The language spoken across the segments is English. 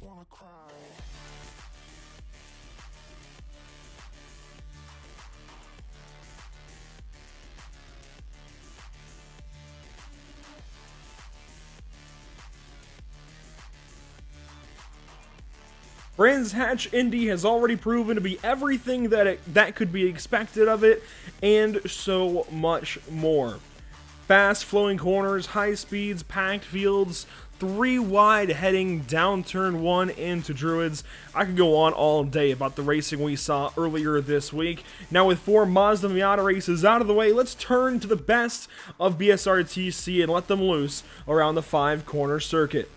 Wanna cry. Brands Hatch Indy has already proven to be everything that could be expected of it, and so much more. Fast flowing corners, high speeds, packed fields, 3 wide heading down turn 1 into Druids. I could go on all day about the racing we saw earlier this week. Now with 4 Mazda Miata races out of the way, let's turn to the best of BSRTC and let them loose around the 5-corner circuit.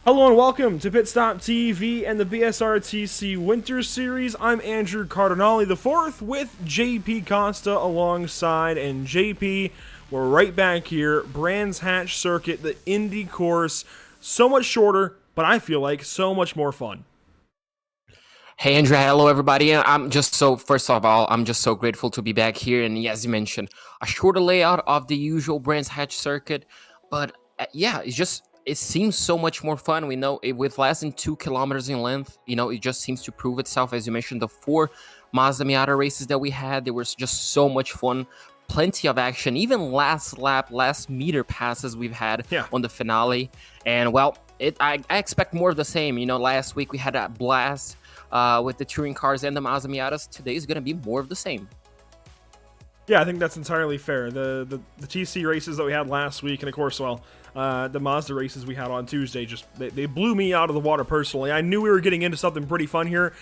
Hello and welcome to Pitstop TV and the BSRTC Winter Series. I'm Andrew Cardinale IV with JP Costa alongside, and JP, we're right back here. Brands Hatch Circuit, the Indy course, so much shorter, but I feel like so much more fun. Hey Andrew, hello everybody. First of all, I'm just so grateful to be back here. And as you mentioned, a shorter layout of the usual Brands Hatch Circuit, but it seems so much more fun. We know it, with less than 2 kilometers in length, it just seems to prove itself. As you mentioned, the 4 Mazda Miata races that we had, they were just so much fun. Plenty of action, even last lap, last meter passes we've had on the finale. And well, I expect more of the same. Last week we had a blast with the touring cars and the Mazda Miatas. Today is going to be more of the same. Yeah, I think that's entirely fair. The TC races that we had last week, and of course, the Mazda races we had on Tuesday, they blew me out of the water personally. I knew we were getting into something pretty fun here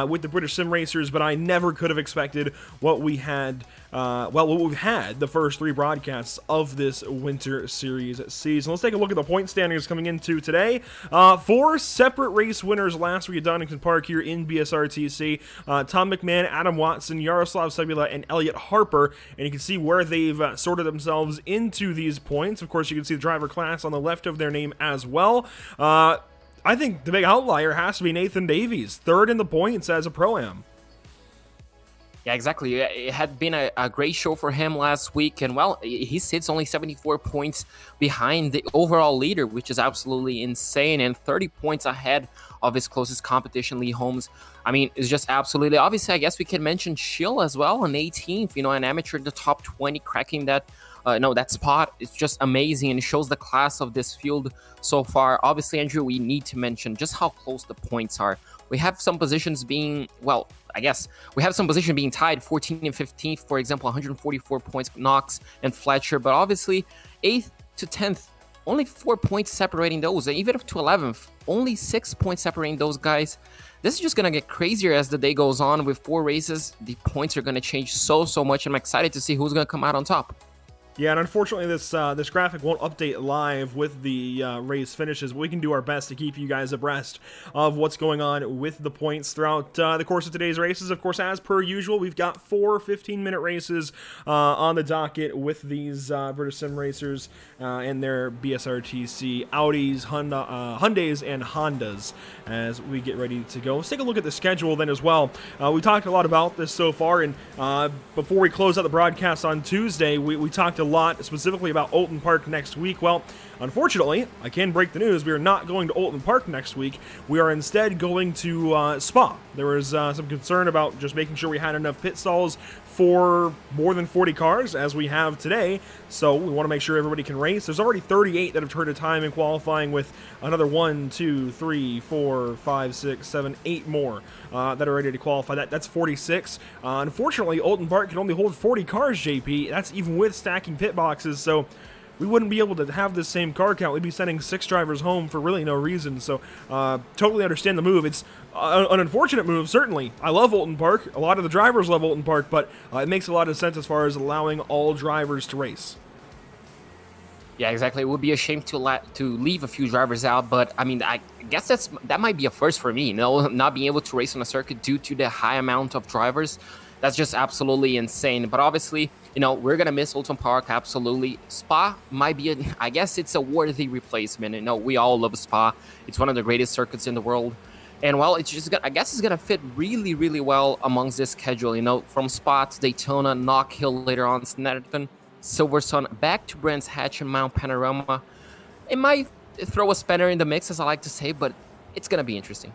with the British sim racers, but I never could have expected what we had. What we've had the first 3 broadcasts of this Winter Series season. Let's take a look at the point standings coming into today. 4 separate race winners last week at Donington Park here in BSRTC. Tom McMahon, Adam Watson, Yaroslav Sebula, and Elliot Harper. And you can see where they've sorted themselves into these points. Of course, you can see the driver class on the left of their name as well. I think the big outlier has to be Nathan Davies, 3rd in the points as a Pro-Am. Yeah, exactly. It had been a great show for him last week, and well, he sits only 74 points behind the overall leader, which is absolutely insane, and 30 points ahead of his closest competition, Lee Holmes. I mean, it's just absolutely obviously. I guess we can mention Schill as well on 18th. An amateur in the top 20, cracking that spot. It's just amazing, and it shows the class of this field so far. Obviously, Andrew, we need to mention just how close the points are. We have some positions being, we have some position being tied, 14th and 15th, for example, 144 points, Knox and Fletcher, but obviously 8th to 10th, only 4 points separating those, and even up to 11th, only 6 points separating those guys. This is just going to get crazier as the day goes on. With 4 races, the points are going to change so much, and I'm excited to see who's going to come out on top. Yeah, and unfortunately, this graphic won't update live with the race finishes, but we can do our best to keep you guys abreast of what's going on with the points throughout the course of today's races. Of course, as per usual, we've got 4 15-minute races on the docket with these British Sim racers and their BSRTC Audis, Hyundais, and Hondas as we get ready to go. Let's take a look at the schedule then as well. We talked a lot about this so far, and before we close out the broadcast on Tuesday, we talked a lot specifically about Oulton Park next week. Well, unfortunately, I can break the news. We are not going to Oulton Park next week. We are instead going to Spa. There was some concern about just making sure we had enough pit stalls for more than 40 cars, as we have today, so we want to make sure everybody can race. There's already 38 that have turned a time in qualifying, with another 1, 2, 3, 4, 5, 6, 7, 8 more that are ready to qualify. That's 46. Unfortunately, Oulton Park can only hold 40 cars, JP. That's even with stacking pit boxes, so we wouldn't be able to have this same car count. We'd be sending 6 drivers home for really no reason. So totally understand the move. It's an unfortunate move, certainly. I love Oulton Park. A lot of the drivers love Oulton Park, but it makes a lot of sense as far as allowing all drivers to race. Yeah, exactly. It would be a shame to leave a few drivers out, but I mean, I guess that might be a first for me, not being able to race on a circuit due to the high amount of drivers. That's just absolutely insane. But obviously, we're gonna miss Oulton Park, absolutely. Spa might be I guess it's a worthy replacement. We all love Spa. It's one of the greatest circuits in the world. And well, I guess it's gonna fit really, really well amongst this schedule. From Spa to Daytona, Knock Hill later on, Snetterton, Silverstone, back to Brands Hatch and Mount Panorama. It might throw a spanner in the mix, as I like to say, but it's gonna be interesting.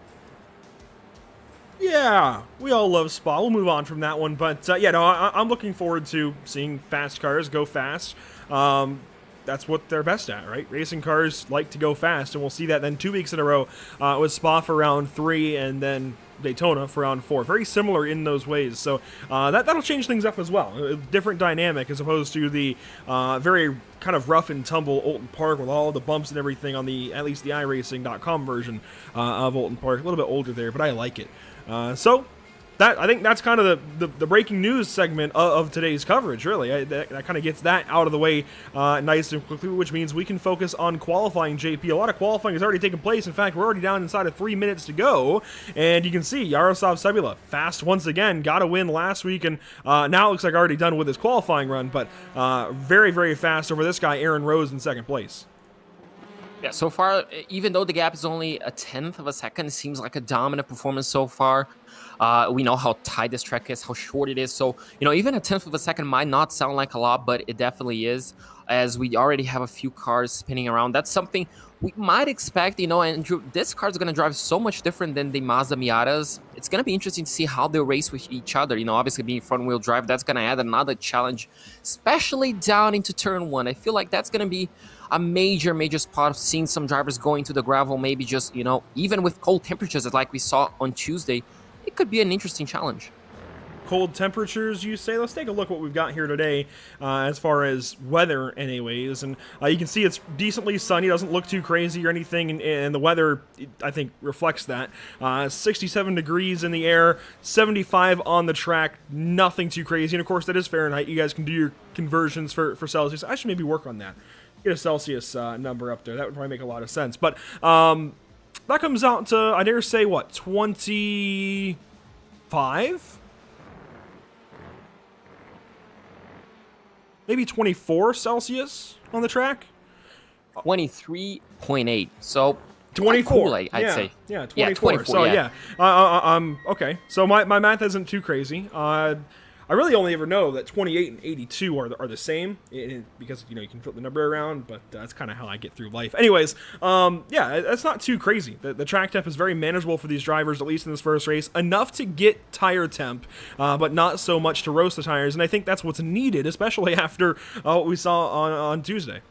Yeah, we all love Spa. We'll move on from that one. But yeah, no, I'm looking forward to seeing fast cars go fast. That's what they're best at, right? Racing cars like to go fast, and we'll see that then 2 weeks in a row with Spa for round 3 and then Daytona for round 4. Very similar in those ways. So that'll change things up as well. A different dynamic as opposed to the very kind of rough and tumble Oulton Park with all the bumps and everything on at least the iRacing.com version of Oulton Park. A little bit older there, but I like it. So I think that's kind of the breaking news segment of today's coverage, really. That kind of gets that out of the way nice and quickly, which means we can focus on qualifying, JP. A lot of qualifying has already taken place. In fact, we're already down inside of 3 minutes to go, and you can see Yaroslav Sebula fast once again. Got a win last week, and now it looks like already done with his qualifying run, but very, very fast over this guy, Aaron Rose, in second place. Yeah, so far, even though the gap is only a 1/10 of a second, it seems like a dominant performance so far. We know how tight this track is, how short it is. So, even a 1/10 of a second might not sound like a lot, but it definitely is, as we already have a few cars spinning around. That's something we might expect, Andrew. This car is going to drive so much different than the Mazda Miatas. It's going to be interesting to see how they race with each other. Obviously being front-wheel drive, that's going to add another challenge, especially down into turn 1. I feel like that's going to be a major, major spot of seeing some drivers going to the gravel, maybe just, even with cold temperatures like we saw on Tuesday. It could be an interesting challenge. Cold temperatures, you say? Let's take a look at what we've got here today as far as weather anyways. And you can see it's decently sunny. Doesn't look too crazy or anything. And the weather, I think, reflects that. 67 degrees in the air, 75 on the track. Nothing too crazy. And, of course, that is Fahrenheit. You guys can do your conversions for Celsius. I should maybe work on that. Get a Celsius number up there. That would probably make a lot of sense. But that comes out to, I dare say, what, 25? Maybe 24 Celsius on the track? 23.8. So 24. Cool, I'd say. Yeah, 24. Yeah, 24, so yeah. Okay. So my math isn't too crazy. I really only ever know that 28 and 82 are the same, because you can flip the number around, but that's kind of how I get through life. Anyways, yeah, that's not too crazy. The track temp is very manageable for these drivers, at least in this first race. Enough to get tire temp, but not so much to roast the tires, and I think that's what's needed, especially after what we saw on Tuesday.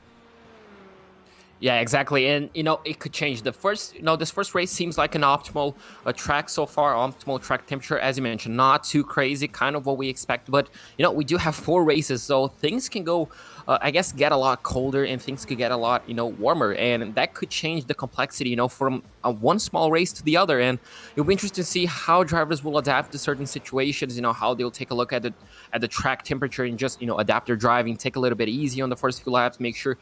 Yeah, exactly. And, it could change. This first race seems like an optimal track so far, optimal track temperature, as you mentioned, not too crazy, kind of what we expect. But, we do have 4 races, so things can go, I guess, get a lot colder and things could get a lot, warmer. And that could change the complexity, from one small race to the other. And it'll be interesting to see how drivers will adapt to certain situations, how they'll take a look at the track temperature and just, adapt their driving, take a little bit easy on the first few laps, make sure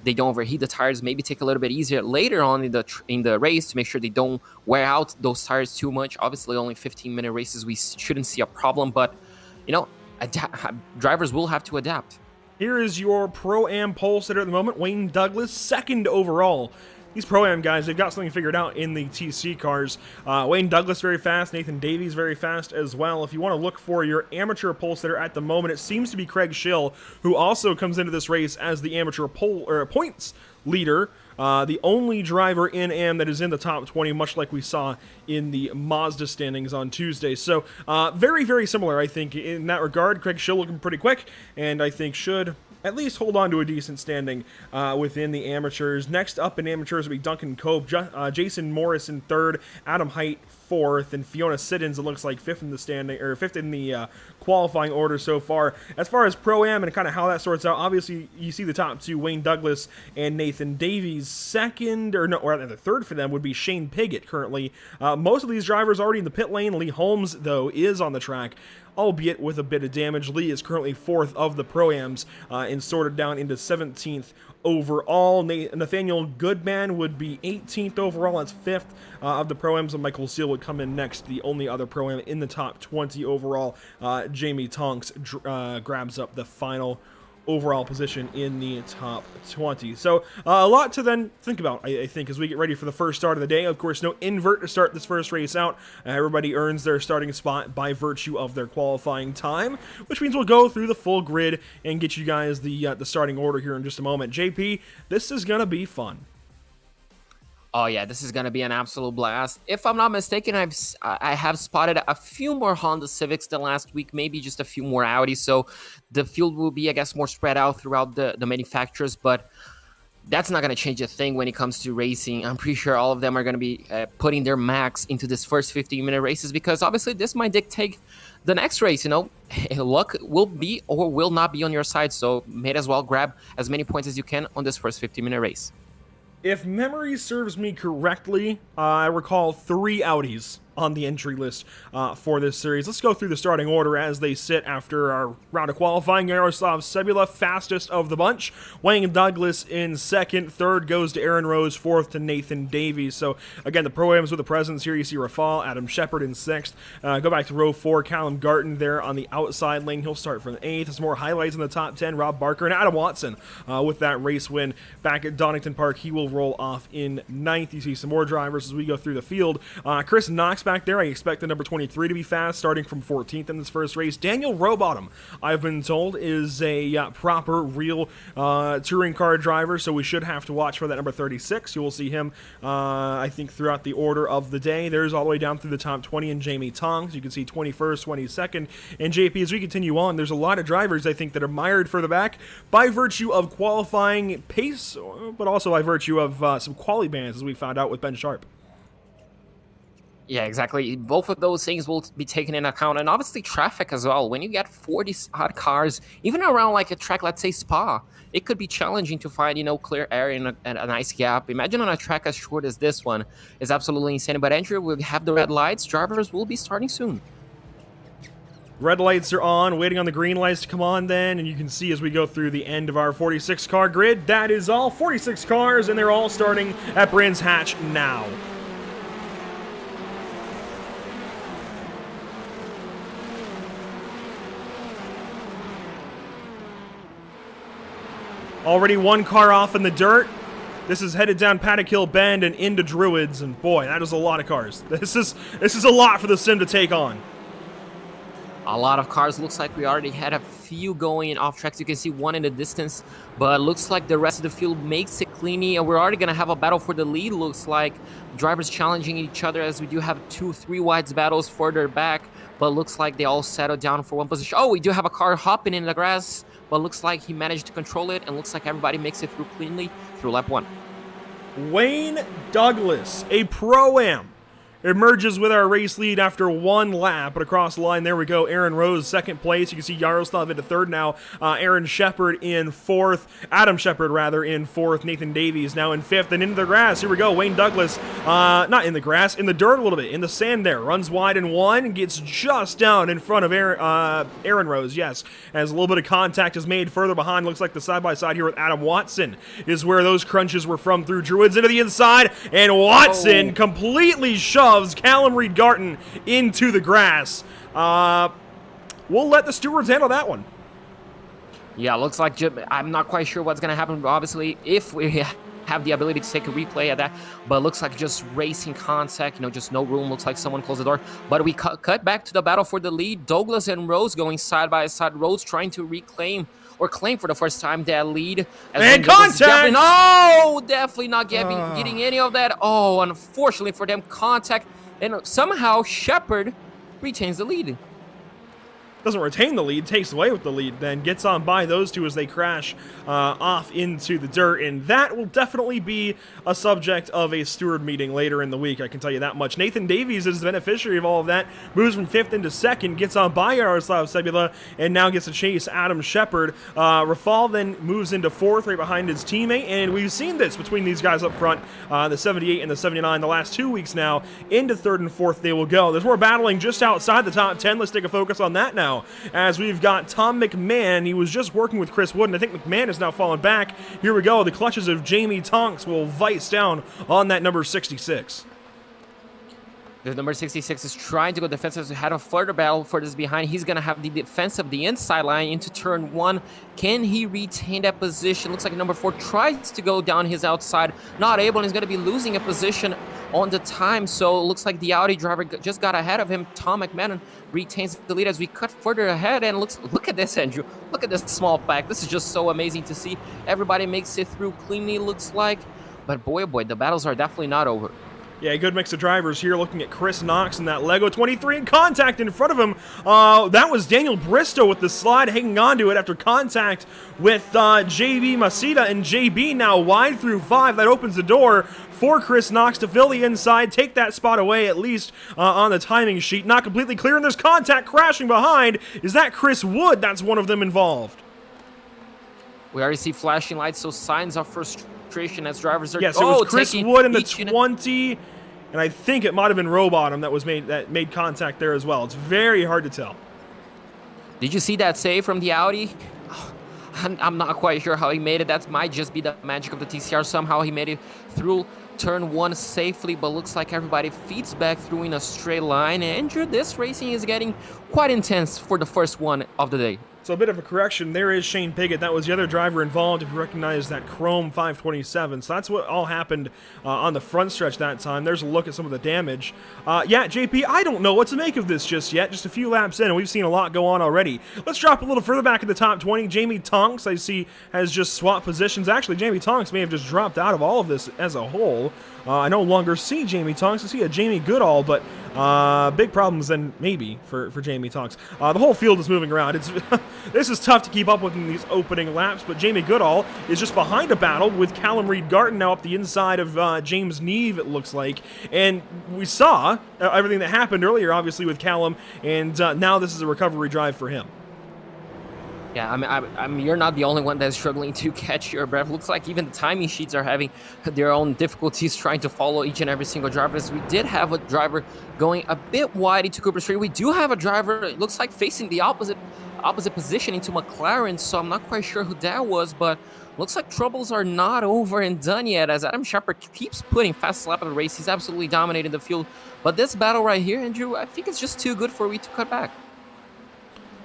they don't overheat the tires, maybe take a little bit easier later on in the race to make sure they don't wear out those tires too much. Obviously, only 15-minute races, we shouldn't see a problem, but, drivers will have to adapt. Here is your Pro-Am pole sitter at the moment, Wayne Douglas, second overall. These Pro-Am guys, they've got something figured out in the TC cars. Wayne Douglas very fast, Nathan Davies very fast as well. If you want to look for your amateur pole sitter at the moment, it seems to be Craig Schill, who also comes into this race as the amateur points leader. The only driver in AM that is in the top 20, much like we saw in the Mazda standings on Tuesday. So very, very similar, I think, in that regard. Craig Schill looking pretty quick, and I think should at least hold on to a decent standing within the amateurs. Next up in amateurs will be Duncan Cope, Jason Morris in third, Adam Height fourth, and Fiona Siddons, it looks like fifth in the standing, or fifth in the qualifying order so far. As far as Pro-Am and kind of how that sorts out, obviously you see the top two, Wayne Douglas and Nathan Davies. Second, or the third for them would be Shane Piggott currently. Most of these drivers already in the pit lane. Lee Holmes, though, is on the track, albeit with a bit of damage. Lee is currently fourth of the Pro-Ams and sorted down into 17th overall. Nathaniel Goodman would be 18th overall. That's fifth of the Pro-Ams, and Michael Seal would come in next, the only other Pro-Am in the top 20 overall. Jamie Tonks grabs up the final overall position in the top 20. So a lot to then think about, I think, as we get ready for the first start of the day. Of course, no invert to start this first race out. Everybody earns their starting spot by virtue of their qualifying time, which means we'll go through the full grid and get you guys the starting order here in just a moment. JP, this is going to be fun. Oh yeah, this is gonna be an absolute blast. If I'm not mistaken, I have spotted a few more Honda Civics than last week, maybe just a few more Audis. So the field will be, I guess, more spread out throughout the manufacturers. But that's not gonna change a thing when it comes to racing. I'm pretty sure all of them are gonna be putting their max into this first 15-minute races, because obviously this might dictate the next race. Luck will be or will not be on your side. So may as well grab as many points as you can on this first 15-minute race. If memory serves me correctly, I recall 3 Audis on the entry list for this series. Let's go through the starting order as they sit after our round of qualifying. Yaroslav Sebula, fastest of the bunch. Wayne Douglas in second. Third goes to Aaron Rose. Fourth to Nathan Davies. So, again, the Pro-Ams with the presence here. You see Rafal, Adam Shepard in sixth. Go back to row 4. Callum Garton there on the outside lane. He'll start from 8th. Some more highlights in the top 10. Rob Barker and Adam Watson with that race win back at Donington Park. He will roll off in 9th. You see some more drivers as we go through the field. Chris Knox back there. I expect the number 23 to be fast, starting from 14th in this first race. Daniel Rowbottom, I've been told, is a proper, real touring car driver, so we should have to watch for that number 36. You will see him, I think, throughout the order of the day. There's all the way down through the top 20 in Jamie Tongs. You can see 21st, 22nd, and JP, as we continue on, there's a lot of drivers, I think, that are mired further back by virtue of qualifying pace, but also by virtue of some quality bans, as we found out with Ben Sharp. Yeah, exactly. Both of those things will be taken into account, and obviously traffic as well. When you get 40 odd cars, even around like a track, let's say Spa, it could be challenging to find, clear area and a nice gap. Imagine on a track as short as this one. Is absolutely insane. But Andrew, we'll have the red lights. Drivers will be starting soon. Red lights are on, waiting on the green lights to come on then, and you can see as we go through the end of our 46-car grid, that is all 46 cars, and they're all starting at Brands Hatch now. Already one car off in the dirt. This is headed down Paddock Hill Bend and into Druids, and boy, that is a lot of cars. This is a lot for the sim to take on. A lot of cars. Looks like we already had a few going off tracks. You can see one in the distance, but looks like the rest of the field makes it cleany, and we're already going to have a battle for the lead. Looks like drivers challenging each other, as we do have 2-3 wides battles further back, but looks like they all settled down for one position. Oh, we do have a car hopping in the grass. but looks like he managed to control it, and looks like everybody makes it through cleanly through lap 1. Wayne Douglas, a Pro-Am, emerges with our race lead after one lap, but across the line, there we go. Aaron Rose, second place. You can see Yaroslav into third now. Aaron Shepard in fourth. Adam Shepard, rather, in fourth. Nathan Davies now in fifth. And into the grass, here we go. Wayne Douglas, not in the grass, in the dirt a little bit, in the sand there. Runs wide in one, gets just down in front of Aaron Rose, yes. As a little bit of contact is made further behind. Looks like the side-by-side here with Adam Watson is where those crunches were from through Druids into the inside. And Watson completely shoves Callum Reed-Garton into the grass. We'll let the stewards handle that one. Yeah, looks like I'm not quite sure what's going to happen, obviously, if we have the ability to take a replay of that, but looks like just racing contact, just no room. Looks like someone closed the door, but we cut back to the battle for the lead. Douglas and Rose going side by side. Rose trying to reclaim or claim for the first time that lead. And contact! Definitely not getting any of that. Oh, unfortunately for them, contact. And somehow Shepard retains the lead. Doesn't retain the lead, takes away with the lead, then gets on by those two as they crash off into the dirt, and that will definitely be a subject of a steward meeting later in the week, I can tell you that much. Nathan Davies is the beneficiary of all of that, moves from fifth into second, gets on by Yaroslav Sebula, and now gets to chase Adam Shepard. Rafal then moves into fourth right behind his teammate, and we've seen this between these guys up front, the 78 and the 79, the last 2 weeks now. Into third and fourth they will go. There's more battling just outside the top 10. Let's take a focus on that now, as we've got Tom McMahon. He was just working with Chris Wood, and I think McMahon has now fallen back. Here we go. The clutches of Jamie Tonks will vice down on that number 66. The number 66 is trying to go defensive, had a further battle for this behind. He's going to have the defense of the inside line into turn 1. Can he retain that position? Looks like number 4 tries to go down his outside. Not able, and he's going to be losing a position on the time. So it looks like the Audi driver just got ahead of him. Tom McMahon retains the lead as we cut further ahead. And look at this, Andrew. Look at this small pack. This is just so amazing to see. Everybody makes it through cleanly, looks like. But boy, oh boy, the battles are definitely not over. Yeah, a good mix of drivers here. Looking at Chris Knox and that Lego 23 in contact in front of him. That was Daniel Bristow with the slide, hanging on to it after contact with JB Masita, and JB now wide through 5. That opens the door for Chris Knox to fill the inside, take that spot away at least on the timing sheet. Not completely clear, and there's contact crashing behind. Is that Chris Wood? That's one of them involved. We already see flashing lights, so signs of frustration as drivers are. Yes, it was Chris Wood in the 20, and I think it might have been Rowbottom that made contact there as well. It's very hard to tell. Did you see that save from the Audi? I'm not quite sure how he made it. That might just be the magic of the TCR. Somehow he made it through turn 1 safely, but looks like everybody feeds back through in a straight line. Andrew, this racing is getting quite intense for the first one of the day. So a bit of a correction, there is Shane Piggott. That was the other driver involved, if you recognize that Chrome 527. So that's what all happened on the front stretch that time. There's a look at some of the damage. Yeah, JP, I don't know what to make of this just yet. Just a few laps in, and we've seen a lot go on already. Let's drop a little further back in the top 20. Jamie Tonks, I see, has just swapped positions. Actually, Jamie Tonks may have just dropped out of all of this as a whole. I no longer see Jamie Tonks. I see a Jamie Goodall, but big problems then maybe for Jamie Tonks. The whole field is moving around. This is tough to keep up with in these opening laps, but Jamie Goodall is just behind a battle with Callum Reed-Garton now up the inside of James Neve, it looks like. And we saw everything that happened earlier, obviously, with Callum, and now this is a recovery drive for him. Yeah, I mean, you're not the only one that's struggling to catch your breath. Looks like even the timing sheets are having their own difficulties trying to follow each and every single driver. As we did have a driver going a bit wide into Cooper Street. We do have a driver, it looks like, facing the opposite position into McLaren, so I'm not quite sure who that was, but looks like troubles are not over and done yet, as Adam Shepard keeps putting fast lap of the race. He's absolutely dominating the field. But this battle right here, Andrew, I think it's just too good for we to cut back.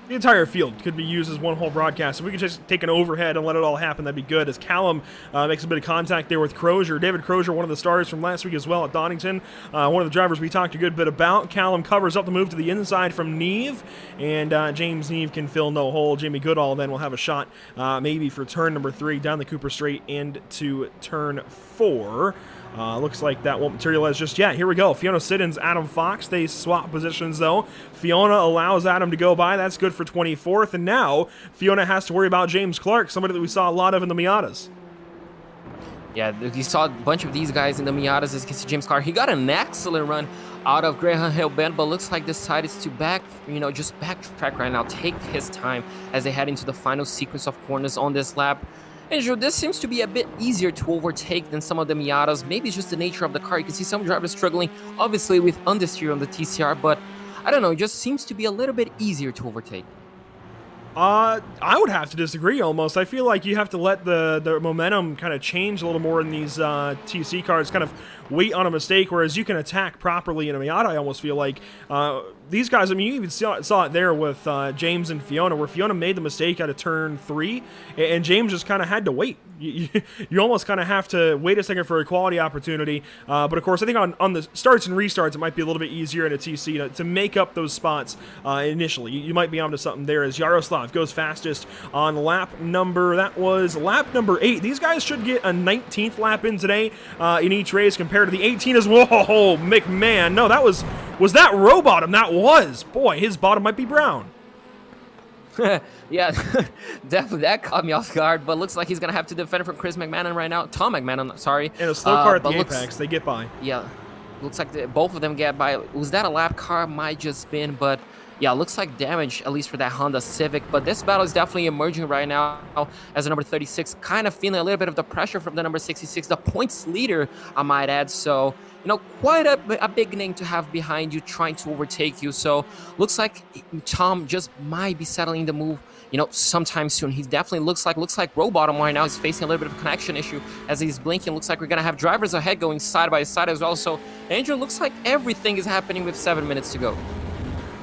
The entire field could be used as one whole broadcast. If we could just take an overhead and let it all happen, that'd be good. As Callum makes a bit of contact there with Crozier. David Crozier, one of the stars from last week as well at Donington. One of the drivers we talked a good bit about. Callum covers up the move to the inside from Neve, and James Neve can fill no hole. Jamie Goodall then will have a shot maybe for turn number 3 down the Cooper Straight and to turn 4. Looks like that won't materialize just yet. Here we go. Fiona Siddons, Adam Fox. They swap positions, though. Fiona allows Adam to go by. That's good for 24th. And now Fiona has to worry about James Clark, somebody that we saw a lot of in the Miatas. Yeah, you saw a bunch of these guys in the Miatas, as you can see James Clark. He got an excellent run out of Graham Hill Bend, but looks like decided to just backtrack right now, take his time as they head into the final sequence of corners on this lap. And Drew, this seems to be a bit easier to overtake than some of the Miatas. Maybe it's just the nature of the car. You can see some drivers struggling, obviously with understeer on the TCR, but I don't know, it just seems to be a little bit easier to overtake. I would have to disagree almost. I feel like you have to let the momentum kind of change a little more in these TC cars, kind of wait on a mistake, whereas you can attack properly in a Miata, I almost feel like. These guys, I mean, you even saw it there with James and Fiona, where Fiona made the mistake out of turn 3, and James just kind of had to wait. You almost kind of have to wait a second for a quality opportunity. But of course, I think on the starts and restarts, it might be a little bit easier in a TC to make up those spots initially. You might be onto something there as Yaroslav goes fastest on lap number 8. These guys should get a 19th lap in today in each race compared to the 18 as well. Whoa, McMahon. No, that was that row bottom? That was. Boy, his bottom might be brown. Yeah, definitely that caught me off guard, but looks like he's going to have to defend from Chris McMahon right now. Tom McMahon, sorry. In a slow car at the apex, they get by. Yeah, looks like both of them get by. Was that a lap car? Might just been, but yeah, looks like damage, at least for that Honda Civic. But this battle is definitely emerging right now as the number 36, kind of feeling a little bit of the pressure from the number 66, the points leader, I might add. So, quite a big name to have behind you trying to overtake you. So, looks like Tom just might be settling the move, sometime soon. He definitely looks like row bottom right now. He's facing a little bit of a connection issue as he's blinking. Looks like we're going to have drivers ahead going side by side as well. So, Andrew, looks like everything is happening with 7 minutes to go.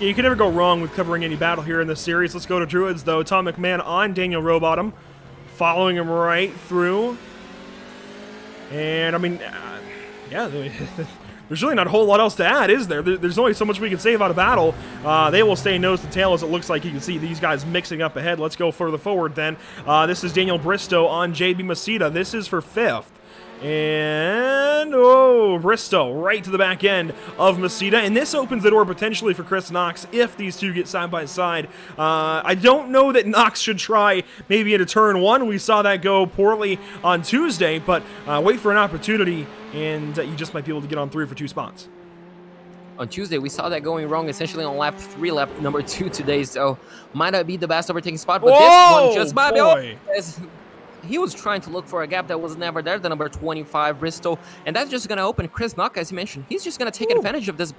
Yeah, you can never go wrong with covering any battle here in this series. Let's go to Druids, though. Tom McMahon on Daniel Rowbottom, following him right through. And, I mean, yeah, there's really not a whole lot else to add, is there? There's only so much we can say about a battle. They will stay nose to tail, as it looks like you can see these guys mixing up ahead. Let's go further forward, then. This is Daniel Bristow on JB Masita. This is for 5th. And, Bristow right to the back end of Masita. And this opens the door potentially for Chris Knox if these two get side by side. I don't know that Knox should try maybe into turn 1. We saw that go poorly on Tuesday, but wait for an opportunity, and you just might be able to get on through for 2 spots. On Tuesday, we saw that going wrong essentially on lap 3, lap number 2 today, so might not be the best overtaking spot, but this one just might be. He was trying to look for a gap that was never there, the number 25 Bristol, and that's just going to open Chris Knock, as you mentioned. He's just going to take advantage of this.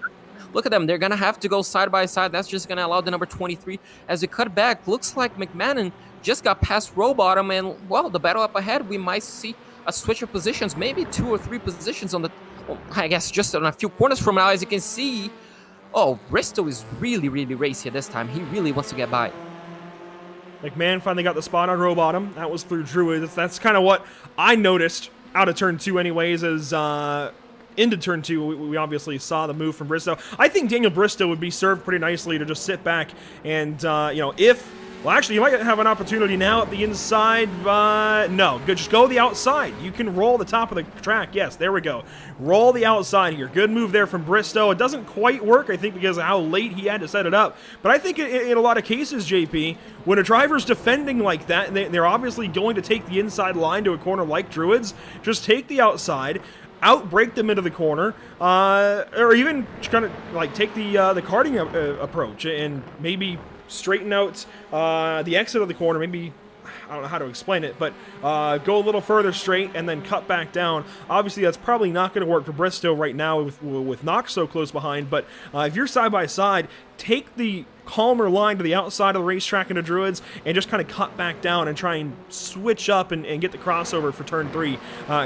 Look at them. They're going to have to go side by side. That's just going to allow the number 23 as they cut back. Looks like McMahon just got past row bottom, and, well, the battle up ahead, we might see a switch of positions, maybe 2 or 3 positions on the, I guess, just on a few corners from now. As you can see, Bristol is really, really racy this time. He really wants to get by. McMahon finally got the spot on row bottom. That was through Druids. That's kind of what I noticed out of turn 2 anyways, as into turn 2, we obviously saw the move from Bristow. I think Daniel Bristow would be served pretty nicely to just sit back and, well, actually, you might have an opportunity now at the inside, but no. Just go the outside. You can roll the top of the track. Yes, there we go. Roll the outside here. Good move there from Bristow. It doesn't quite work, I think, because of how late he had to set it up. But I think in a lot of cases, JP, when a driver's defending like that, they're obviously going to take the inside line to a corner like Druids. Just take the outside, outbrake them into the corner, or even kind of like take the karting approach and maybe straighten out the exit of the corner, maybe, I don't know how to explain it, but go a little further straight and then cut back down. Obviously, that's probably not going to work for Bristow right now with Knox so close behind, but if you're side by side, take the calmer line to the outside of the racetrack into Druids and just kind of cut back down and try and switch up and get the crossover for turn 3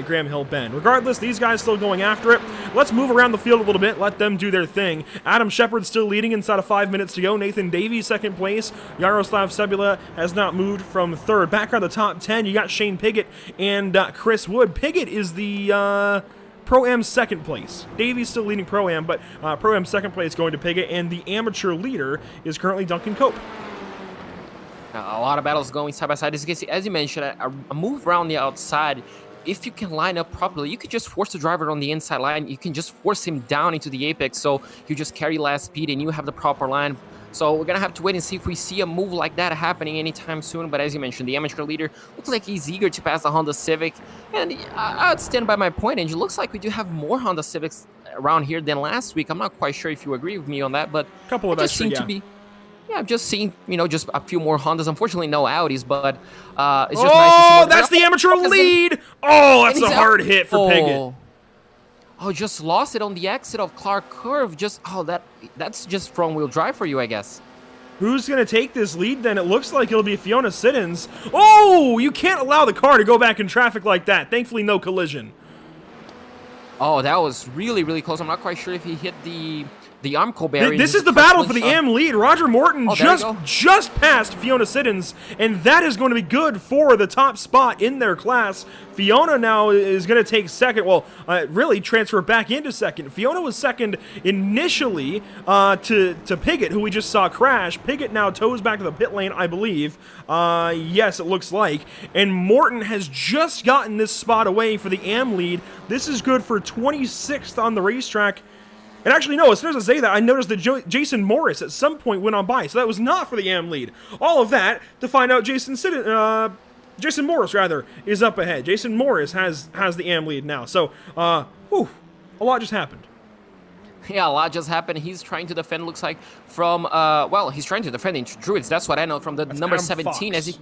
Graham Hill Bend. Regardless, these guys still going after it. Let's move around the field a little bit, let them do their thing. Adam Shepard still leading inside of 5 minutes to go. Nathan Davies second place. Yaroslav Sebula has not moved from 3rd. Back on the top 10, you got Shane Piggott and Chris Wood. Piggott is the Pro-Am second place. Davies still leading Pro-Am, but Pro-Am second place going to Piggott, and the amateur leader is currently Duncan Cope. A lot of battles going side by side. As you can see, as you mentioned, a move around the outside if you can line up properly, you could just force the driver on the inside line. You can just force him down into the apex, so you just carry less speed and you have the proper line. So we're going to have to wait and see if we see a move like that happening anytime soon. But as you mentioned, the amateur leader looks like he's eager to pass the Honda Civic. And I'd stand by my point, and it looks like we do have more Honda Civics around here than last week. I'm not quite sure if you agree with me on that, but a couple of just extra, seem to be... Yeah, I've just seen, just a few more Hondas. Unfortunately, no Audis, but it's just nice to see more... That's the amateur lead! Oh, that's a hard hit for Piggott. Oh, just lost it on the exit of Clark Curve. That's just front-wheel drive for you, I guess. Who's going to take this lead then? It looks like it'll be Fiona Siddons. Oh, you can't allow the car to go back in traffic like that. Thankfully, no collision. Oh, that was really, really close. I'm not quite sure if he hit the Armco barrier. This is the battle for the AM lead. Roger Morton just passed Fiona Siddons, and that is going to be good for the top spot in their class. Fiona now is going to take second. Well, really transfer back into second. Fiona was second initially to Piggott, who we just saw crash. Piggott now toes back to the pit lane, I believe. Yes, it looks like. And Morton has just gotten this spot away for the AM lead. This is good for 26th on the racetrack. And actually, no, as soon as I say that, I noticed that Jason Morris at some point went on by, so that was not for the AM lead. All of that to find out Jason Morris, rather, is up ahead. Jason Morris has the AM lead now. So, a lot just happened. Yeah, a lot just happened. He's trying to defend, looks like, from, he's trying to defend into Druids. That's what I know from the number Adam 17. Fox. As he...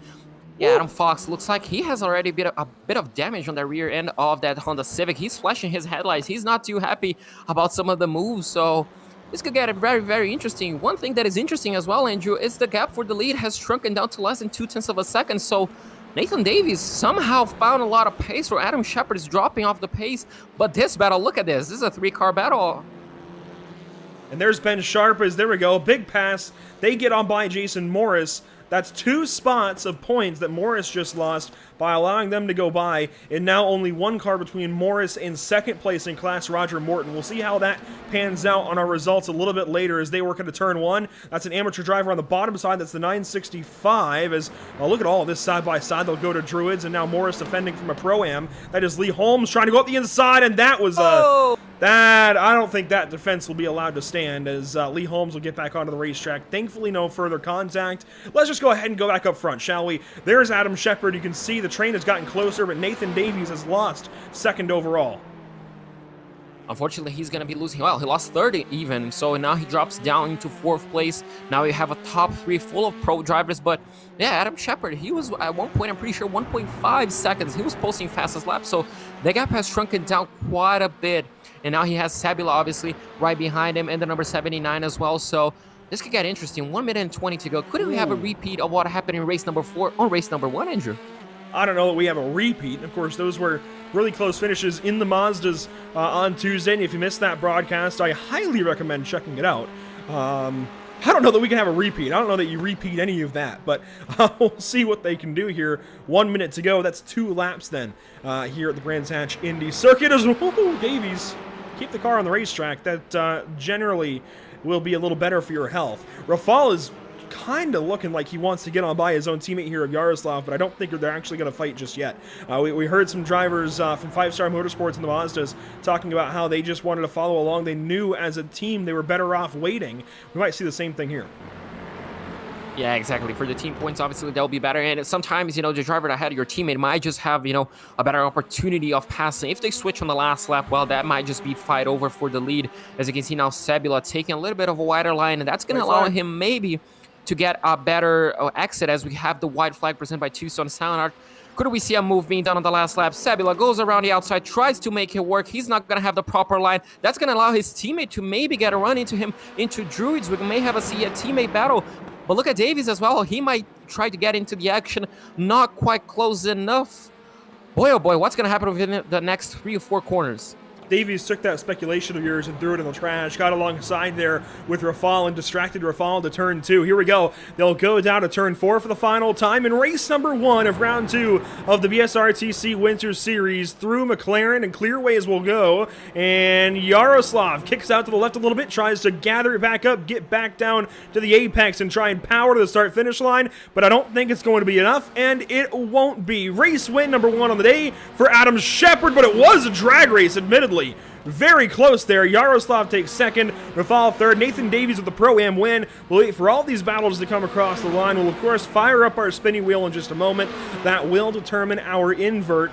Yeah, Adam Fox looks like he has already a bit of damage on the rear end of that Honda Civic. He's flashing his headlights. He's not too happy about some of the moves, so this could get very, very interesting. One thing that is interesting as well, Andrew, is the gap for the lead has shrunken down to less than 0.2 of a second, so Nathan Davies somehow found a lot of pace, where Adam Shepard is dropping off the pace. But this battle, look at this. This is a 3-car battle. And there's Ben Sharp there we go. Big pass. They get on by Jason Morris. That's 2 spots of points that Morris just lost by allowing them to go by, and now only 1 car between Morris and second place in class, Roger Morton. We'll see how that pans out on our results a little bit later as they work into turn 1. That's an amateur driver on the bottom side. That's the 965. As look at all of this side by side. They'll go to Druids, and now Morris defending from a Pro-Am. That is Lee Holmes trying to go up the inside, and that was that, I don't think that defense will be allowed to stand, as Lee Holmes will get back onto the racetrack. Thankfully, no further contact. Let's just go ahead and go back up front, shall we? There's Adam Shepard. You can see the train has gotten closer, but Nathan Davies has lost second overall. Unfortunately, he's going to be losing. Well, he lost 30 even, so now he drops down into 4th place. Now we have a top 3 full of pro drivers, but yeah, Adam Shepard, he was at one point, I'm pretty sure, 1.5 seconds. He was posting fastest lap, so the gap has shrunken down quite a bit. And now he has Sabula, obviously, right behind him, and the number 79 as well, so this could get interesting. 1 minute and 20 to go. Couldn't we have a repeat of what happened in race number 4 on race number 1, Andrew? I don't know that we have a repeat. Of course, those were really close finishes in the Mazdas on Tuesday. And if you missed that broadcast, I highly recommend checking it out. I don't know that we can have a repeat. I don't know that you repeat any of that, but we'll see what they can do here. 1 minute to go. That's 2 laps then here at the Brands Hatch Indy Circuit as well. Davies, keep the car on the racetrack. That generally will be a little better for your health. Rafal is kind of looking like he wants to get on by his own teammate here of Yaroslav, but I don't think they're actually going to fight just yet. We heard some drivers from 5-Star Motorsports and the Mazdas talking about how they just wanted to follow along. They knew as a team they were better off waiting. We might see the same thing here. Yeah, exactly. For the team points, obviously, they'll be better. And sometimes, the driver that had your teammate might just have, a better opportunity of passing. If they switch on the last lap, well, that might just be fight over for the lead. As you can see now, Sabula taking a little bit of a wider line, and that's going to allow him maybe to get a better exit, as we have the white flag presented by Tucson Sound Art. Could we see a move being done on the last lap? Sabula goes around the outside, tries to make it work. He's not going to have the proper line. That's going to allow his teammate to maybe get a run into him, into Druids. We may have a teammate battle. But look at Davies as well. He might try to get into the action. Not quite close enough. Boy, oh boy, what's going to happen within the next 3 or 4 corners? Davies took that speculation of yours and threw it in the trash, got alongside there with Rafal and distracted Rafal to turn 2. Here we go. They'll go down to turn 4 for the final time in race number 1 of round 2 of the BSRTC Winter Series. Through McLaren and clearways will go, and Yaroslav kicks out to the left a little bit, tries to gather it back up, get back down to the apex and try and power to the start-finish line, but I don't think it's going to be enough, and it won't be. Race win number 1 on the day for Adam Shepard, but it was a drag race, admittedly. Very close there. Yaroslav takes second, Rafal third, Nathan Davies with the Pro-Am win. We'll wait for all these battles to come across the line. We'll, of course, fire up our spinny wheel in just a moment. That will determine our invert.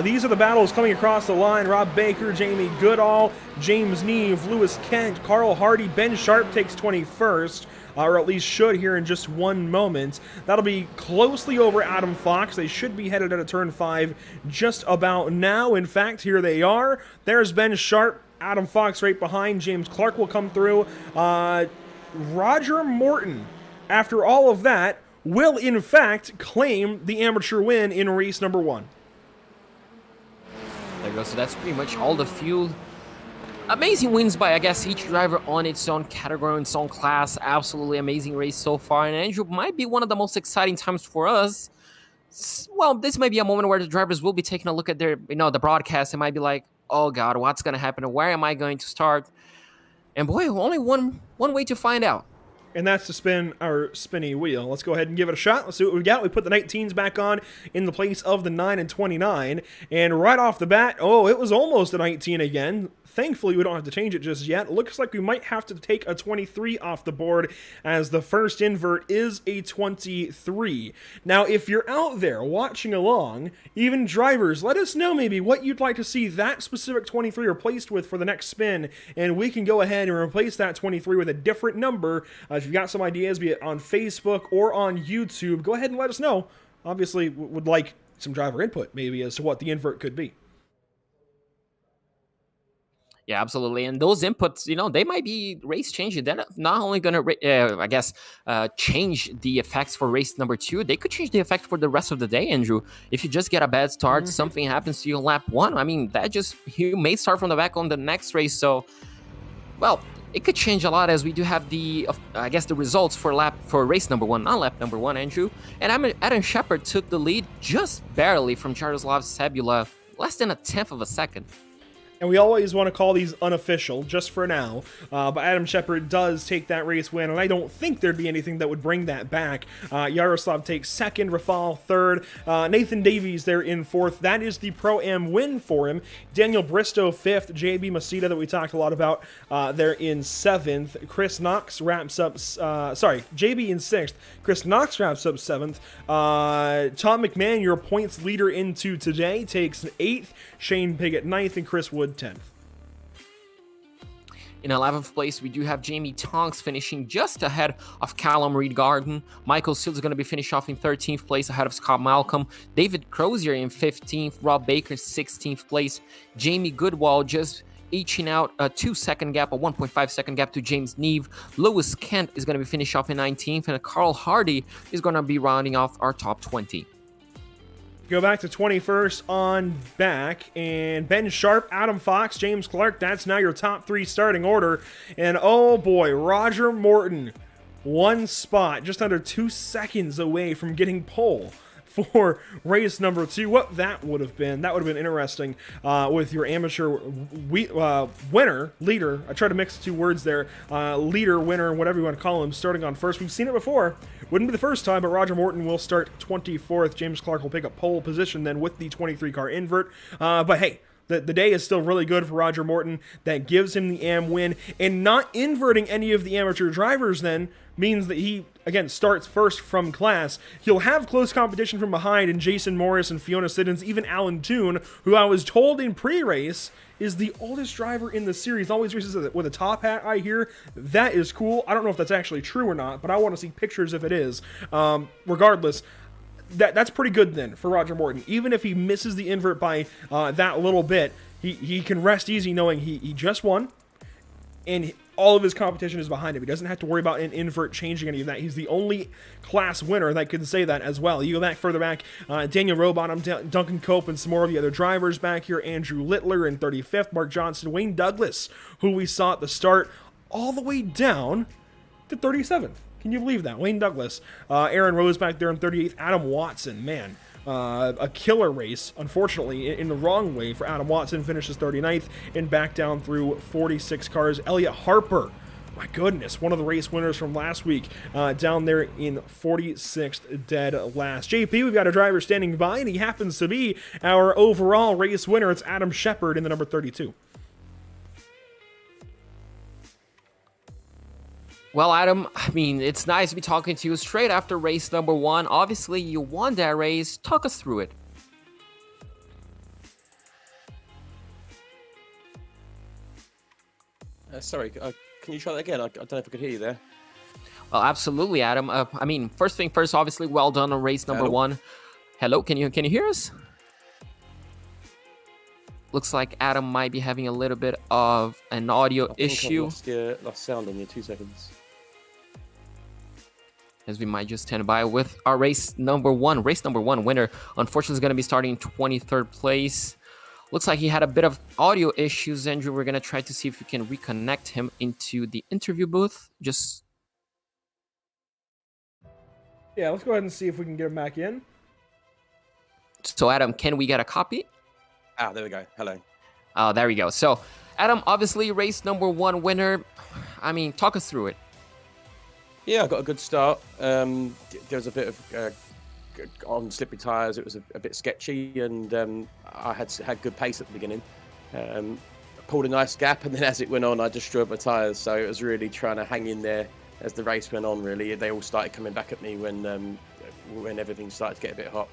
These are the battles coming across the line. Rob Baker, Jamie Goodall, James Neve, Lewis Kent, Carl Hardy, Ben Sharp takes 21st. Or at least should here in just one moment. That'll be closely over Adam Fox. They should be headed out of turn 5 just about now. In fact, here they are. There's Ben Sharp, Adam Fox right behind. James Clark will come through. Roger Morton, after all of that, will in fact claim the amateur win in race number 1. There you go. So that's pretty much all the field. Amazing wins by, I guess, each driver on its own category, its own class. Absolutely amazing race so far. And Andrew, might be one of the most exciting times for us. Well, this may be a moment where the drivers will be taking a look at their, the broadcast and might be like, oh God, what's going to happen? Where am I going to start? And boy, only one way to find out. And that's to spin our spinny wheel. Let's go ahead and give it a shot. Let's see what we got. We put the 19s back on in the place of the 9 and 29. And right off the bat, oh, it was almost a 19 again. Thankfully, we don't have to change it just yet. Looks like we might have to take a 23 off the board as the first invert is a 23. Now, if you're out there watching along, even drivers, let us know maybe what you'd like to see that specific 23 replaced with for the next spin, and we can go ahead and replace that 23 with a different number. If you've got some ideas, be it on Facebook or on YouTube, go ahead and let us know. Obviously, would like some driver input maybe as to what the invert could be. Yeah, absolutely. And those inputs, they might be race changing. They're not only going to, change the effects for race number 2, they could change the effect for the rest of the day, Andrew. If you just get a bad start, something happens to you on lap 1, I mean, you may start from the back on the next race. So, well, it could change a lot as we do have the results for race number 1, not lap number 1, Andrew. And Adam Shepard took the lead just barely from Jaroslav Sebula, less than a tenth of a second. And we always want to call these unofficial, just for now. But Adam Shepard does take that race win, and I don't think there'd be anything that would bring that back. Yaroslav takes second, Rafal third, Nathan Davies there in fourth. That is the Pro-Am win for him. Daniel Bristow fifth, JB Masita that we talked a lot about there in seventh. Chris Knox wraps up, JB in sixth. Chris Knox wraps up seventh. Tom McMahon, your points leader into today, takes an eighth. Shane Piggott ninth, and Chris Wood 10th. In 11th place, we do have Jamie Tonks finishing just ahead of Callum Reed-Garden. Michael Seals is going to be finished off in 13th place ahead of Scott Malcolm. David Crozier in 15th. Rob Baker 16th place. Jamie Goodwall just eaching out a 2-second gap, a 1.5-second gap to James Neve. Lewis Kent is going to be finished off in 19th. And Carl Hardy is going to be rounding off our top 20. Go back to 21st on back, and Ben Sharp, Adam Fox, James Clark, that's now your top 3 starting order. And oh boy, Roger Morton, one spot, just under 2 seconds away from getting pole for race number 2. What that would have been interesting with your amateur winner, leader. I tried to mix the 2 words there. Leader, winner, whatever you want to call him, starting on first. We've seen it before. Wouldn't be the first time, but Roger Morton will start 24th. James Clark will pick up pole position then with the 23-car invert. But hey, the day is still really good for Roger Morton. That gives him the AM win. And not inverting any of the amateur drivers then means that he, again, starts first from class. He'll have close competition from behind in Jason Morris and Fiona Siddons, even Alan Toon, who I was told in pre-race is the oldest driver in the series. Always races with a top hat, I hear. That is cool. I don't know if that's actually true or not, but I want to see pictures if it is. Regardless, that's pretty good then for Roger Morton. Even if he misses the invert by that little bit, he can rest easy knowing he just won. and all of his competition is behind him. He doesn't have to worry about an invert changing any of that. He's the only class winner that can say that as well. You go back further back, Daniel Rowbottom, Duncan Cope, and some more of the other drivers back here. Andrew Littler in 35th, Mark Johnson, Wayne Douglas, who we saw at the start, all the way down to 37th. Can you believe that? Wayne Douglas. Aaron Rose back there in 38th. Adam Watson, man. A killer race, unfortunately, in the wrong way for Adam Watson, finishes 39th and back down through 46 cars. Elliot Harper, my goodness, one of the race winners from last week, down there in 46th dead last. JP, we've got a driver standing by, and he happens to be our overall race winner. It's Adam Shepard in the number 32. Well, Adam, I mean, it's nice to be talking to you straight after race number 1. Obviously, you won that race. Talk us through it. Sorry, can you try that again? I don't know if I could hear you there. Well, absolutely, Adam. I mean, first thing first, obviously, well done on race number 1. Hello, can you hear us? Looks like Adam might be having a little bit of an audio issue. Lost sound on you. 2 seconds. As we might just stand by with our race number 1. Race number 1 winner, unfortunately, is going to be starting in 23rd place. Looks like he had a bit of audio issues, Andrew. We're going to try to see if we can reconnect him into the interview booth. Yeah, let's go ahead and see if we can get him back in. So, Adam, can we get a copy? There we go. Hello. There we go. So, Adam, obviously, race number 1 winner. I mean, talk us through it. Yeah, I got a good start. There was a bit of on slippery tyres. It was a bit sketchy, and I had good pace at the beginning. Pulled a nice gap, and then as it went on, I destroyed my tyres. So it was really trying to hang in there as the race went on. Really, they all started coming back at me when everything started to get a bit hot.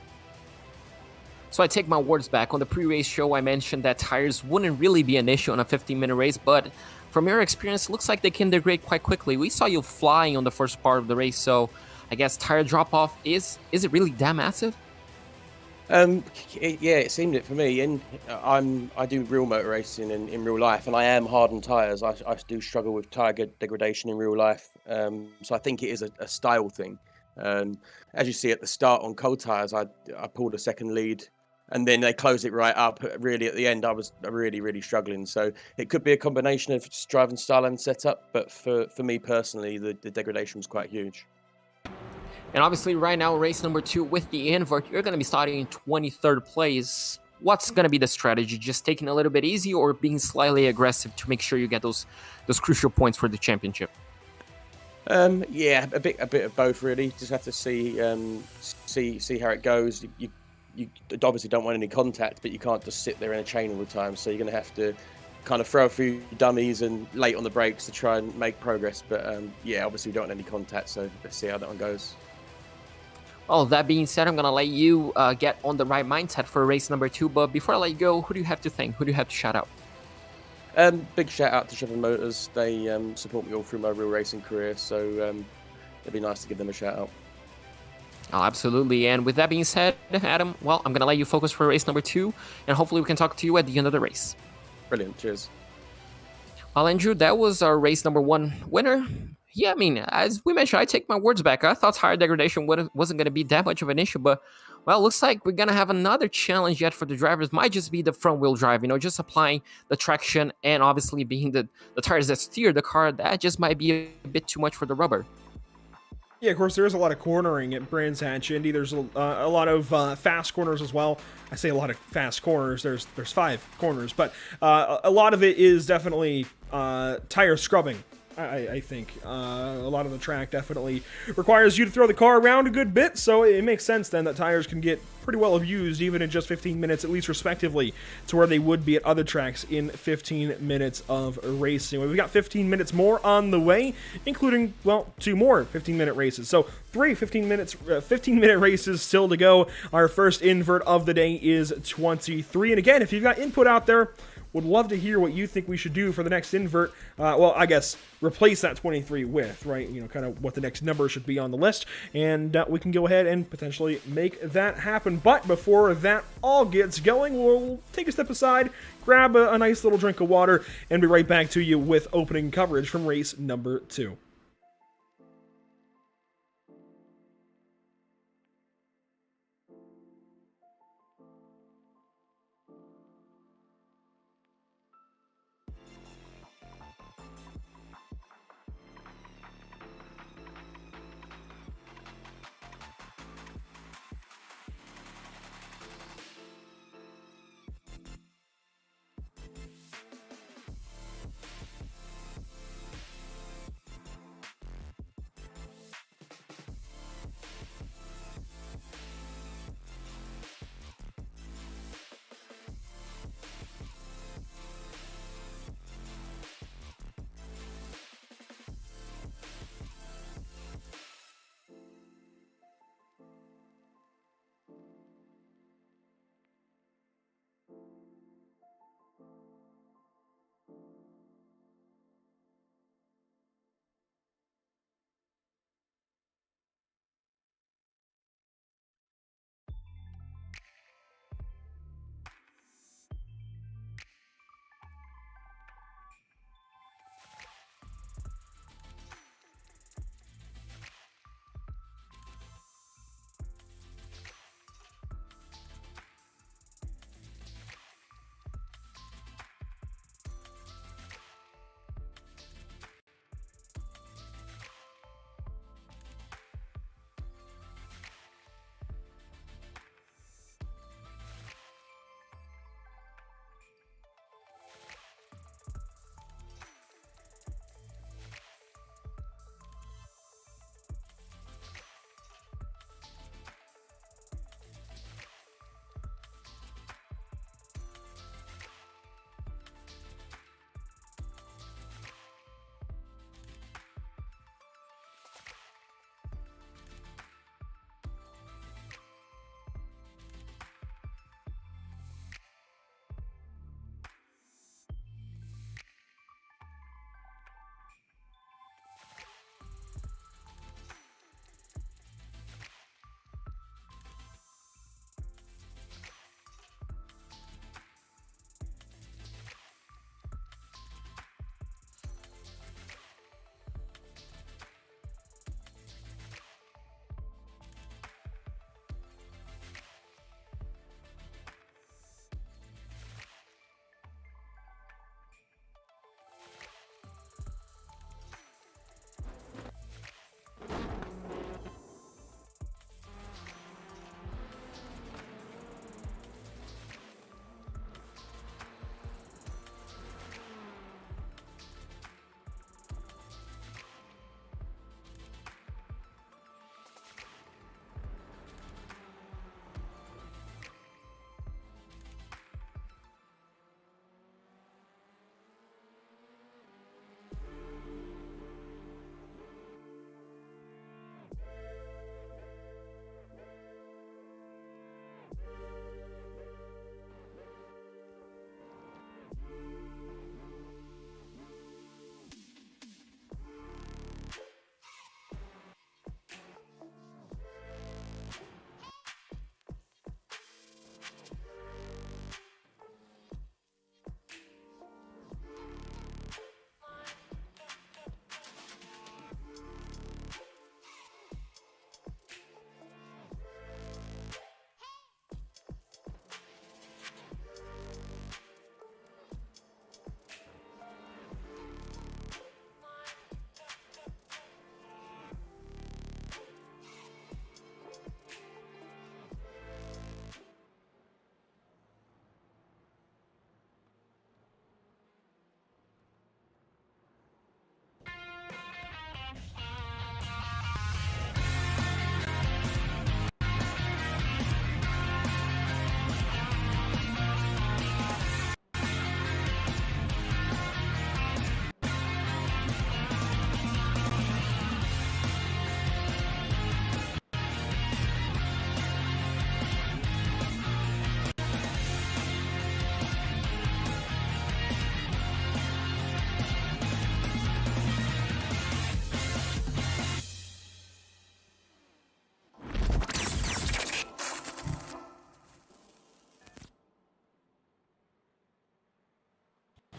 So I take my words back. On the pre-race show, I mentioned that tires wouldn't really be an issue on a 15-minute race, but from your experience, it looks like they can degrade quite quickly. We saw you flying on the first part of the race, so I guess tire drop-off, is it really that massive? It seemed it for me. And I do real motor racing in real life, and I am hard on tires. I do struggle with tire degradation in real life. So I think it is a style thing. As you see at the start on cold tires, I pulled a second lead, and then they closed it right up. Really, at the end, I was really, really struggling. So it could be a combination of driving style and setup, but for me personally, the degradation was quite huge. And obviously, right now, race number 2 with the invert, you're going to be starting in 23rd place. What's going to be the strategy? Just taking a little bit easy, or being slightly aggressive to make sure you get those crucial points for the championship? Yeah, a bit of both really. Just have to see how it goes. You obviously don't want any contact, but you can't just sit there in a chain all the time. So you're going to have to kind of throw a few dummies and late on the brakes to try and make progress. But yeah, obviously we don't want any contact. So let's see how that one goes. Well, that being said, I'm going to let you get on the right mindset for race number 2. But before I let you go, who do you have to thank? Who do you have to shout out? Big shout out to Shepard Motors. They support me all through my real racing career, so it'd be nice to give them a shout out. Oh, absolutely. And with that being said, Adam, well, I'm going to let you focus for race number 2, and hopefully we can talk to you at the end of the race. Brilliant. Cheers. Well, Andrew, that was our race number 1 winner. Yeah, I mean, as we mentioned, I take my words back. I thought tire degradation wasn't going to be that much of an issue, but, well, looks like we're going to have another challenge yet for the drivers. Might just be the front-wheel drive, just applying the traction and obviously being the tires that steer the car. That just might be a bit too much for the rubber. Yeah, of course, there is a lot of cornering at Brands Hatch Indy. There's a lot of fast corners as well. I say a lot of fast corners. There's 5 corners, but a lot of it is definitely tire scrubbing. I think a lot of the track definitely requires you to throw the car around a good bit, so it makes sense then that tires can get pretty well abused even in just 15 minutes, at least respectively, to where they would be at other tracks in 15 minutes of racing. We've got 15 minutes more on the way, including, well, 2 more 15-minute races. So 3 15-minute races still to go. Our first invert of the day is 23. And again, if you've got input out there, Would love to hear what you think we should do for the next invert. Well, I guess replace that 23 with, right? You know, kind of what the next number should be on the list, and we can go ahead and potentially make that happen. But before that all gets going, we'll take a step aside, grab a nice little drink of water, and be right back to you with opening coverage from race number 2.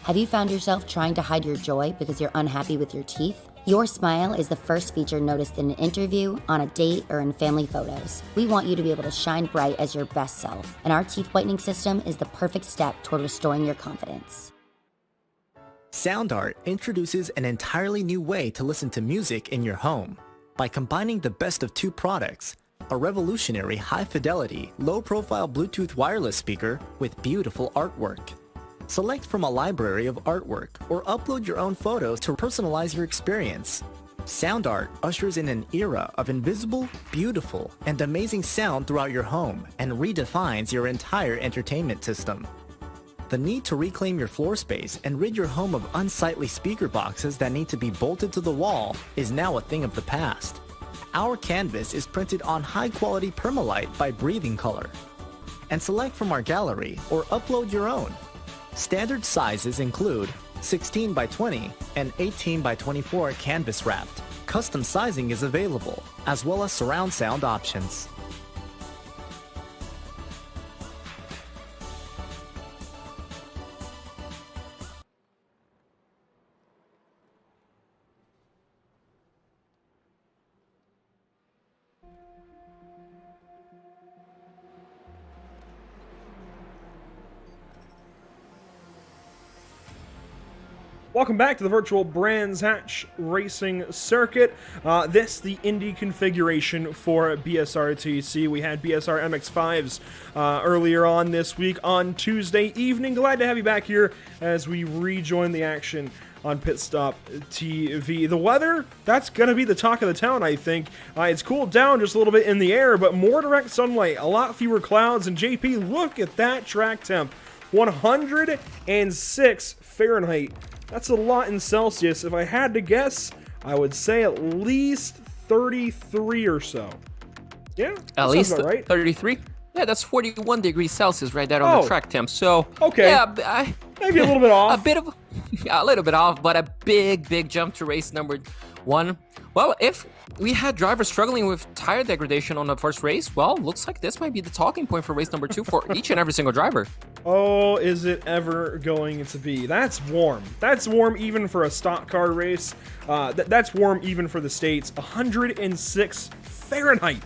Have you found yourself trying to hide your joy because you're unhappy with your teeth? Your smile is the first feature noticed in an interview, on a date, or in family photos. We want you to be able to shine bright as your best self, and our teeth whitening system is the perfect step toward restoring your confidence. Sound Art introduces an entirely new way to listen to music in your home. By combining the best of two products, a revolutionary high-fidelity, low-profile Bluetooth wireless speaker with beautiful artwork. Select from a library of artwork or upload your own photos to personalize your experience. Sound Art ushers in an era of invisible, beautiful, and amazing sound throughout your home and redefines your entire entertainment system. The need to reclaim your floor space and rid your home of unsightly speaker boxes that need to be bolted to the wall is now a thing of the past. Our canvas is printed on high-quality permalite by Breathing Color. And select from our gallery or upload your own. Standard sizes include 16 by 20 and 18 by 24 canvas wrapped. Custom sizing is available, as well as surround sound options. Welcome back to the virtual Brands Hatch Racing Circuit. The Indy configuration for BSRTC. We had BSR MX-5s earlier on this week on Tuesday evening. Glad to have you back here as we rejoin the action on Pitstop TV. The weather, that's going to be the talk of the town, I think. It's cooled down just a little bit in the air, but more direct sunlight, a lot fewer clouds. And JP, look at that track temp. 106 Fahrenheit. That's a lot in Celsius. If I had to guess, I would say at least 33 or so. Yeah, at least right. 33. Yeah, that's 41 degrees Celsius right there on the track temp. So okay, yeah, maybe a little bit off. A little bit off, but a big jump to race number 1. Well, if we had drivers struggling with tire degradation on the first race, well, looks like this might be the talking point for race number 2 for each and every single driver. Oh, is it ever going to be? That's warm. That's warm even for a stock car race. That's warm even for the States. 106 Fahrenheit.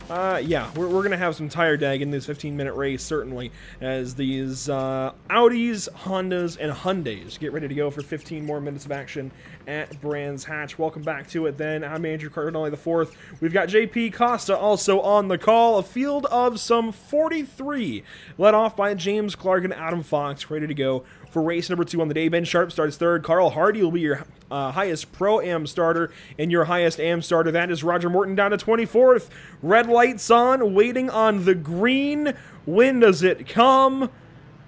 Yeah, we're going to have some tire dag in this 15-minute race, certainly, as these Audis, Hondas, and Hyundais get ready to go for 15 more minutes of action at Brands Hatch. Welcome back to it, then. I'm Andrew Cardinale IV. We've got JP Costa also on the call. A field of some 43, led off by James Clark and Adam Fox, ready to go for race number 2 on the day. Ben Sharp starts third. Carl Hardy will be your highest Pro-Am starter, and your highest Am starter, that is Roger Morton, down to 24th. Red lights on, waiting on the green. When does it come?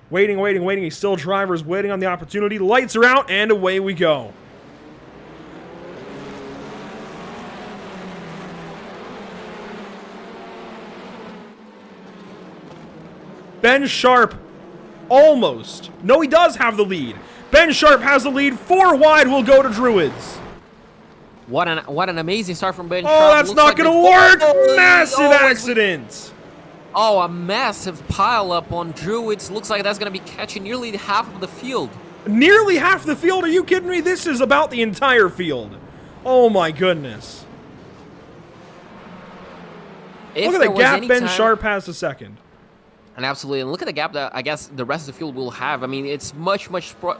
Waiting. He's still drivers waiting on the opportunity. Lights are out, and away we go. Ben Sharp almost. No, he does have the lead. Ben Sharp has the lead. 4 wide will go to Druids. What an amazing start from Ben Sharp. Oh, that's not going to work. Massive accident. Oh, a massive pile up on Druids. Looks like that's going to be catching nearly half of the field. Nearly half the field? Are you kidding me? This is about the entire field. Oh my goodness. Look at the gap Ben Sharp has a second. And absolutely, and look at the gap that I guess the rest of the field will have. I mean, it's much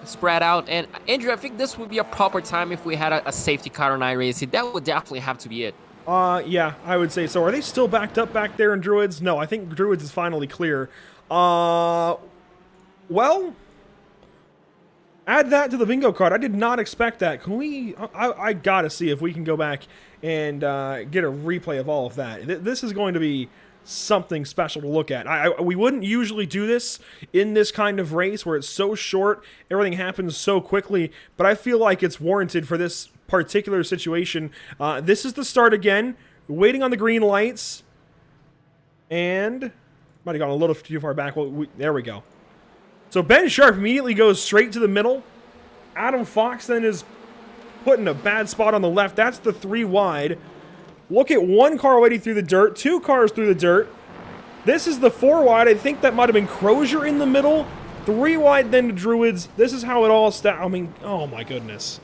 spread out. And Andrew, I think this would be a proper time if we had a safety car on iRacing. That would definitely have to be it. Yeah, I would say so. Are they still backed up back there in Druids? No, I think Druids is finally clear. Well, add that to the bingo card. I did not expect that. Can we? I gotta see if we can go back and get a replay of all of that. This is going to be something special to look at. We wouldn't usually do this in this kind of race where it's so short, everything happens so quickly, but I feel like it's warranted for this particular situation. This is the start again, waiting on the green lights, and might have gone a little too far back. Well, there we go. So Ben Sharp immediately goes straight to the middle. Adam Fox then is put in a bad spot on the left. That's the 3 wide. Look at 1 car already through the dirt, 2 cars through the dirt. This is the 4 wide. I think that might have been Crozier in the middle. 3 wide then to Druids. This is how it all I mean, oh my goodness.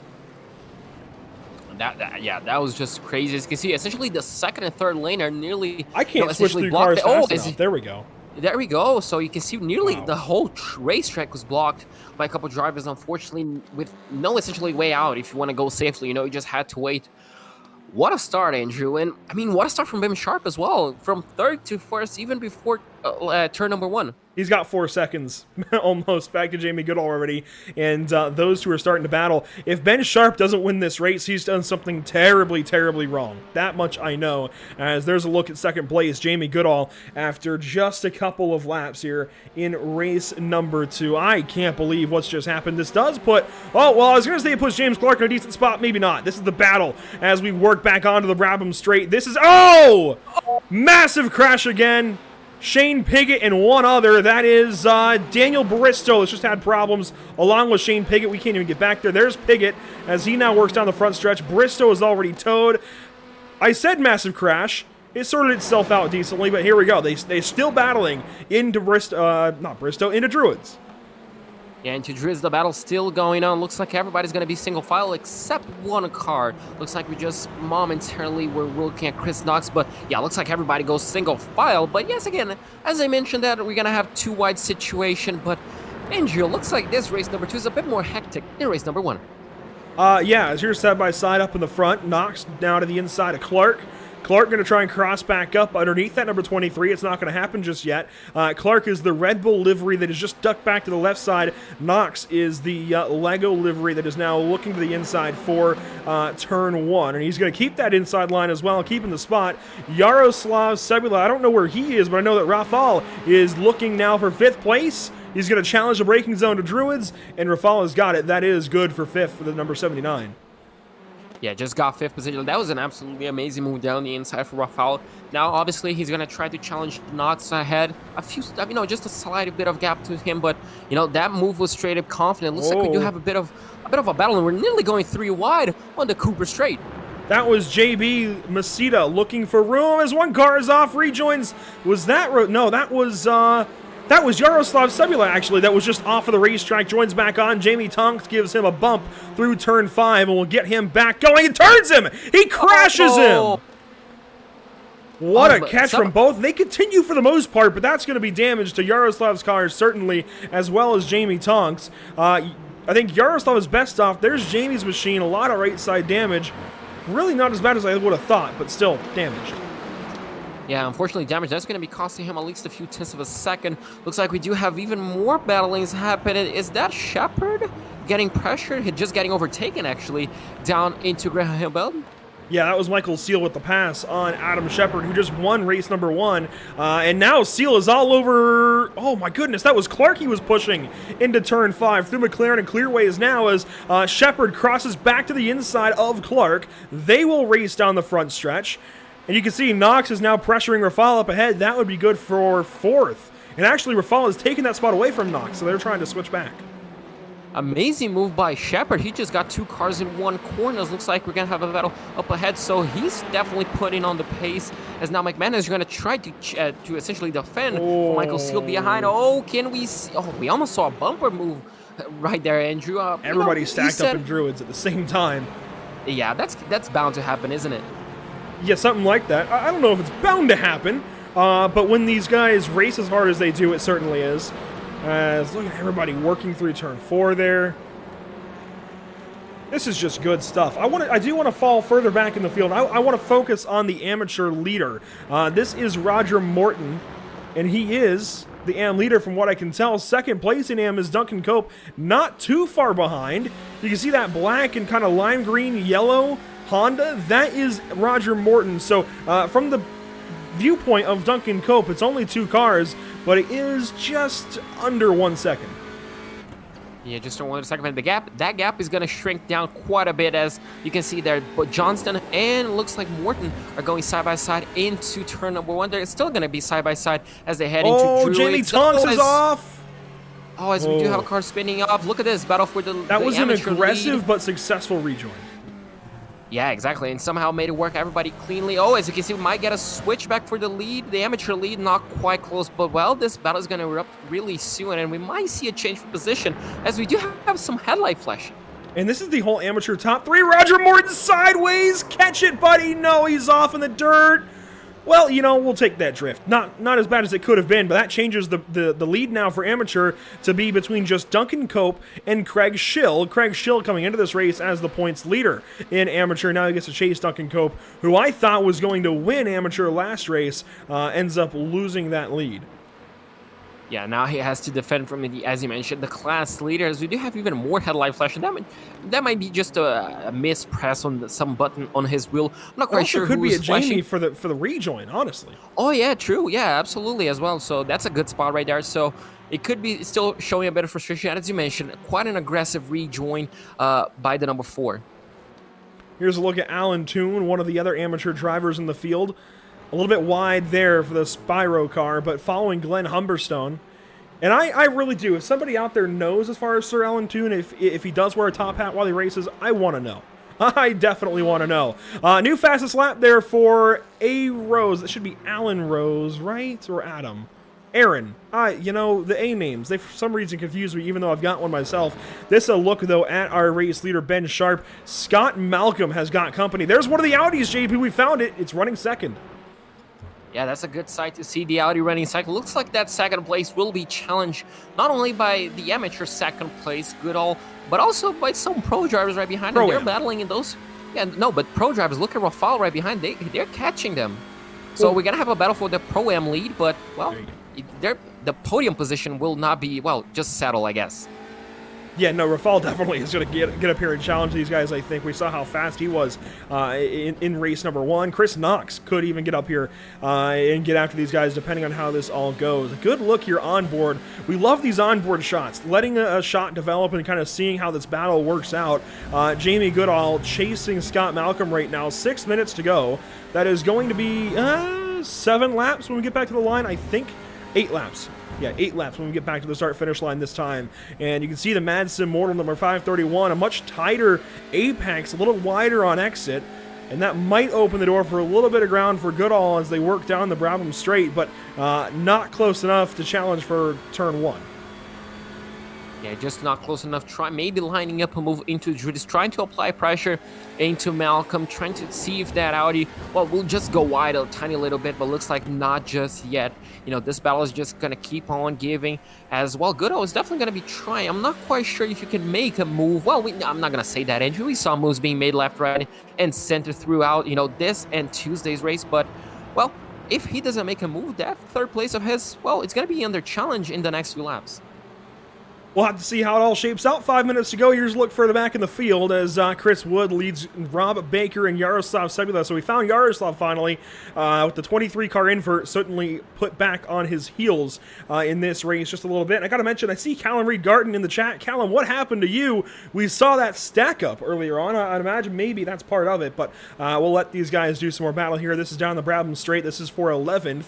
That was just crazy. As you can see, essentially the second and third lane are nearly... I can't switch through cars fast enough. There we go. There we go. So you can see nearly the whole racetrack was blocked by a couple drivers, unfortunately, with no essentially way out. If you want to go safely, you just had to wait. What a start, Andrew. And, I mean, what a start from Ben Sharp as well. From third to first, even before turn number 1. He's got 4 seconds almost back to Jamie Goodall already, and those two are starting to battle. If Ben Sharp doesn't win this race, he's done something terribly, terribly wrong. That much I know, as there's a look at second place, Jamie Goodall, after just a couple of laps here in race number 2. I can't believe what's just happened. This does put, oh, well, I was going to say it puts James Clark in a decent spot, maybe not. This is the battle as we work back onto the Brabham Straight. This is, oh! Massive crash again. Shane Piggott and one other. That is Daniel Bristow has just had problems along with Shane Piggott. We can't even get back there. There's Piggott as he now works down the front stretch. Bristow is already towed. I said massive crash. It sorted itself out decently, but here we go. They're still battling into into Druids. Yeah, into Druids, the battle's still going on. Looks like everybody's going to be single file except one car. Looks like we just momentarily were looking at Chris Knox, but yeah, looks like everybody goes single file. But yes, again, as I mentioned that we're going to have 2 wide situation, but Andrew, looks like this race number 2 is a bit more hectic than race number 1. Yeah, as you're side by side up in the front, Knox now to the inside of Clark. Clark going to try and cross back up underneath that number 23. It's not going to happen just yet. Clark is the Red Bull livery that is just ducked back to the left side. Knox is the Lego livery that is now looking to the inside for turn 1. And he's going to keep that inside line as well, keeping the spot. Yaroslav Sebula, I don't know where he is, but I know that Rafal is looking now for 5th place. He's going to challenge the braking zone to Druids, and Rafal has got it. That is good for 5th for the number 79. Yeah, just got 5th position. That was an absolutely amazing move down the inside for Rafal. Now, obviously, he's going to try to challenge Knox ahead. Just a slight bit of gap to him, but, that move was straight up confident. Looks like we do have a bit of a battle, and we're nearly going 3 wide on the Cooper Straight. That was JB Masita looking for room as one car is off, rejoins. Was that... No, that was Yaroslav Sebula, actually, that was just off of the racetrack, joins back on. Jamie Tonks gives him a bump through turn 5 and will get him back going and turns him! He crashes him! What a catch from both. They continue for the most part, but that's going to be damage to Yaroslav's car, certainly, as well as Jamie Tonks. I think Yaroslav is best off. There's Jamie's machine, a lot of right side damage. Really not as bad as I would have thought, but still damaged. Yeah, unfortunately, damage that's going to be costing him at least a few tenths of a second. Looks like we do have even more battlings happening. Is that Shepard getting pressured? He's just getting overtaken, actually, down into Graham Bell. Yeah, that was Michael Seal with the pass on Adam Shepard, who just won race number 1. And now Seal is all over... Oh, my goodness, that was Clark he was pushing into turn 5 through McLaren and clearways now as Shepard crosses back to the inside of Clark. They will race down the front stretch. And you can see Knox is now pressuring Rafal up ahead. That would be good for 4th. And actually, Rafal has taken that spot away from Knox, so they're trying to switch back. Amazing move by Shepard. He just got 2 cars in one corner. It looks like we're going to have a battle up ahead, so he's definitely putting on the pace. As now McMahon is going to try to essentially defend Michael Seal behind. Oh, can we see? Oh, we almost saw a bumper move right there, Andrew. Everybody stacked up in Druids at the same time. Yeah, that's bound to happen, isn't it? Yeah, something like that. I don't know if it's bound to happen, but when these guys race as hard as they do, it certainly is. Look at everybody working through turn 4 there. This is just good stuff. I do want to fall further back in the field. I want to focus on the amateur leader. This is Roger Morton, and he is the AM leader from what I can tell. Second place in AM is Duncan Cope, not too far behind. You can see that black and kind of lime green, yellow Honda. That is Roger Morton. So from the viewpoint of Duncan Cope, it's only 2 cars, but it is just under 1 second. Yeah, just under 1 second. That gap is going to shrink down quite a bit, as you can see there. But Johnston and looks like Morton are going side by side into turn number 1. They're still going to be side by side as they head into Druids. Jamie Tonks is off. Oh, as we do have a car spinning off. Look at this battle for the That was an amateur aggressive lead. but successful rejoin. Yeah, exactly, and somehow made it work everybody cleanly. Oh, as you can see, we might get a switchback for the lead. The amateur lead, not quite close, but well, this battle is going to erupt really soon, and we might see a change of position, as we do have some headlight flashing. And this is the whole amateur top three. Roger Morton sideways. Catch it, buddy. No, he's off in the dirt. Well, you know, we'll take that drift. Not as bad as it could have been, but that changes the lead now for amateur to be between just Duncan Cope and Craig Schill. Craig Schill coming into this race as the points leader in amateur. Now he gets to chase Duncan Cope, who I thought was going to win amateur last race, ends up losing that lead. Yeah, now he has to defend from, as you mentioned, the class leaders. We do have even more headlight flashing. That might be just a mispress on some button on his wheel. I'm not quite sure could who be is a Jamie flashing. for the rejoin, honestly. Oh yeah, true. Yeah, absolutely as well. So that's a good spot right there. So it could be still showing a bit of frustration, as you mentioned. Quite an aggressive rejoin by the number 4. Here's a look at Alan Toon, one of the other amateur drivers in the field. A little bit wide there for the Spyro car, but following Glenn Humberstone. And I really do. If somebody out there knows as far as Sir Alan Toon, if he does wear a top hat while he races, I want to know. I definitely want to know. New fastest lap there for A. Rose. That should be Alan Rose, right? Or Adam? Aaron. You know, the A names. They, for some reason, confuse me, even though I've got one myself. This a look, though, at our race leader, Ben Sharp. Scott Malcolm has got company. There's one of the Audis, JP. We found it. It's running second. Yeah, that's a good sight to see the Audi running cycle. Looks like that second place will be challenged not only by the amateur second place, Goodall, but also by some pro drivers right behind them. They're battling in those. Yeah, no, but pro drivers, look at Rafal right behind. They're catching them. So we're going to have a battle for the Pro-Am lead, but, well, the podium position will not be, well, just settle, I guess. Yeah, no, Rafal definitely is going to get up here and challenge these guys, I think. We saw how fast he was in race number 1. Chris Knox could even get up here and get after these guys, depending on how this all goes. A good look here on board. We love these onboard shots, letting a shot develop and kind of seeing how this battle works out. Jamie Goodall chasing Scott Malcolm right now. 6 minutes to go. That is going to be 7 laps when we get back to the line, I think. 8 laps. Yeah, 8 laps when we get back to the start-finish line this time. And you can see the Mad Sim Mortal number 531, a much tighter apex, a little wider on exit. And that might open the door for a little bit of ground for Goodall as they work down the Brabham Straight, but not close enough to challenge for turn 1. Yeah, just not close enough. Maybe lining up a move into Judas, trying to apply pressure into Malcolm, trying to see if that Audi, well, will just go wide a tiny little bit, but looks like not just yet. You know, this battle is just going to keep on giving as well. Goodall is definitely going to be trying. I'm not quite sure if you can make a move. Well, I'm not going to say that, Andrew. We saw moves being made left, right, and center throughout, you know, this and Tuesday's race, but, well, if he doesn't make a move, that third place of his, well, it's going to be under challenge in the next few laps. We'll have to see how it all shapes out. 5 minutes to go. Here's a look further back in the field as Chris Wood leads Rob Baker and Yaroslav Sebula. So we found Yaroslav finally with the 23-car invert, certainly put back on his heels in this race just a little bit. And I got to mention, I see Callum Reed Garton in the chat. Callum, what happened to you? We saw that stack up earlier on. I'd imagine maybe that's part of it, but we'll let these guys do some more battle here. This is down the Brabham Straight. This is for 11th.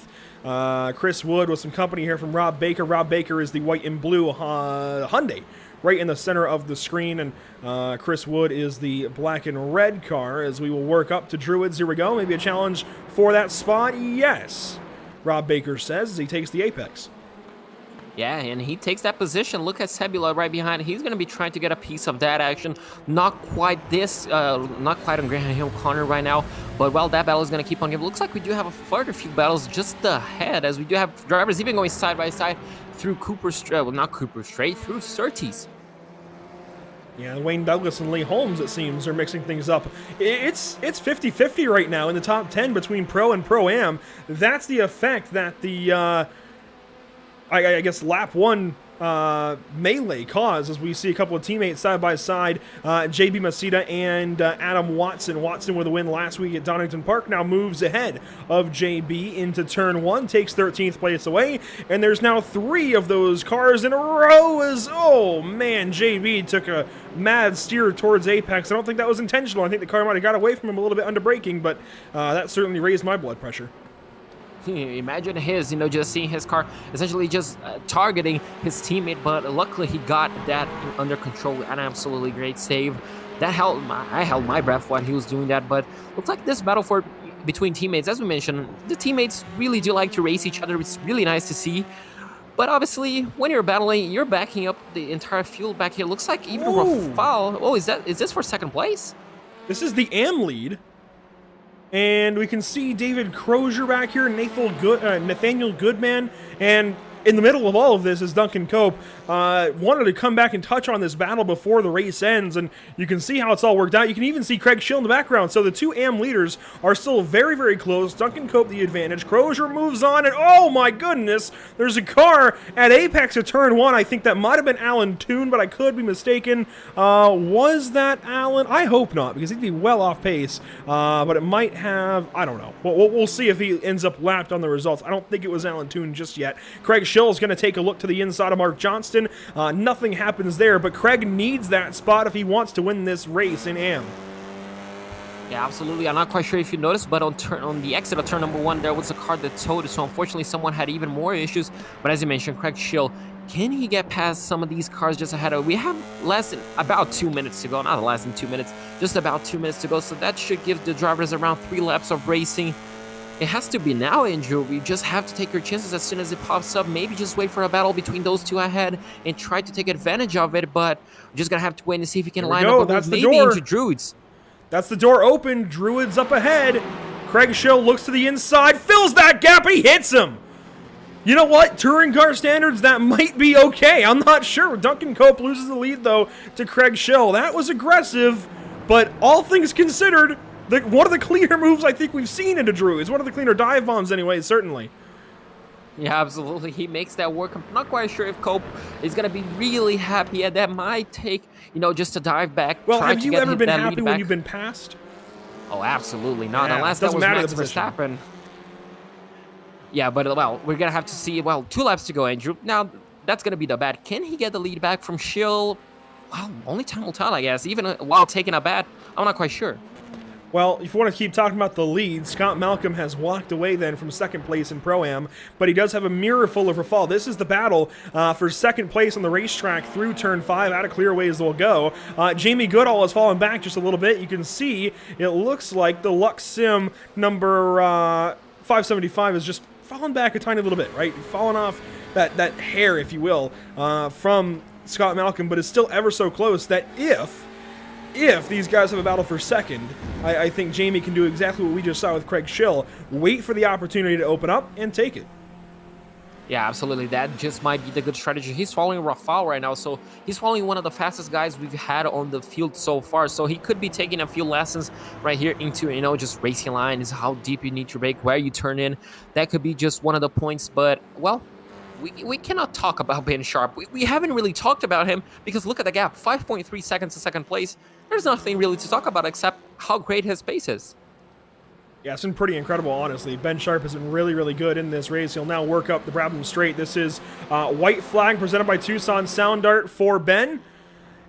Chris Wood with some company here from Rob Baker. Rob Baker is the white and blue Hyundai right in the center of the screen, and Chris Wood is the black and red car as we will work up to Druids. Here we go. Maybe a challenge for that spot. Yes, Rob Baker says as he takes the apex. Yeah, and he takes that position. Look at Sebula right behind. He's going to be trying to get a piece of that action. Not quite on Graham Hill corner right now, but, well, that battle is going to keep on giving. Looks like we do have a further few battles just ahead, as we do have drivers even going side by side through Cooper Straight, well, not Cooper Straight, through Surtees. Yeah, Wayne Douglas and Lee Holmes, it seems, are mixing things up. It's 50-50 right now in the top 10 between Pro and Pro-Am. That's the effect that the I guess lap 1 melee caused, as we see a couple of teammates side by side, JB Masita and Adam Watson. Watson with a win last week at Donington Park now moves ahead of JB into turn 1, takes 13th place away, and there's now 3 of those cars in a row as, oh man, JB took a mad steer towards Apex. I don't think that was intentional. I think the car might have got away from him a little bit under braking, but that certainly raised my blood pressure. Imagine his, just seeing his car essentially just targeting his teammate, but luckily he got that under control. An absolutely great save. I held my breath while he was doing that, but looks like this battle between teammates, as we mentioned, the teammates really do like to race each other. It's really nice to see. But obviously, when you're battling, you're backing up the entire field back here. Looks like even Rafal. Oh, is this for second place? This is the AM lead. And we can see David Crozier back here, Nathaniel Goodman, and in the middle of all of this is Duncan Cope. Wanted to come back and touch on this battle before the race ends, and you can see how it's all worked out. You can even see Craig Schill in the background. So the two AM leaders are still very, very close. Duncan Cope the advantage. Crozier moves on, and oh my goodness, there's a car at apex of turn 1. I think that might have been Alan Toon, but I could be mistaken. Was that Alan? I hope not, because he'd be well off pace. But it might have, I don't know. We'll see if he ends up lapped on the results. I don't think it was Alan Toon just yet. Craig Schill is going to take a look to the inside of Mark Johnston. Nothing happens there, but Craig needs that spot if he wants to win this race in AM. Yeah, absolutely. I'm not quite sure if you noticed, but on the exit of turn number 1, there was a car that towed, so unfortunately someone had even more issues. But as you mentioned, Craig Schill, can he get past some of these cars just ahead of? We have less than about 2 minutes to go, not less than 2 minutes, just about 2 minutes to go, so that should give the drivers around 3 laps of racing. It has to be now, Andrew. We just have to take your chances as soon as it pops up. Maybe just wait for a battle between those two ahead and try to take advantage of it. But we're just going to have to wait and see if we can line up That's maybe into Druids. That's the door open. Druids up ahead. Craig Schill looks to the inside, fills that gap. He hits him. You know what? Touring car standards, that might be okay. I'm not sure. Duncan Cope loses the lead, though, to Craig Schill. That was aggressive, but all things considered, one of the cleaner moves I think we've seen into Druids. One of the cleaner dive bombs anyway, certainly. Yeah, absolutely. He makes that work. I'm not quite sure if Cope is going to be really happy, and that might take, just a dive back. Well, have you ever been happy when you've been passed? Oh, absolutely not. Yeah, unless that was Max Verstappen. Yeah, but, well, we're going to have to see, 2 laps to go, Andrew. Now, that's going to be the bad. Can he get the lead back from Schill? Well, only time will tell, I guess. Even while taking a bat, I'm not quite sure. Well, if you want to keep talking about the lead, Scott Malcolm has walked away then from second place in Pro-Am, but he does have a mirror full of Rafal. This is the battle for second place on the racetrack through turn 5. Out of clear ways will go. Jamie Goodall has fallen back just a little bit. You can see it looks like the Lux Sim number 575 has just fallen back a tiny little bit, right? Fallen off that hair, if you will, from Scott Malcolm, but is still ever so close that if these guys have a battle for second, I think Jamie can do exactly what we just saw with Craig Schill. Wait for the opportunity to open up and take it. Yeah, absolutely. That just might be the good strategy. He's following Rafal right now, so he's following one of the fastest guys we've had on the field so far. So he could be taking a few lessons right here into, just racing lines, how deep you need to brake, where you turn in. That could be just one of the points, but, we cannot talk about Ben Sharp. We haven't really talked about him because look at the gap, 5.3 seconds to second place. There's nothing really to talk about except how great his pace is. Yeah, it's been pretty incredible, honestly. Ben Sharp has been really, really good in this race. He'll now work up the Brabham Straight. This is white flag presented by Tucson Sound Art for Ben.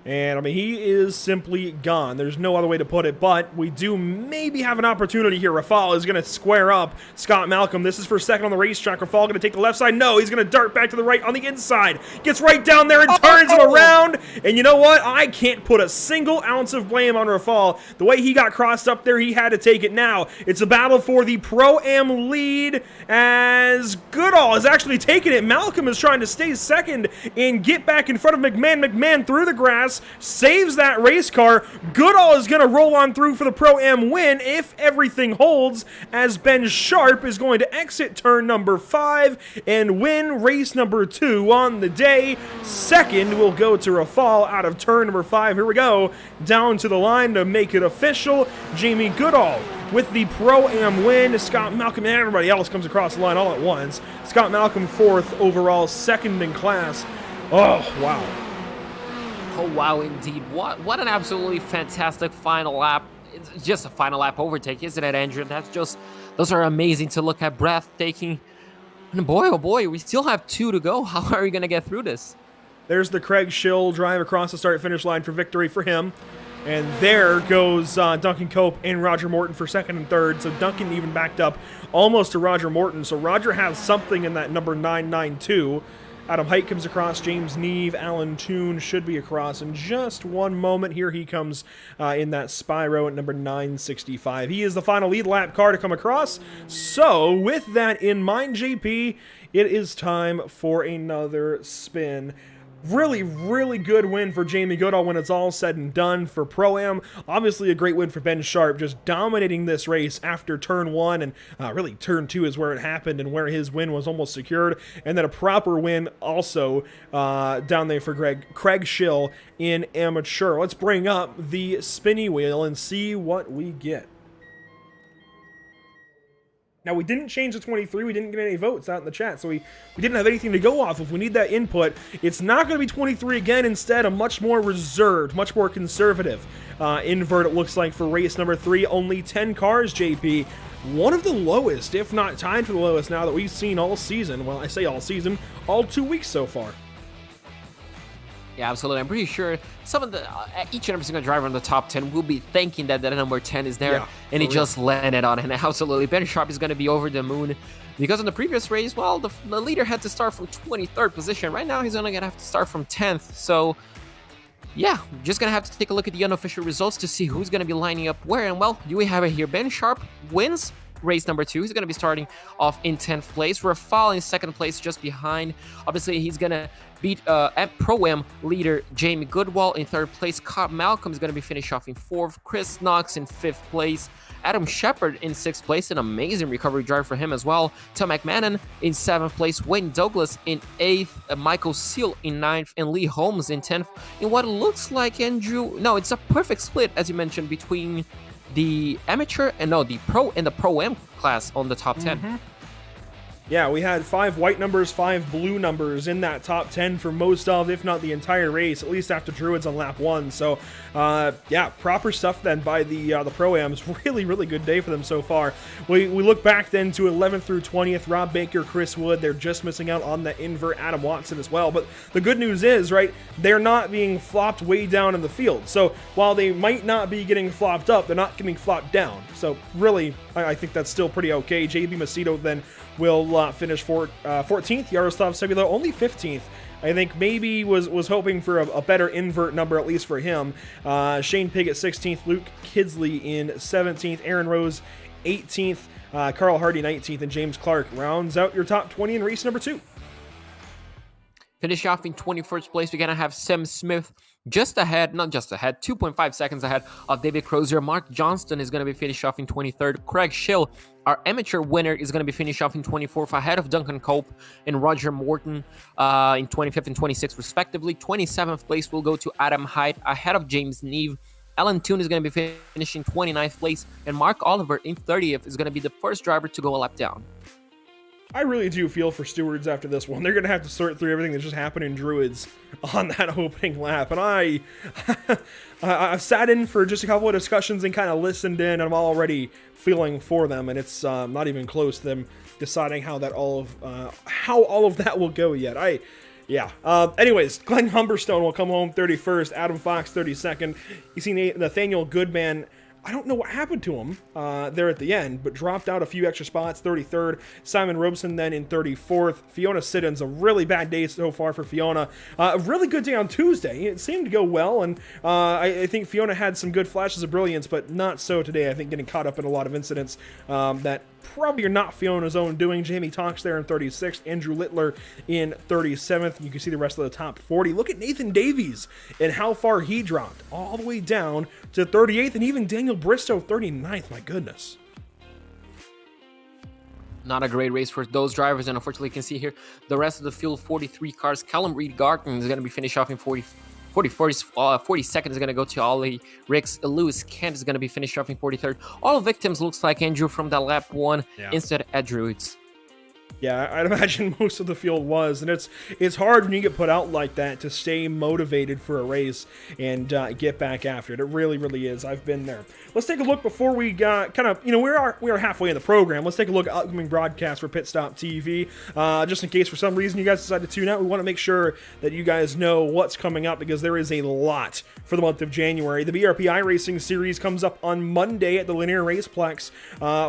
And, he is simply gone. There's no other way to put it, but we do maybe have an opportunity here. Rafal is going to square up Scott Malcolm. This is for second on the racetrack. Rafal going to take the left side. No, he's going to dart back to the right on the inside. Gets right down there and turns him around. And you know what? I can't put a single ounce of blame on Rafal. The way he got crossed up there, he had to take it now. It's a battle for the Pro-Am lead as Goodall is actually taking it. Malcolm is trying to stay second and get back in front of McMahon. McMahon through the grass. Saves that race car. Goodall is going to roll on through for the Pro-Am win if everything holds, as Ben Sharp is going to exit turn number 5 and win race number 2 on the day. Second will go to Rafal out of turn number 5. Here we go. Down to the line to make it official. Jamie Goodall with the Pro-Am win. Scott Malcolm and everybody else comes across the line all at once. Scott Malcolm 4th overall, second in class. Oh, wow. Oh, wow, indeed. What an absolutely fantastic final lap. It's just a final lap overtake, isn't it, Andrew? Those are amazing to look at, breathtaking. And boy, oh boy, we still have 2 to go. How are we going to get through this? There's the Craig Schill drive across the start-finish line for victory for him. And there goes Duncan Cope and Roger Morton for second and third. So Duncan even backed up almost to Roger Morton. So Roger has something in that number 992. Adam Height comes across, James Neve, Alan Toon should be across in just one moment. Here he comes in that Spyro at number 965. He is the final lead lap car to come across. So with that in mind, JP, it is time for another spin. Really, really good win for Jamie Goodall when it's all said and done for Pro-Am. Obviously a great win for Ben Sharp, just dominating this race after turn 1, and really turn 2 is where it happened and where his win was almost secured. And then a proper win also down there for Craig Schill in Amateur. Let's bring up the spinny wheel and see what we get. Now, we didn't change the 23, we didn't get any votes out in the chat, so we didn't have anything to go off of. We need that input. It's not going to be 23 again, instead a much more reserved, much more conservative invert, it looks like, for race number 3. Only 10 cars, JP. One of the lowest, if not tied for the lowest now that we've seen all season. Well, I say all season, all 2 weeks so far. Yeah, absolutely. I'm pretty sure some of the each and every single driver in the top 10 will be thinking that number 10 is there, and he just landed on it. And absolutely, Ben Sharp is going to be over the moon, because in the previous race, well, the leader had to start from 23rd position. Right now, he's only going to have to start from 10th. So, yeah, just going to have to take a look at the unofficial results to see who's going to be lining up where. And, well, do we have it here? Ben Sharp wins race number 2. He's going to be starting off in 10th place. Rafal in 2nd place, just behind. Obviously, he's going to beat Pro-Am leader Jamie Goodall in 3rd place. Cobb Malcolm is going to be finished off in 4th. Chris Knox in 5th place. Adam Shepard in 6th place, an amazing recovery drive for him as well. Tom McMahon in 7th place. Wayne Douglas in 8th. Michael Seal in 9th. And Lee Holmes in 10th. In what looks like, Andrew, no, it's a perfect split, as you mentioned, between the amateur and the pro and the Pro-Am class on the top 10. Yeah, we had 5 white numbers, 5 blue numbers in that top 10 for most of, if not the entire race, at least after Druids on lap 1. So, yeah, proper stuff then by the Pro-Ams. Really, really good day for them so far. We look back then to 11th through 20th, Rob Baker, Chris Wood. They're just missing out on the invert, Adam Watson as well. But the good news is, right, they're not being flopped way down in the field. So while they might not be getting flopped up, they're not getting flopped down. So really, I think that's still pretty okay. JB Macedo then will finish 14th. Yaroslav Sebulo only 15th. I think maybe was hoping for a better invert number, at least for him. Shane Pigg at 16th. Luke Kidsley in 17th. Aaron Rose 18th. Carl Hardy 19th. And James Clark rounds out your top 20 in race number 2. Finish off in 21st place, we're going to have Sam Smith just ahead, not just ahead, 2.5 seconds ahead of David Crozier. Mark Johnston is going to be finished off in 23rd. Craig Schill, our amateur winner, is going to be finished off in 24th, ahead of Duncan Cope and Roger Morton in 25th and 26th, respectively. 27th place will go to Adam Height, ahead of James Neve. Alan Toon is going to be finishing 29th place, and Mark Oliver in 30th is going to be the first driver to go a lap down. I really do feel for stewards after this one. They're going to have to sort through everything that just happened in Druids on that opening lap. And I sat in for just a couple of discussions and kind of listened in, and I'm already feeling for them. And it's not even close to them deciding how all of that will go yet. Anyways, Glenn Humberstone will come home 31st. Adam Fox 32nd. You see Nathaniel Goodman. I don't know what happened to him there at the end, but dropped out a few extra spots, 33rd. Simon Robeson then in 34th. Fiona Siddons, a really bad day so far for Fiona. A really good day on Tuesday. It seemed to go well, and I think Fiona had some good flashes of brilliance, but not so today. I think getting caught up in a lot of incidents that probably are not Fiona's own doing. Jamie Talks there in 36th. Andrew Littler in 37th. You can see the rest of the top 40. Look at Nathan Davies and how far he dropped. All the way down to 38th, and even Daniel Bristow 39th. My goodness. Not a great race for those drivers, and unfortunately you can see here the rest of the field, 43 cars. Callum Reed Garton is going to be finished off in 42nd is going to go to Ollie Ricks. Lewis Kent is going to be finished off in 43rd. All victims looks like Andrew from the lap 1 instead at Druids. Yeah, I'd imagine most of the field was, and it's hard when you get put out like that to stay motivated for a race and get back after it. It really, really is. I've been there. Let's take a look before we got kind of, we are halfway in the program. Let's take a look at upcoming broadcasts for Pitstop TV. Just in case for some reason you guys decide to tune out, we want to make sure that you guys know what's coming up because there is a lot for the month of January. The BRP iRacing series comes up on Monday at the Linear Raceplex,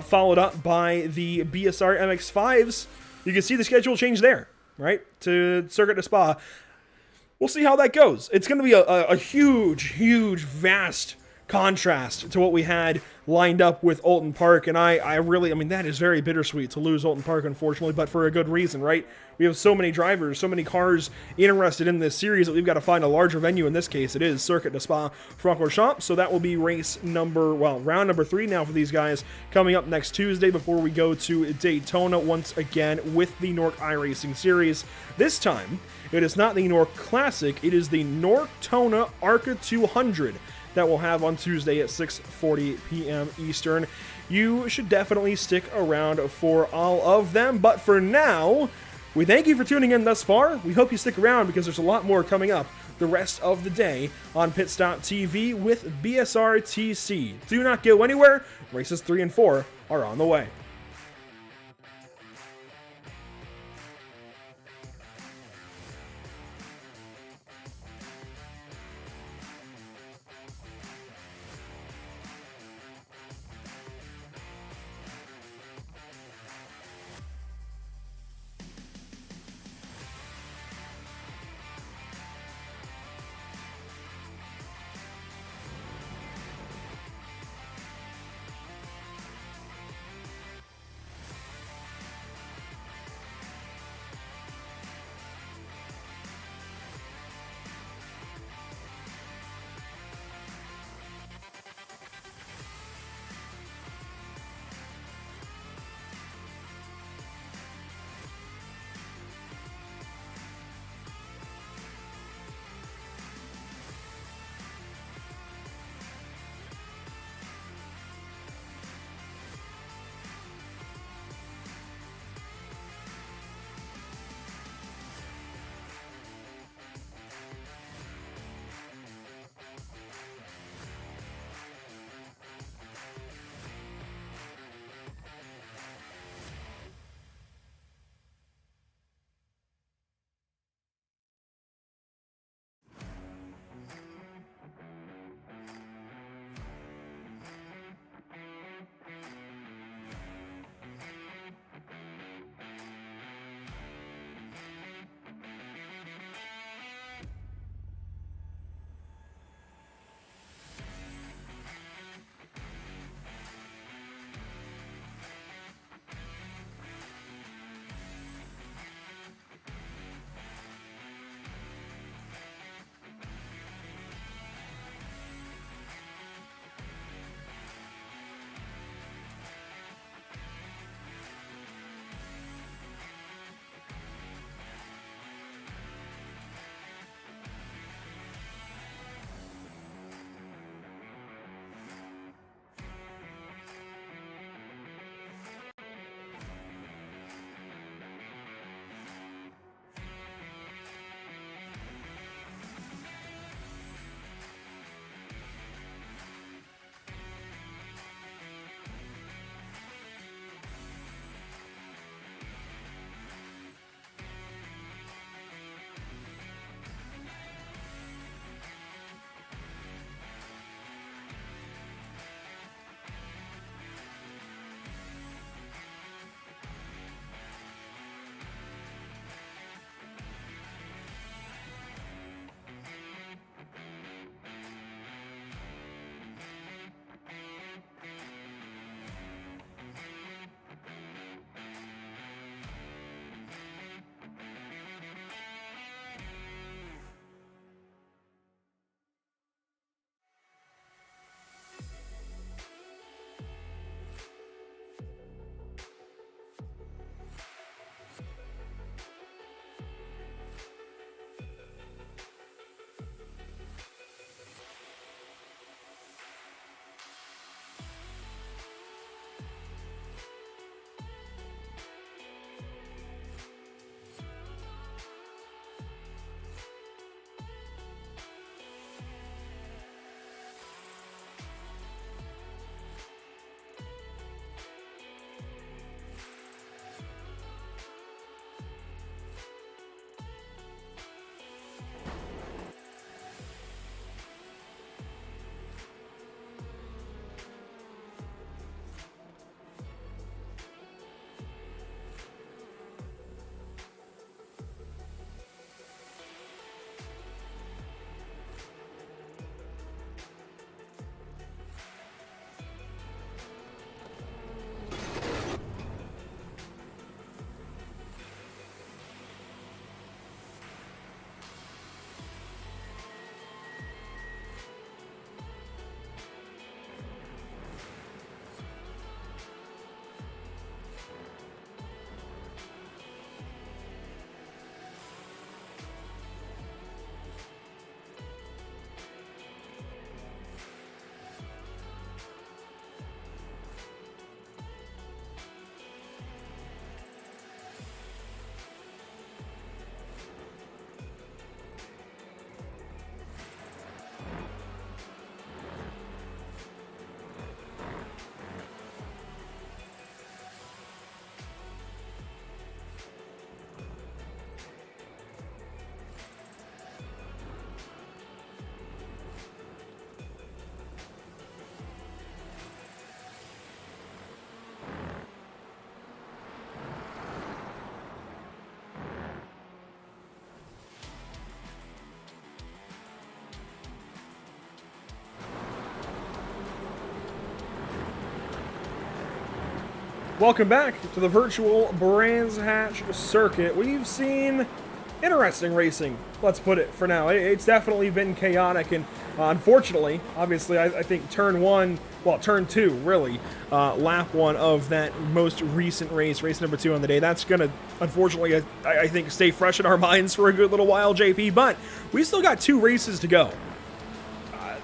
followed up by the BSR MX-5s. You can see the schedule change there, right, to Circuit de Spa. We'll see how that goes. It's going to be a huge, huge, vast contrast to what we had lined up with Alton Park, and I really, that is very bittersweet to lose Alton Park, unfortunately, but for a good reason, right? We have so many drivers, so many cars interested in this series that we've got to find a larger venue. In this case, it is Circuit de Spa Francorchamps, so that will be round number 3 now for these guys, coming up next Tuesday before we go to Daytona once again with the Nork iRacing Series. This time, it is not the Nork Classic, it is the Norktona ARCA 200 that we'll have on Tuesday at 6:40 p.m. Eastern. You should definitely stick around for all of them, but for now, we thank you for tuning in thus far. We hope you stick around because there's a lot more coming up the rest of the day on Pitstop TV with BSRTC. Do not go anywhere. Races 3 and 4 are on the way. Welcome back to the virtual Brands Hatch circuit. We've seen interesting racing, let's put it for now. It's definitely been chaotic, and unfortunately, obviously, I think turn 2, really, lap 1 of that most recent race number 2 on the day, that's going to, unfortunately, I think, stay fresh in our minds for a good little while, JP, but we still got 2 races to go.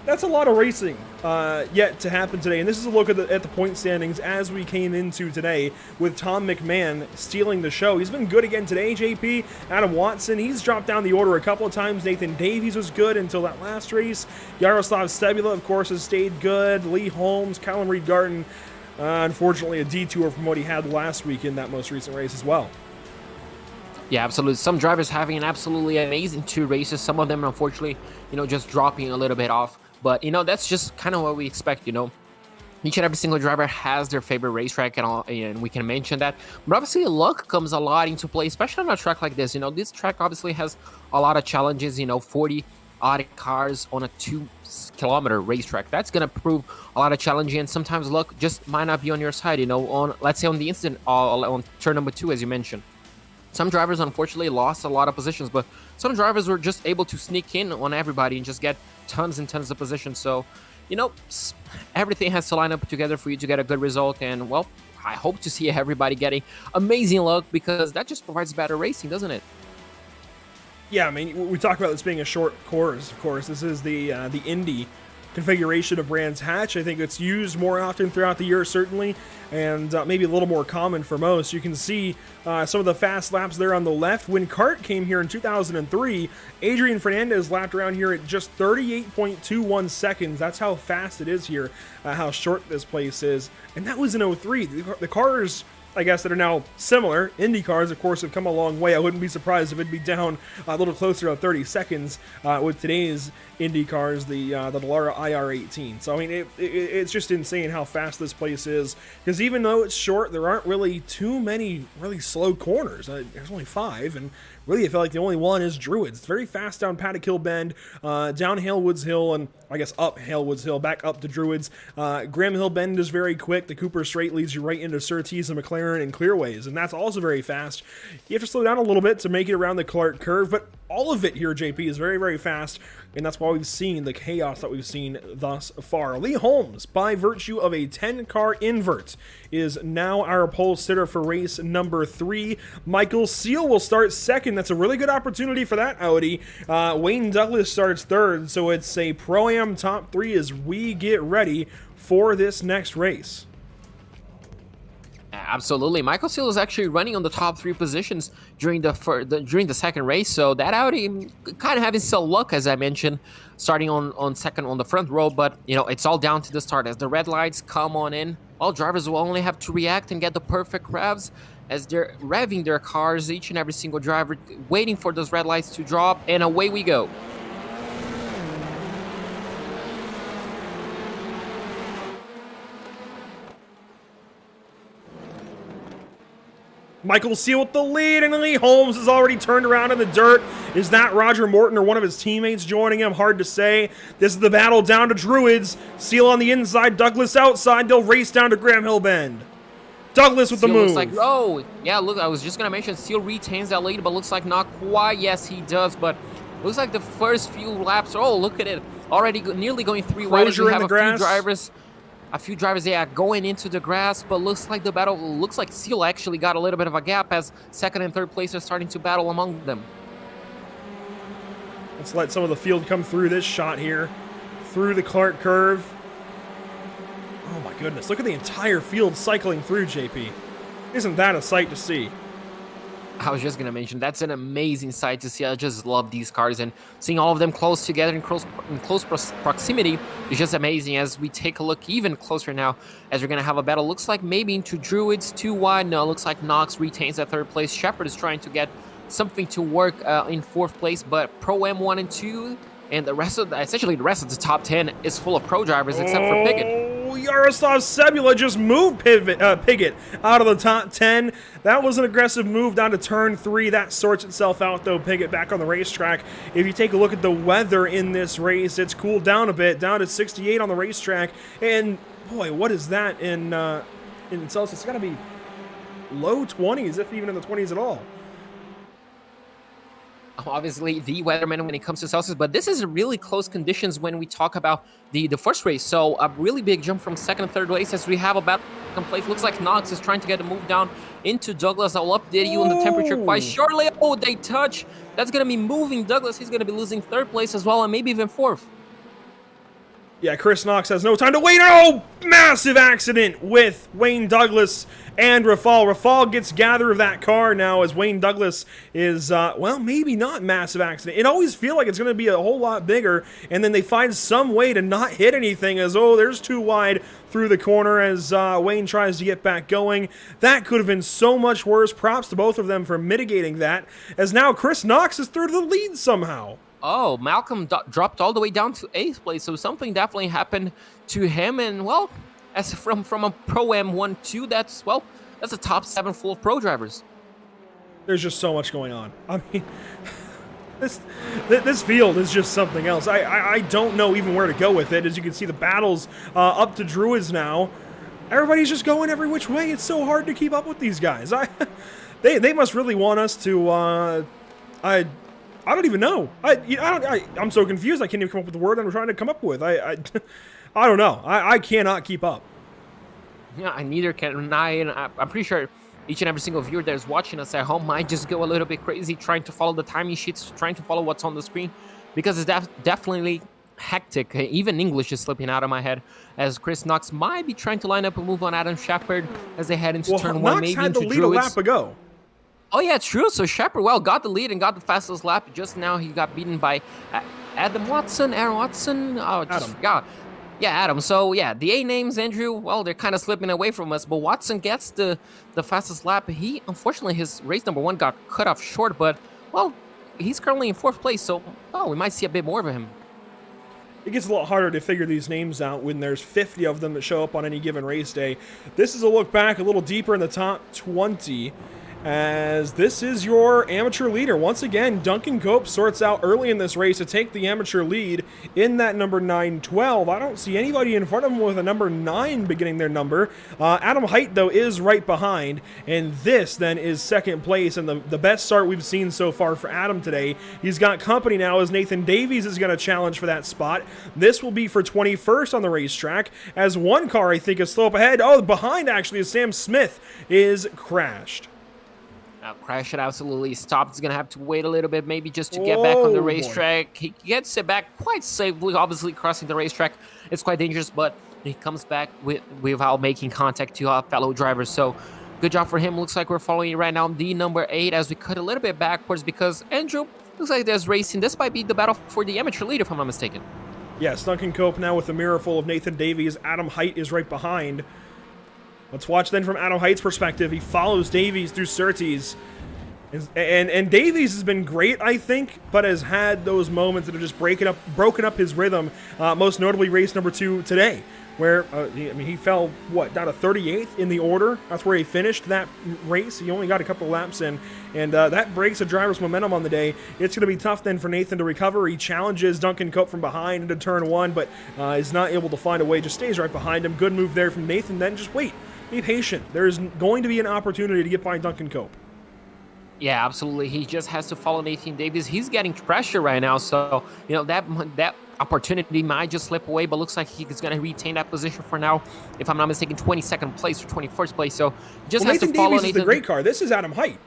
That's a lot of racing yet to happen today, and this is a look at the point standings as we came into today with Tom McMahon stealing the show. He's been good again today, JP. Adam Watson, he's dropped down the order a couple of times. Nathan Davies was good until that last race. Yaroslav Stebula, of course, has stayed good. Lee Holmes, Callum Reed-Garten, unfortunately a detour from what he had last week in that most recent race as well. Yeah, absolutely. Some drivers having an absolutely amazing 2 races. Some of them, unfortunately, just dropping a little bit off. But, that's just kind of what we expect, Each and every single driver has their favorite racetrack, and we can mention that. But obviously, luck comes a lot into play, especially on a track like this. This track obviously has a lot of challenges, 40 odd cars on a 2-kilometer racetrack. That's going to prove a lot of challenging, and sometimes luck just might not be on your side, on, let's say, on the instant, on turn number 2, as you mentioned. Some drivers, unfortunately, lost a lot of positions, but some drivers were just able to sneak in on everybody and just get tons and tons of positions. So, everything has to line up together for you to get a good result. And, well, I hope to see everybody getting amazing luck, because that just provides better racing, doesn't it? Yeah, I mean, we talk about this being a short course, of course. This is the Indy configuration of Brands Hatch. I think it's used more often throughout the year, certainly, and maybe a little more common for most. You can see some of the fast laps there on the left. When Kart came here in 2003, Adrian Fernandez lapped around here at just 38.21 seconds. That's how fast it is here, how short this place is. And that was in 03. The cars, I guess, that are now similar, Indy cars, of course, have come a long way. I wouldn't be surprised if it'd be down a little closer to 30 seconds with today's Indy cars, the Dallara IR18. So, I mean, it's just insane how fast this place is, because even though it's short, there aren't really too many really slow corners. There's only 5, and really I feel like the only one is Druids. It's very fast down Paddock Hill Bend, down Halewood's Hill, and I guess up Halewood's Hill, back up to Druids. Graham Hill Bend is very quick. The Cooper Straight leads you right into Surtees and McLaren and Clearways, and that's also very fast. You have to slow down a little bit to make it around the Clark curve, but all of it here, JP, is very, very fast, and that's why we've seen the chaos that we've seen thus far. Lee Holmes, by virtue of a 10-car invert, is now our pole sitter for race number 3. Michael Seal will start second. That's a really good opportunity for that Audi. Wayne Douglas starts third, so it's a Pro-Am top 3 as we get ready for this next race. Absolutely. Michael Seal is actually running on the top 3 positions during the second race, so that Audi kind of having some luck, as I mentioned, starting on second on the front row, but it's all down to the start. As the red lights come on in, all drivers will only have to react and get the perfect revs as they're revving their cars, each and every single driver waiting for those red lights to drop, and away we go. Michael Seal with the lead, and Lee Holmes has already turned around in the dirt. Is that Roger Morton or one of his teammates joining him? Hard to say. This is the battle down to Druids. Seal on the inside, Douglas outside. They'll race down to Graham Hill Bend. Douglas with Seal the move. Looks like, oh, yeah, look, I was just going to mention Seal retains that lead, but looks like not quite. Yes, he does, but looks like the first few laps, oh, look at it. Already nearly going 3 wide as we have a few drivers, yeah, going into the grass, but looks like the battle, looks like Seal actually got a little bit of a gap as second and third place are starting to battle among them. Let's let some of the field come through this shot here, through the Clark curve. Oh my goodness, look at the entire field cycling through, JP. Isn't that a sight to see? I was just going to mention, that's an amazing sight to see. I just love these cars, and seeing all of them close together in close proximity is just amazing. As we take a look even closer now, as we're going to have a battle, looks like maybe into Druids, 2 wide. No, looks like Knox retains that third place. Shepard is trying to get something to work in 4th place, but Pro-Am 1 and 2, and essentially the rest of the top 10 is full of pro drivers except for Piggott. Yaroslav Stebula just moved Piggott out of the top 10. That was an aggressive move down to turn 3. That sorts itself out, though. Piggott back on the racetrack. If you take a look at the weather in this race, it's cooled down a bit, down to 68 on the racetrack. And boy, what is that in Celsius? It's got to be low 20s, if even in the 20s at all. Obviously the weatherman when it comes to Celsius, but this is really close conditions when we talk about the first race. So a really big jump from second and third place as we have about second place. Looks like Knox is trying to get a move down into Douglas. I'll update you on the temperature quite shortly. Oh, they touch. That's going to be moving Douglas. He's going to be losing third place as well, and maybe even fourth. Yeah, Chris Knox has no time to wait. Oh, massive accident with Wayne Douglas and Rafal. Rafal gets gather of that car now as Wayne Douglas is, well, maybe not massive accident. It always feels like it's going to be a whole lot bigger, and then they find some way to not hit anything as, oh, there's too wide through the corner as Wayne tries to get back going. That could have been so much worse. Props to both of them for mitigating that, as now Chris Knox is through to the lead somehow. Oh, Malcolm dropped all the way down to 8th place, so something definitely happened to him. And, well, as from a Pro-Am 1-2, that's a top 7 full of pro drivers. There's just so much going on. I mean, this field is just something else. I don't know even where to go with it. As you can see, the battle's up to Druids now. Everybody's just going every which way. It's so hard to keep up with these guys. They must really want us to... I don't even know. I'm so confused. I can't even come up with the word I'm trying to come up with. I don't know. I cannot keep up. Yeah, neither can I. And I'm pretty sure each and every single viewer that is watching us at home might just go a little bit crazy trying to follow the timing sheets, trying to follow what's on the screen, because it's definitely hectic. Even English is slipping out of my head as Chris Knox might be trying to line up a move on Adam Shepard as they head into turn 1, Knox maybe had into the lead Druids. a lap ago. Oh, yeah, true. So Shepard, got the lead and got the fastest lap. Just now he got beaten by Aaron Watson. Oh, just forgot. Yeah, Adam. So, yeah, the A names, Andrew, well, they're kind of slipping away from us. But Watson gets the fastest lap. He, unfortunately, his race number 1 got cut off short. But, well, he's currently in 4th place. So, we might see a bit more of him. It gets a lot harder to figure these names out when there's 50 of them that show up on any given race day. This is a look back a little deeper in the top 20. As this is your amateur leader. Once again, Duncan Cope sorts out early in this race to take the amateur lead in that number 912. I don't see anybody in front of him with a number 9 beginning their number. Adam Height, though, is right behind, and this then is second place and the best start we've seen so far for Adam today. He's got company now as Nathan Davies is going to challenge for that spot. This will be for 21st on the racetrack, as one car I think is slow up ahead. Oh, behind actually is Sam Smith is crashed. Crash it absolutely stopped. He's going to have to wait a little bit, maybe just to get back on the racetrack. He gets it back quite safely, obviously crossing the racetrack. It's quite dangerous, but he comes back without making contact to fellow drivers. So good job for him. Looks like we're following right now the number 8 as we cut a little bit backwards because Andrew, looks like there's racing. This might be the battle for the amateur lead, if I'm not mistaken. Yes, Duncan Cope now with the mirror full of Nathan Davies. Adam Height is right behind. Let's watch then from Adam Height's perspective. He follows Davies through Surtees. And Davies has been great, I think, but has had those moments that have just broken up his rhythm, most notably race number 2 today, where, he fell, down to 38th in the order. That's where he finished that race. He only got a couple laps in, and that breaks a driver's momentum on the day. It's going to be tough then for Nathan to recover. He challenges Duncan Cope from behind into turn 1, but is not able to find a way, just stays right behind him. Good move there from Nathan, then just wait. Be patient. There's going to be an opportunity to get by Duncan Cope. Yeah, absolutely. He just has to follow Nathan Davies. He's getting pressure right now, so that opportunity might just slip away, but looks like he's going to retain that position for now. If I'm not mistaken, 22nd place or 21st place. So just has Nathan to follow Davies Nathan. Is the great car. This is Adam Height.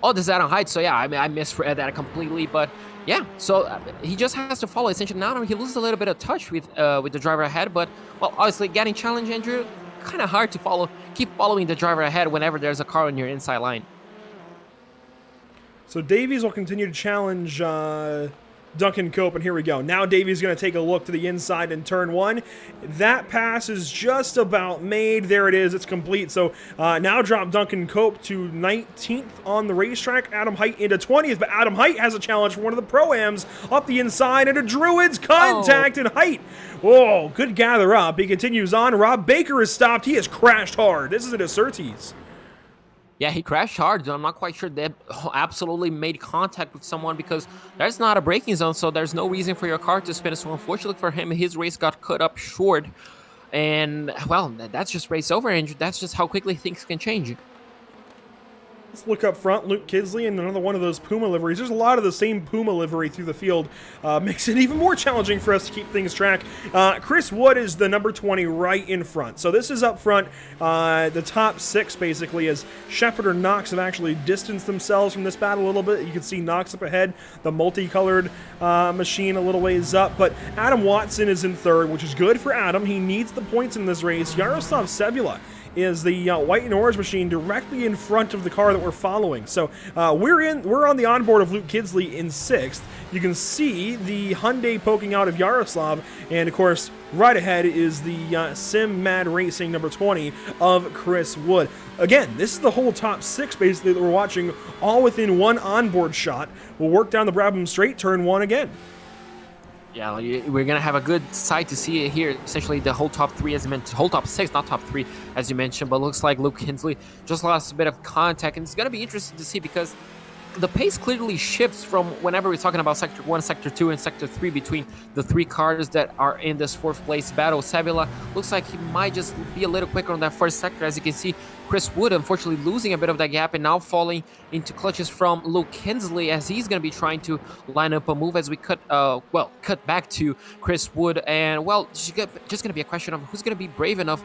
Oh, this is Adam Height. So yeah, I misread that completely, but yeah. So he just has to follow. Essentially, now he loses a little bit of touch with the driver ahead, but well, obviously getting challenged, Andrew. Kind of hard to keep following the driver ahead whenever there's a car on your inside line. So Davies will continue to challenge Duncan Cope, and here we go. Now Davies is going to take a look to the inside in turn 1. That pass is just about made. There it is. It's complete. So now drop Duncan Cope to 19th on the racetrack. Adam Height into 20th, but Adam Height has a challenge for one of the Pro-Ams up the inside into Druids. Contact and Height. Whoa, good gather up. He continues on. Rob Baker is stopped. He has crashed hard. This is an Surtees. Yeah, he crashed hard. I'm not quite sure they absolutely made contact with someone because there's not a braking zone, so there's no reason for your car to spin. So unfortunately for him, his race got cut up short. And, well, that's just race over, and that's just how quickly things can change. Let's look up front. Luke Kisley and another one of those Puma liveries. There's a lot of the same Puma livery through the field. Makes it even more challenging for us to keep things track. Chris Wood is the number 20 right in front. So this is up front. The top 6 basically, as Shepard or Knox have actually distanced themselves from this battle a little bit. You can see Knox up ahead, the multicolored machine a little ways up. But Adam Watson is in third, which is good for Adam. He needs the points in this race. Yaroslav Sebula is the white and orange machine directly in front of the car that we're following. So we're on the onboard of Luke Kisley in 6th. You can see the Hyundai poking out of Yaroslav, and of course right ahead is the Sim Mad Racing number 20 of Chris Wood. Again, this is the whole top 6 basically that we're watching, all within one onboard shot. We'll work down the Brabham straight, turn 1 again. Yeah, we're going to have a good sight to see it here. Essentially, the whole top 3, as you mentioned, whole top 6, not top 3, as you mentioned. But looks like Luke Kisley just lost a bit of contact. And it's going to be interesting to see because the pace clearly shifts from whenever we're talking about Sector 1, Sector 2, and Sector 3 between the 3 cars that are in this 4th place battle. Sebula looks like he might just be a little quicker on that first sector. As you can see, Chris Wood unfortunately losing a bit of that gap and now falling into clutches from Luke Kisley as he's going to be trying to line up a move as we cut back to Chris Wood. And, well, just going to be a question of who's going to be brave enough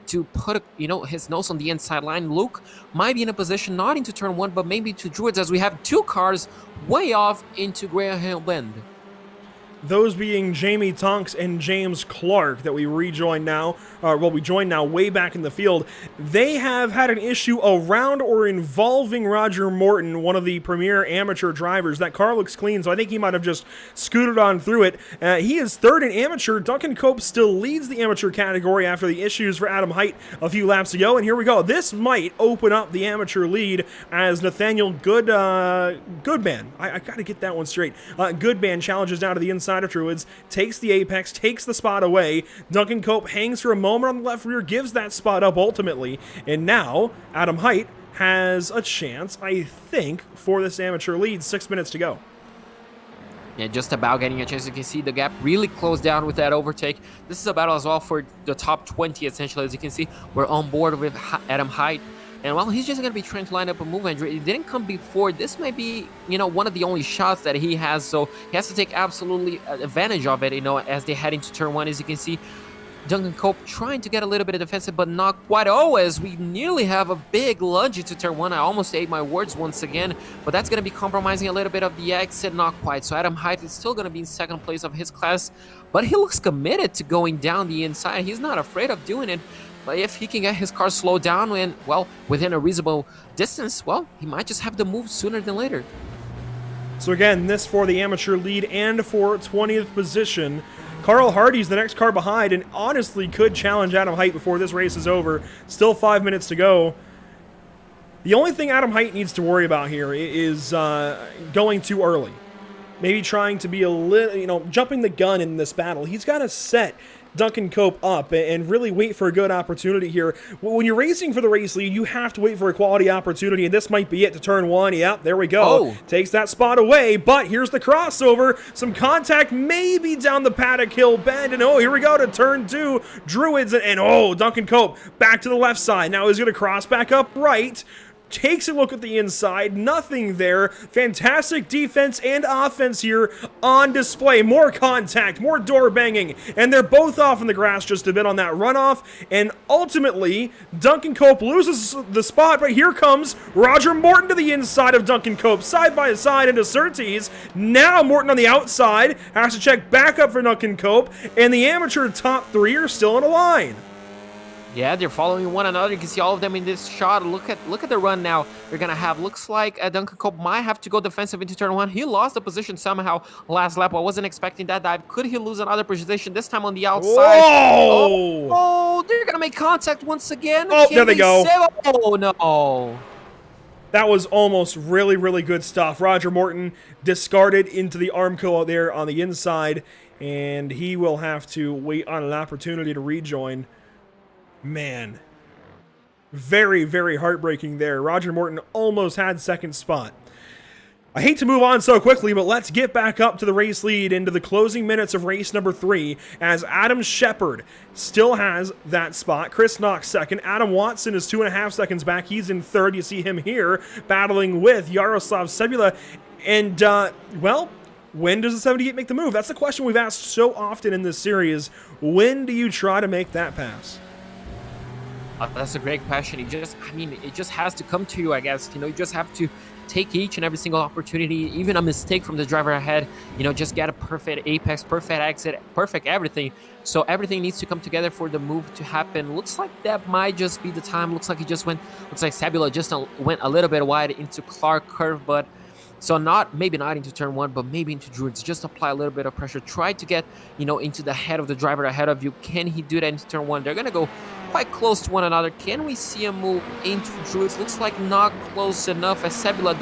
to put his nose on the inside line. Luke might be in a position not into turn 1, but maybe to Druids, as we have 2 cars way off into Graham Hill Bend. Those being Jamie Tonks and James Clark that we rejoin now, we join now way back in the field. They have had an issue around or involving Roger Morton, one of the premier amateur drivers. That car looks clean, so I think he might have just scooted on through it. He is 3rd in amateur. Duncan Cope still leads the amateur category after the issues for Adam Height a few laps ago, and here we go. This might open up the amateur lead as Nathaniel Goodman, I gotta get that one straight. Goodman challenges down to the inside of Druids, takes the apex, takes the spot away. Duncan Cope hangs for a moment on the left rear, gives that spot up ultimately, and now Adam Height has a chance, I think, for this amateur lead. 6 minutes to go. Yeah, just about getting a chance. You can see the gap really closed down with that overtake. This is a battle as well for the top 20, essentially. As you can see, we're on board with Adam Height. And, well, he's just going to be trying to line up a move, Andrew. It didn't come before. This might be, one of the only shots that he has. So he has to take absolutely advantage of it, as they head into turn 1. As you can see, Duncan Cope trying to get a little bit of defensive, but not quite. Oh, as we nearly have a big lunge into turn 1. I almost ate my words once again, but that's going to be compromising a little bit of the exit. Not quite. So Adam Height is still going to be in 2nd place of his class, but he looks committed to going down the inside. He's not afraid of doing it. But if he can get his car slowed down and, well, within a reasonable distance, well, he might just have to move sooner than later. So again, this for the amateur lead and for 20th position. Carl Hardy's the next car behind and honestly could challenge Adam Height before this race is over. Still 5 minutes to go. The only thing Adam Height needs to worry about here is going too early. Maybe trying to be a little, jumping the gun in this battle. He's got to set Duncan Cope up and really wait for a good opportunity here. When you're racing for the race lead, you have to wait for a quality opportunity, and this might be it to turn 1. Yep, there we go. Oh. Takes that spot away, but here's the crossover. Some contact maybe down the Paddock Hill Bend, and here we go to turn 2. Druids, and Duncan Cope back to the left side. Now he's going to cross back up right. Takes a look at the inside, nothing there. Fantastic defense and offense here on display. More contact, more door banging, and they're both off in the grass just a bit on that runoff. And ultimately, Duncan Cope loses the spot, but here comes Roger Morton to the inside of Duncan Cope, side by side into Surtees. Now Morton on the outside has to check back up for Duncan Cope, and the amateur top 3 are still in a line. Yeah, they're following one another. You can see all of them in this shot. Look at the run now they're going to have. Looks like Duncan Cope might have to go defensive into turn 1. He lost the position somehow last lap. I wasn't expecting that dive. Could he lose another position, this time on the outside? Oh, they're going to make contact once again. There they go. Oh, no. That was almost really, really good stuff. Roger Morton discarded into the Armco out there on the inside, and he will have to wait on an opportunity to rejoin. Man, very, very heartbreaking there. Roger Morton almost had 2nd spot. I hate to move on so quickly, but let's get back up to the race lead into the closing minutes of race number 3 as Adam Shepard still has that spot. Chris Knox second. Adam Watson is 2.5 seconds back. He's in third. You see him here battling with Yaroslav Sebula. And, well, when does the 78 make the move? That's the question we've asked so often in this series. When do you try to make that pass? That's a great question. It just has to come to you, I guess. You just have to take each and every single opportunity, even a mistake from the driver ahead, just get a perfect apex, perfect exit, perfect everything. So everything needs to come together for the move to happen. Looks like that might just be the time. Looks like Sebula just went a little bit wide into Clark curve, but so maybe not into turn 1, but maybe into Druids. Just apply a little bit of pressure. Try to get, into the head of the driver ahead of you. Can he do that into turn 1? They're going to go quite close to one another. Can we see a move into Druids? Looks like not close enough as Sebula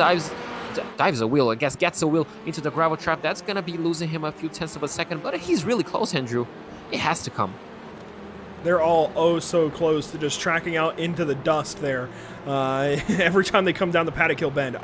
dives a wheel, I guess, gets a wheel into the gravel trap. That's going to be losing him a few tenths of a second, but he's really close, Andrew. It has to come. They're all oh so close to just tracking out into the dust there. Every time they come down the Paddock Hill Bend.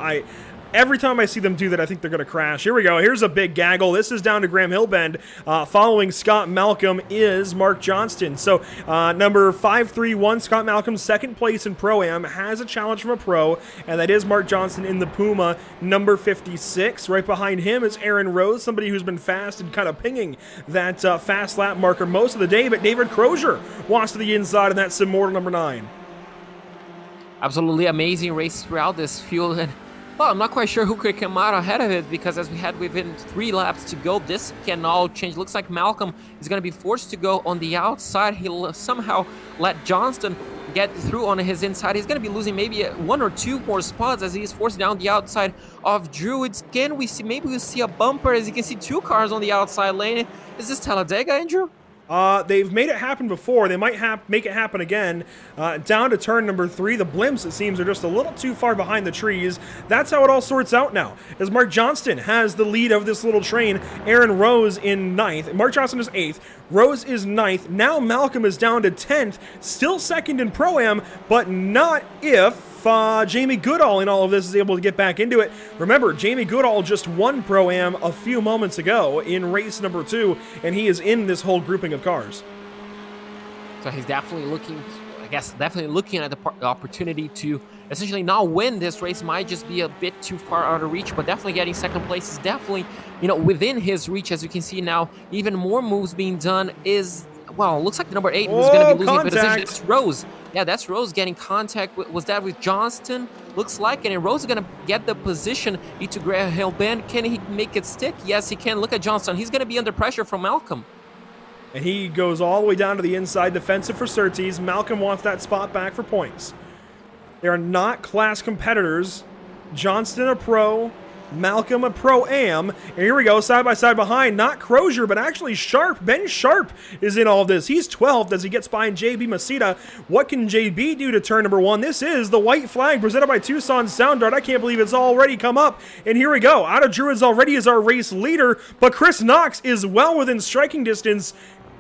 Every time I see them do that, I think they're going to crash. Here we go. Here's a big gaggle. This is down to Graham Hill Bend. Following Scott Malcolm is Mark Johnston. So number 531, Scott Malcolm, second place in Pro-Am, has a challenge from a pro, and that is Mark Johnston in the Puma, number 56. Right behind him is Aaron Rose, somebody who's been fast and kind of pinging that fast lap marker most of the day, but David Crozier wants to the inside in that Simmortal number 9. Absolutely amazing race throughout this field, and well, I'm not quite sure who could come out ahead of it because as we had within 3 laps to go, this can all change. Looks like Malcolm is going to be forced to go on the outside. He'll somehow let Johnston get through on his inside. He's going to be losing maybe 1 or 2 more spots as he's forced down the outside of Druids. Can we see, maybe we'll see a bumper as you can see 2 cars on the outside lane. Is this Talladega, Andrew? They've made it happen before. They might make it happen again. Down to turn number 3. The blimps, it seems, are just a little too far behind the trees. That's how it all sorts out now, as Mark Johnston has the lead of this little train. Aaron Rose in 9th. Mark Johnston is 8th. Rose is 9th. Now Malcolm is down to 10th. Still second in Pro-Am, but not if Jamie Goodall in all of this is able to get back into it. Remember, Jamie Goodall just won Pro-Am a few moments ago in race number 2, and he is in this whole grouping of cars. So he's definitely looking at the opportunity to essentially not win this race. Might just be a bit too far out of reach, but definitely getting second place is definitely, within his reach. As you can see now, even more moves being done is, well, looks like the number 8 was going to be losing, but essentially it's Rose. Yeah, that's Rose getting contact. Was that with Johnston? Looks like it. And Rose is going to get the position into Graham Hill Bend. Can he make it stick? Yes, he can. Look at Johnston. He's going to be under pressure from Malcolm. And he goes all the way down to the inside, defensive for Surtees. Malcolm wants that spot back for points. They are not class competitors. Johnston a pro, Malcolm a Pro-Am. And here we go, side by side behind, not Crozier, but actually Sharp. Ben Sharp is in all of this. He's 12th as he gets behind JB Masita. What can JB do to turn number 1? This is the white flag presented by Tucson Sound Art. I can't believe it's already come up. And here we go. Out of Druids already is our race leader, but Chris Knox is well within striking distance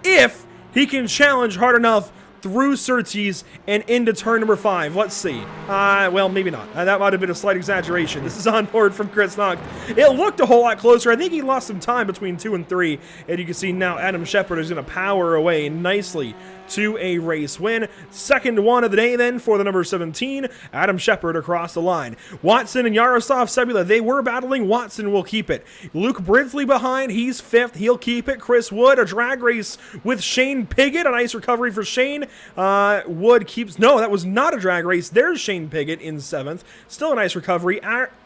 if he can challenge hard enough through Surtees and into turn number 5. Let's see. Well, maybe not. That might have been a slight exaggeration. This is on board from Chris Knox. It looked a whole lot closer. I think he lost some time between 2 and 3. And you can see now Adam Shepard is going to power away nicely to a race win. Second one of the day then for the number 17, Adam Shepard across the line. Watson and Yaroslav Sebula, they were battling. Watson will keep it. Luke Brinsley behind, he's 5th. He'll keep it. Chris Wood, a drag race with Shane Piggott. A nice recovery for Shane. Wood keeps, no, that was not a drag race. There's Shane Piggott in 7th. Still a nice recovery.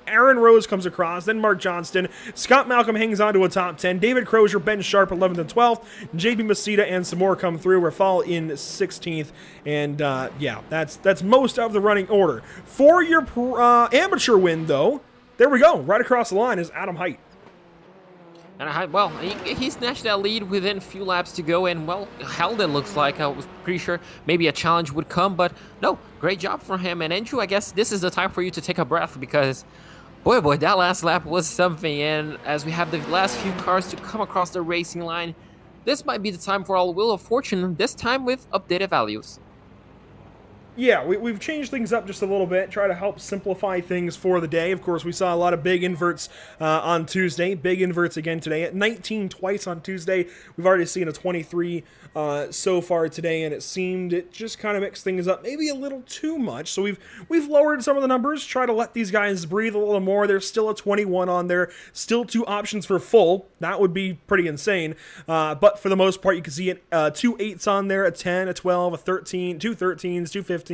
Aaron Rose comes across, then Mark Johnston. Scott Malcolm hangs on to a top 10. David Crozier, Ben Sharp, 11th and 12th. JB Masita and some more come through. Rafal in 16th. And yeah, that's most of the running order. For your amateur win, though, there we go. Right across the line is Adam Height. And well, he snatched that lead within a few laps to go, and well, held it, looks like. I was pretty sure maybe a challenge would come, but no, great job for him. And Andrew, I guess this is the time for you to take a breath because, boy, that last lap was something. And as we have the last few cars to come across the racing line, this might be the time for our Wheel of Fortune, this time with updated values. Yeah, we've changed things up just a little bit, try to help simplify things for the day. Of course, we saw a lot of big inverts on Tuesday, big inverts again today. At 19 twice on Tuesday, we've already seen a 23 so far today, and it just kind of mixed things up maybe a little too much. So we've lowered some of the numbers, try to let these guys breathe a little more. There's still a 21 on there, still 2 options for full. That would be pretty insane. But for the most part, you can see it, 2 8s on there, a 10, a 12, a 13, 2 13s, 2 15s.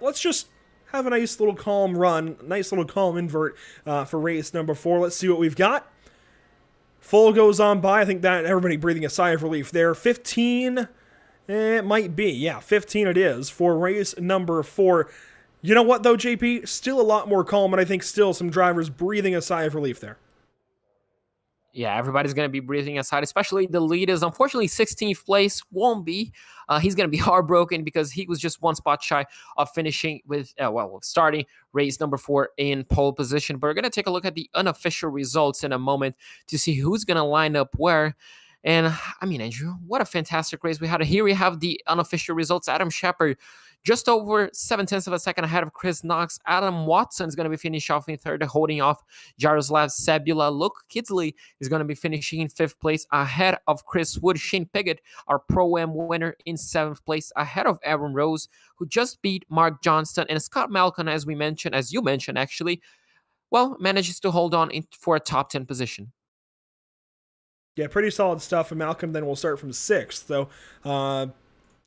Let's just have a nice little calm run, nice little calm invert for race number 4. Let's see what we've got. Full goes on by. I think that everybody breathing a sigh of relief there. 15, it might be. Yeah, 15 it is for race number 4. You know what, though, JP? Still a lot more calm, and I think still some drivers breathing a sigh of relief there. Yeah, everybody's going to be breathing aside, especially the leaders. Unfortunately, 16th place won't be. He's going to be heartbroken because he was just 1 spot shy of finishing with, starting race number 4 in pole position. But we're going to take a look at the unofficial results in a moment to see who's going to line up where. And, I mean, Andrew, what a fantastic race we had. Here we have the unofficial results. Adam Shepard, just over 0.7 of a second ahead of Chris Knox. Adam Watson is going to be finishing off in 3rd, holding off Jaroslav Sebula. Luke Kidsley is going to be finishing in 5th place ahead of Chris Wood. Shane Piggott, our Pro-Am winner, in 7th place ahead of Aaron Rose, who just beat Mark Johnston. And Scott Malcolm, as you mentioned, actually, manages to hold on for a top 10 position. Yeah, pretty solid stuff. And Malcolm then will start from 6th. So,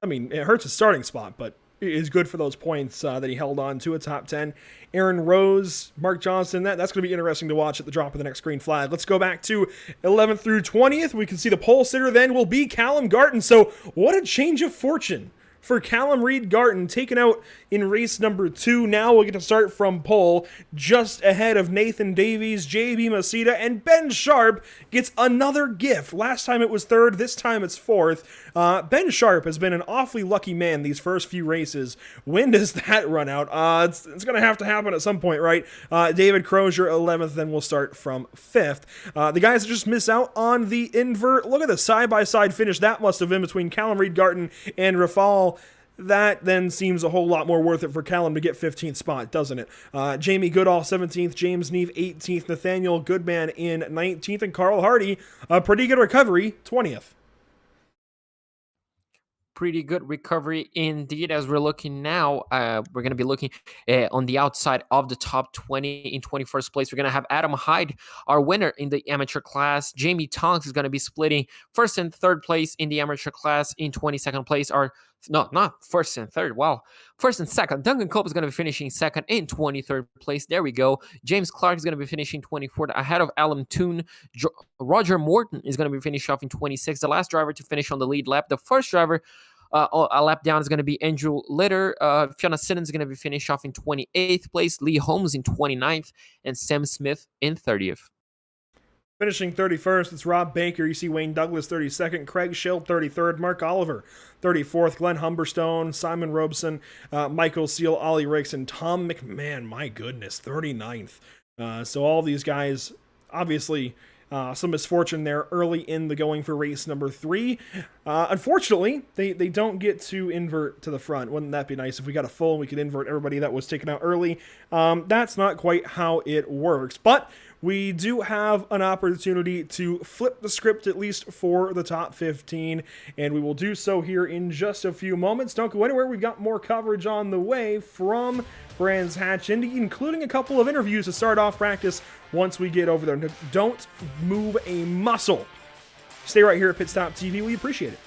it hurts his starting spot, but is good for those points that he held on to a top 10. Aaron Rose, Mark Johnston, that's going to be interesting to watch at the drop of the next green flag. Let's go back to 11th through 20th. We can see the pole sitter then will be Callum Garton. So what a change of fortune for Callum Reed Garton, taken out in race number 2. Now we'll get to start from pole, just ahead of Nathan Davies, JB Masita, and Ben Sharp gets another gift. Last time it was 3rd, this time it's 4th. Ben Sharp has been an awfully lucky man these first few races. When does that run out? It's going to happen at some point, right? David Crozier, 11th, then we'll start from 5th. The guys that just miss out on the invert, look at the side-by-side finish that must have been between Callum Reed Garton and Rafal. That then seems a whole lot more worth it for Callum to get 15th spot, doesn't it? Jamie Goodall, 17th, James Neve, 18th, Nathaniel Goodman in 19th, and Carl Hardy, a pretty good recovery, 20th. Pretty good recovery indeed. As we're looking now, we're going to be looking on the outside of the top 20 in 21st place. We're going to have Adam Hyde, our winner in the amateur class. Jamie Tonks is going to be splitting 1st and 3rd place in the amateur class. In 22nd place, not 1st and 3rd. Wow. 1st and 2nd. Duncan Cope is going to be finishing 2nd in 23rd place. There we go. James Clark is going to be finishing 24th ahead of Alan Toon. Roger Morton is going to be finishing off in 26th. The last driver to finish on the lead lap. The first driver a lap down is going to be Andrew Litter. Fiona Siddons is going to be finished off in 28th place. Lee Holmes in 29th. And Sam Smith in 30th. Finishing 31st, it's Rob Baker. You see Wayne Douglas 32nd, Craig Schill 33rd, Mark Oliver 34th, Glenn Humberstone, Simon Robeson, Michael Seal, Ollie Ricks, and Tom McMahon. My goodness, 39th. So all these guys, obviously, some misfortune there early in the going for race number 3. Unfortunately, they don't get to invert to the front. Wouldn't that be nice if we got a full and we could invert everybody that was taken out early? That's not quite how it works, but we do have an opportunity to flip the script, at least for the top 15, and we will do so here in just a few moments. Don't go anywhere. We've got more coverage on the way from Brands Hatch Indy, including a couple of interviews to start off practice once we get over there. Don't move a muscle. Stay right here at Pitstop TV. We appreciate it.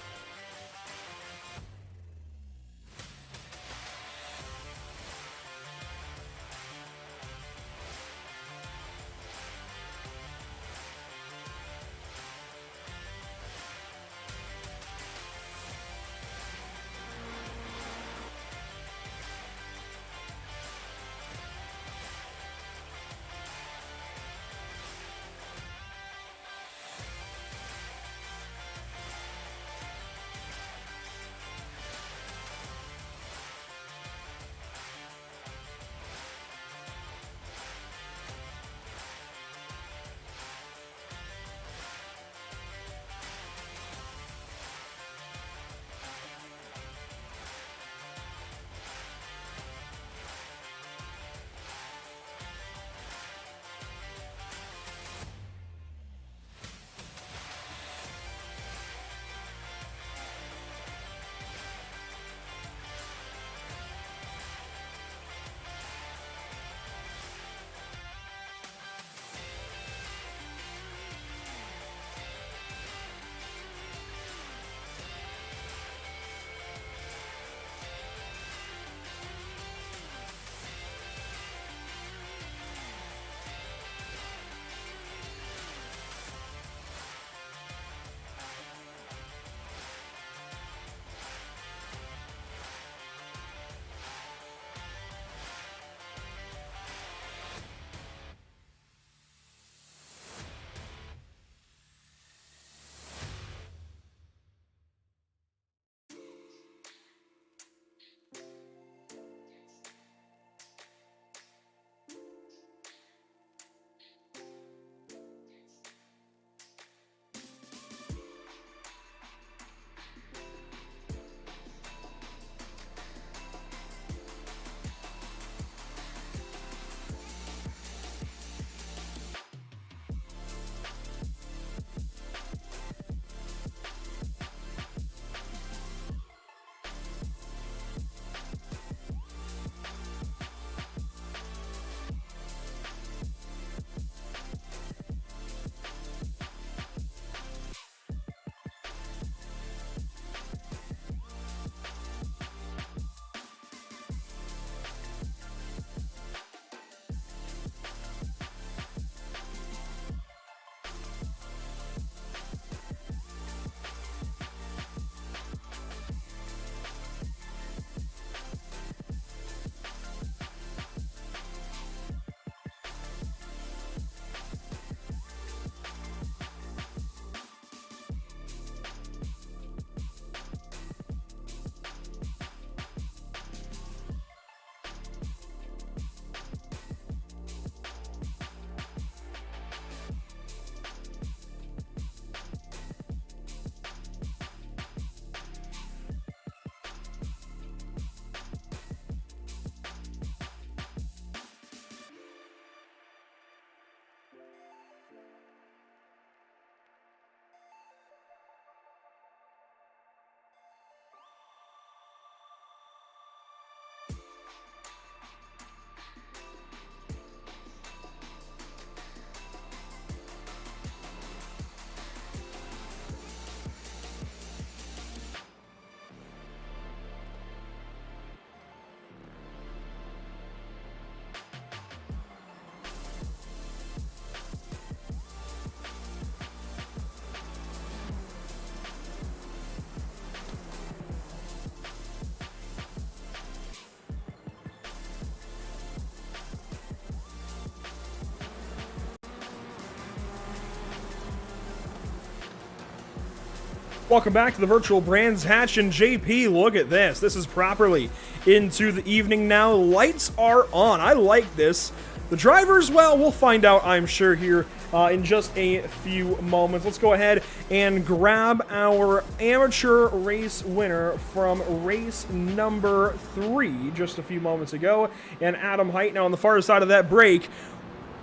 Welcome back to the Virtual Brands Hatch, and JP, look at this. This is properly into the evening now. Lights are on. I like this. The drivers, well, we'll find out, I'm sure, here in just a few moments. Let's go ahead and grab our amateur race winner from race number 3 just a few moments ago. And Adam Height now on the far side of that break.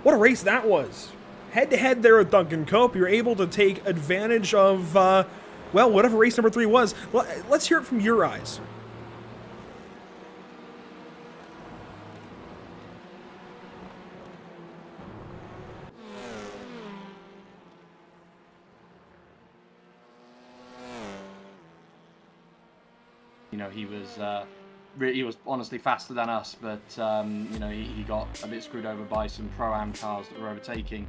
What a race that was. Head-to-head there with Duncan Cope. You're able to take advantage of, well, whatever race number 3 was. Let's hear it from your eyes. You know, he was honestly faster than us, but you know, he got a bit screwed over by some Pro-Am cars that were overtaking,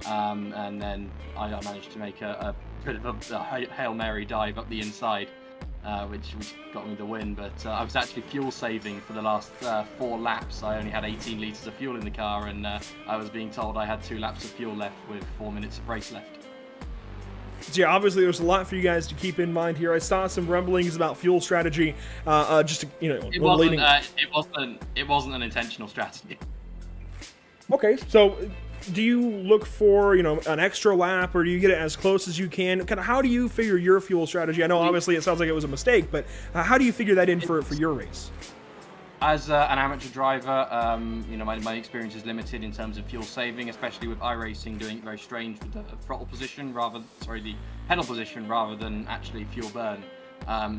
and then I managed to make a bit of a Hail Mary dive up the inside, which got me the win. But I was actually fuel saving for the last 4 laps. I only had 18 litres of fuel in the car, and I was being told I had 2 laps of fuel left with 4 minutes of race left. So yeah, obviously there's a lot for you guys to keep in mind here. I saw some rumblings about fuel strategy, just to, you know, it wasn't an intentional strategy. Okay, so do you look for, you know, an extra lap, or do you get it as close as you can? Kind of, how do you figure your fuel strategy? I know obviously it sounds like it was a mistake, but how do you figure that in for your race? As an amateur driver, you know, my experience is limited in terms of fuel saving, especially with iRacing doing it very strange with the throttle position the pedal position rather than actually fuel burn.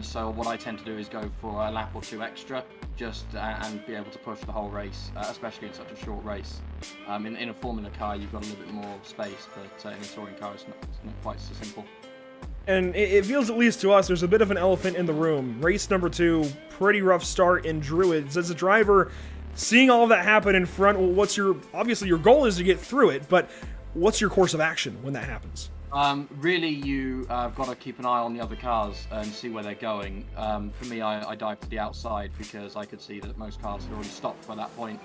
So what I tend to do is go for a lap or 2 extra, just and be able to push the whole race, especially in such a short race. In a Formula car, you've got a little bit more space, but in a touring car, it's not quite so simple. And it feels, at least to us, there's a bit of an elephant in the room. Race number 2, pretty rough start in Druids. As a driver, seeing all of that happen in front, well, obviously your goal is to get through it, but what's your course of action when that happens? Really, you've got to keep an eye on the other cars and see where they're going. For me, I dived to the outside because I could see that most cars had already stopped by that point.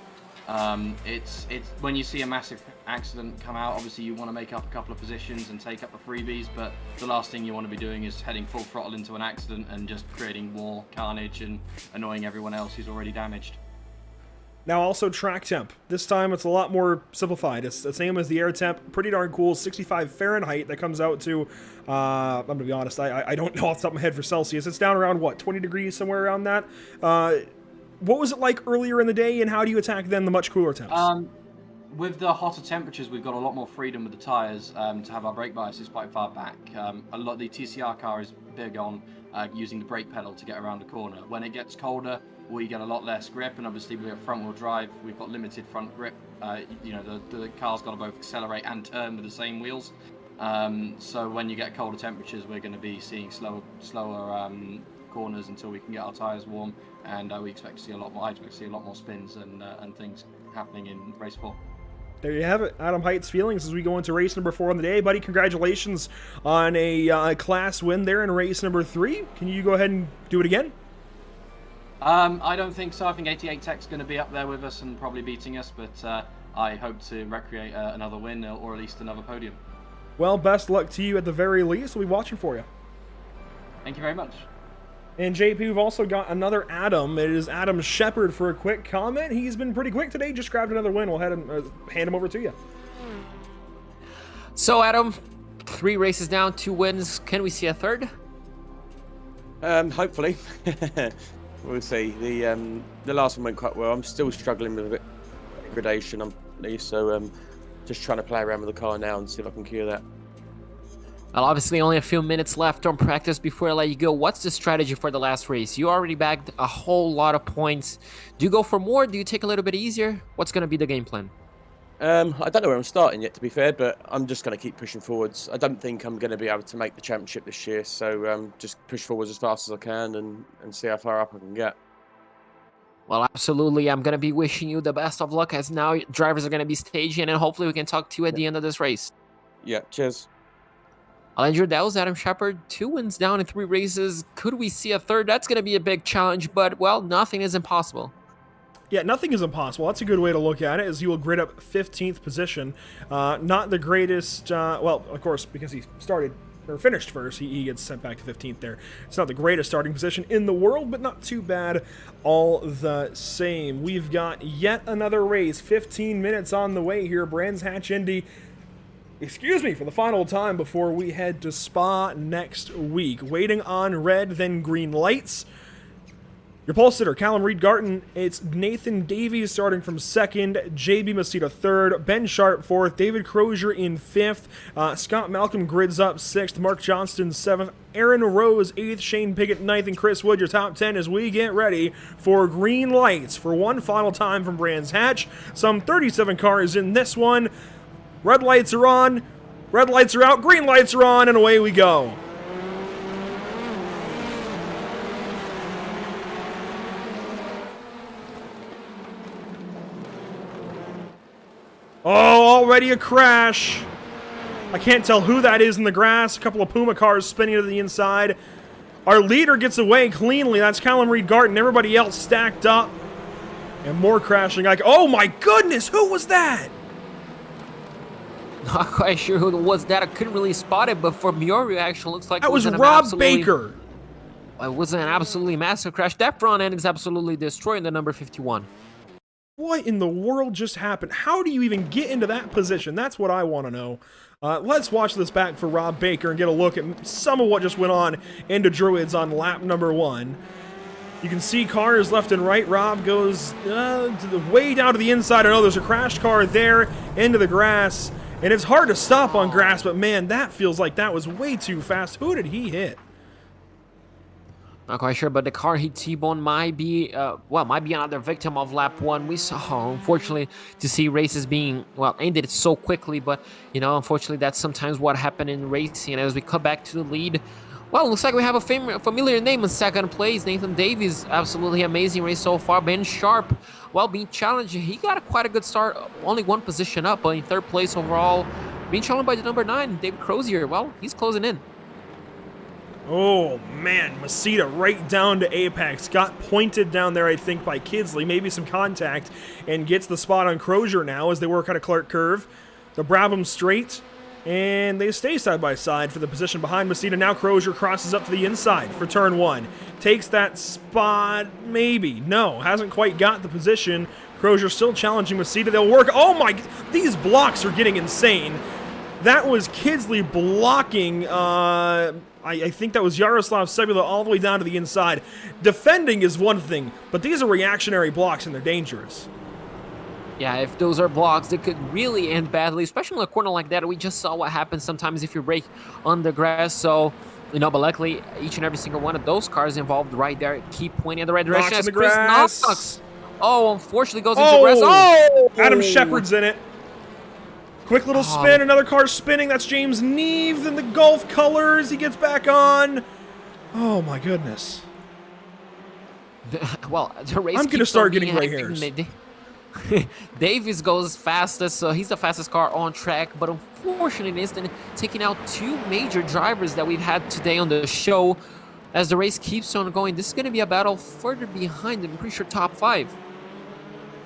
It's when you see a massive accident come out, obviously you want to make up a couple of positions and take up the freebies, but the last thing you want to be doing is heading full throttle into an accident and just creating more carnage and annoying everyone else who's already damaged. Now also track temp. This time it's a lot more simplified. It's the same as the air temp. Pretty darn cool. 65 Fahrenheit. That comes out to, I'm going to be honest, I don't know off the top of my head for Celsius. It's down around, what, 20 degrees, somewhere around that? What was it like earlier in the day, and how do you attack then the much cooler temps? With the hotter temperatures, we've got a lot more freedom with the tyres to have our brake biases quite far back. A lot of the TCR car is big on using the brake pedal to get around a corner. When it gets colder, we get a lot less grip, and obviously we have front-wheel drive. We've got limited front grip. You know, the car's got to both accelerate and turn with the same wheels. So when you get colder temperatures, we're going to be seeing slower corners until we can get our tyres warm, and we expect to see a lot more. I expect to see a lot more spins and things happening in race 4. There you have it. Adam Height's feelings as we go into race number 4 on the day. Buddy, congratulations on a class win there in race number 3. Can you go ahead and do it again? I don't think so. I think 88 Tech's going to be up there with us and probably beating us, but I hope to recreate another win or at least another podium. Well, best luck to you at the very least. We'll be watching for you. Thank you very much. And JP, we've also got another Adam. It is Adam Shepard for a quick comment. He's been pretty quick today. Just grabbed another win. We'll hand him over to you. So, Adam, 3 races down, 2 wins. Can we see a third? Hopefully. We'll see. The last one went quite well. I'm still struggling with a bit of degradation, so just trying to play around with the car now and see if I can cure that. Well, obviously only a few minutes left on practice before I let you go. What's the strategy for the last race? You already bagged a whole lot of points. Do you go for more? Do you take a little bit easier? What's going to be the game plan? I don't know where I'm starting yet, to be fair, but I'm just going to keep pushing forwards. I don't think I'm going to be able to make the championship this year, so just push forwards as fast as I can and see how far up I can get. Well, absolutely. I'm going to be wishing you the best of luck, as now drivers are going to be staging, and hopefully we can talk to you at the end of this race. Yeah, cheers. Andrew, that was Adam Shepard. 2 wins down in 3 races. Could we see a third? That's going to be a big challenge, but, well, nothing is impossible. Yeah, nothing is impossible. That's a good way to look at it, as he will grid up 15th position. Not the greatest, well, of course, because he started or finished first. He gets sent back to 15th there. It's not the greatest starting position in the world, but not too bad all the same. We've got yet another race, 15 minutes on the way here. Brands Hatch Indy, excuse me, for the final time before we head to Spa next week. Waiting on red, then green lights. Your pole sitter, Callum Reed-Garton, it's Nathan Davies starting from second, JB Maceda third, Ben Sharp fourth, David Crozier in fifth, Scott Malcolm grids up sixth, Mark Johnston seventh, Aaron Rose eighth, Shane Piggott ninth, and Chris Wood your top 10 as we get ready for green lights for one final time from Brands Hatch. Some 37 cars in this one. Red lights are on, red lights are out, green lights are on, and away we go. Oh, already a crash. I can't tell who that is in the grass. A couple of Puma cars spinning to the inside. Our leader gets away cleanly. That's Callum Reed-Garton. Everybody else stacked up. And more crashing. Like, oh my goodness, who was that? Not quite sure who it was that. I couldn't really spot it, but from your reaction, looks like That it was an Rob Baker. It was an absolutely massive crash. That front end is absolutely destroying the number 51. What in the world just happened? How do you even get into that position? That's what I want to know. Let's watch this back for Rob Baker and get a look at some of what just went on into Druids on lap number 1. You can see cars left and right. Rob goes way down to the inside. I know there's a crashed car there into the grass. And it's hard to stop on grass, but man, that feels like that was way too fast. Who did he hit? Not quite sure, but the car he T-boned might be another victim of lap 1. We saw, unfortunately, to see races being, ended so quickly, but, unfortunately, that's sometimes what happened in racing. And as we cut back to the lead, looks like we have a familiar name in second place. Nathan Davies, absolutely amazing race so far. Ben Sharp, being challenged. He got quite a good start, only one position up, but in third place overall. Being challenged by the number 9, David Crozier. He's closing in. Oh, man, Maceda right down to apex. Got pointed down there, I think, by Kidsley. Maybe some contact, and gets the spot on Crozier now as they work out a Clark curve. The Brabham straight, and they stay side by side for the position behind Maceda. Now Crozier crosses up to the inside for turn 1. Takes that spot, maybe. No, hasn't quite got the position. Crozier still challenging Maceda. They'll work. Oh, my, these blocks are getting insane. That was Kidsley blocking, I think that was Yaroslav Sebula all the way down to the inside. Defending is one thing, but these are reactionary blocks and they're dangerous. Yeah, if those are blocks, they could really end badly, especially in a corner like that. We just saw what happens sometimes if you brake on the grass. So, but luckily, each and every single one of those cars involved right there keep pointing in the right direction. Knocks in the grass. Knox, unfortunately goes into the grass. Oh! Adam Shepard's in it. Quick little spin, another car spinning. That's James Neve in the Gulf colors. He gets back on. Oh my goodness. The race I'm going to start getting gray hairs. Davies goes fastest, so he's the fastest car on track, but unfortunately, it's taking out 2 major drivers that we've had today on the show. As the race keeps on going, this is going to be a battle further behind them. I'm pretty sure top 5.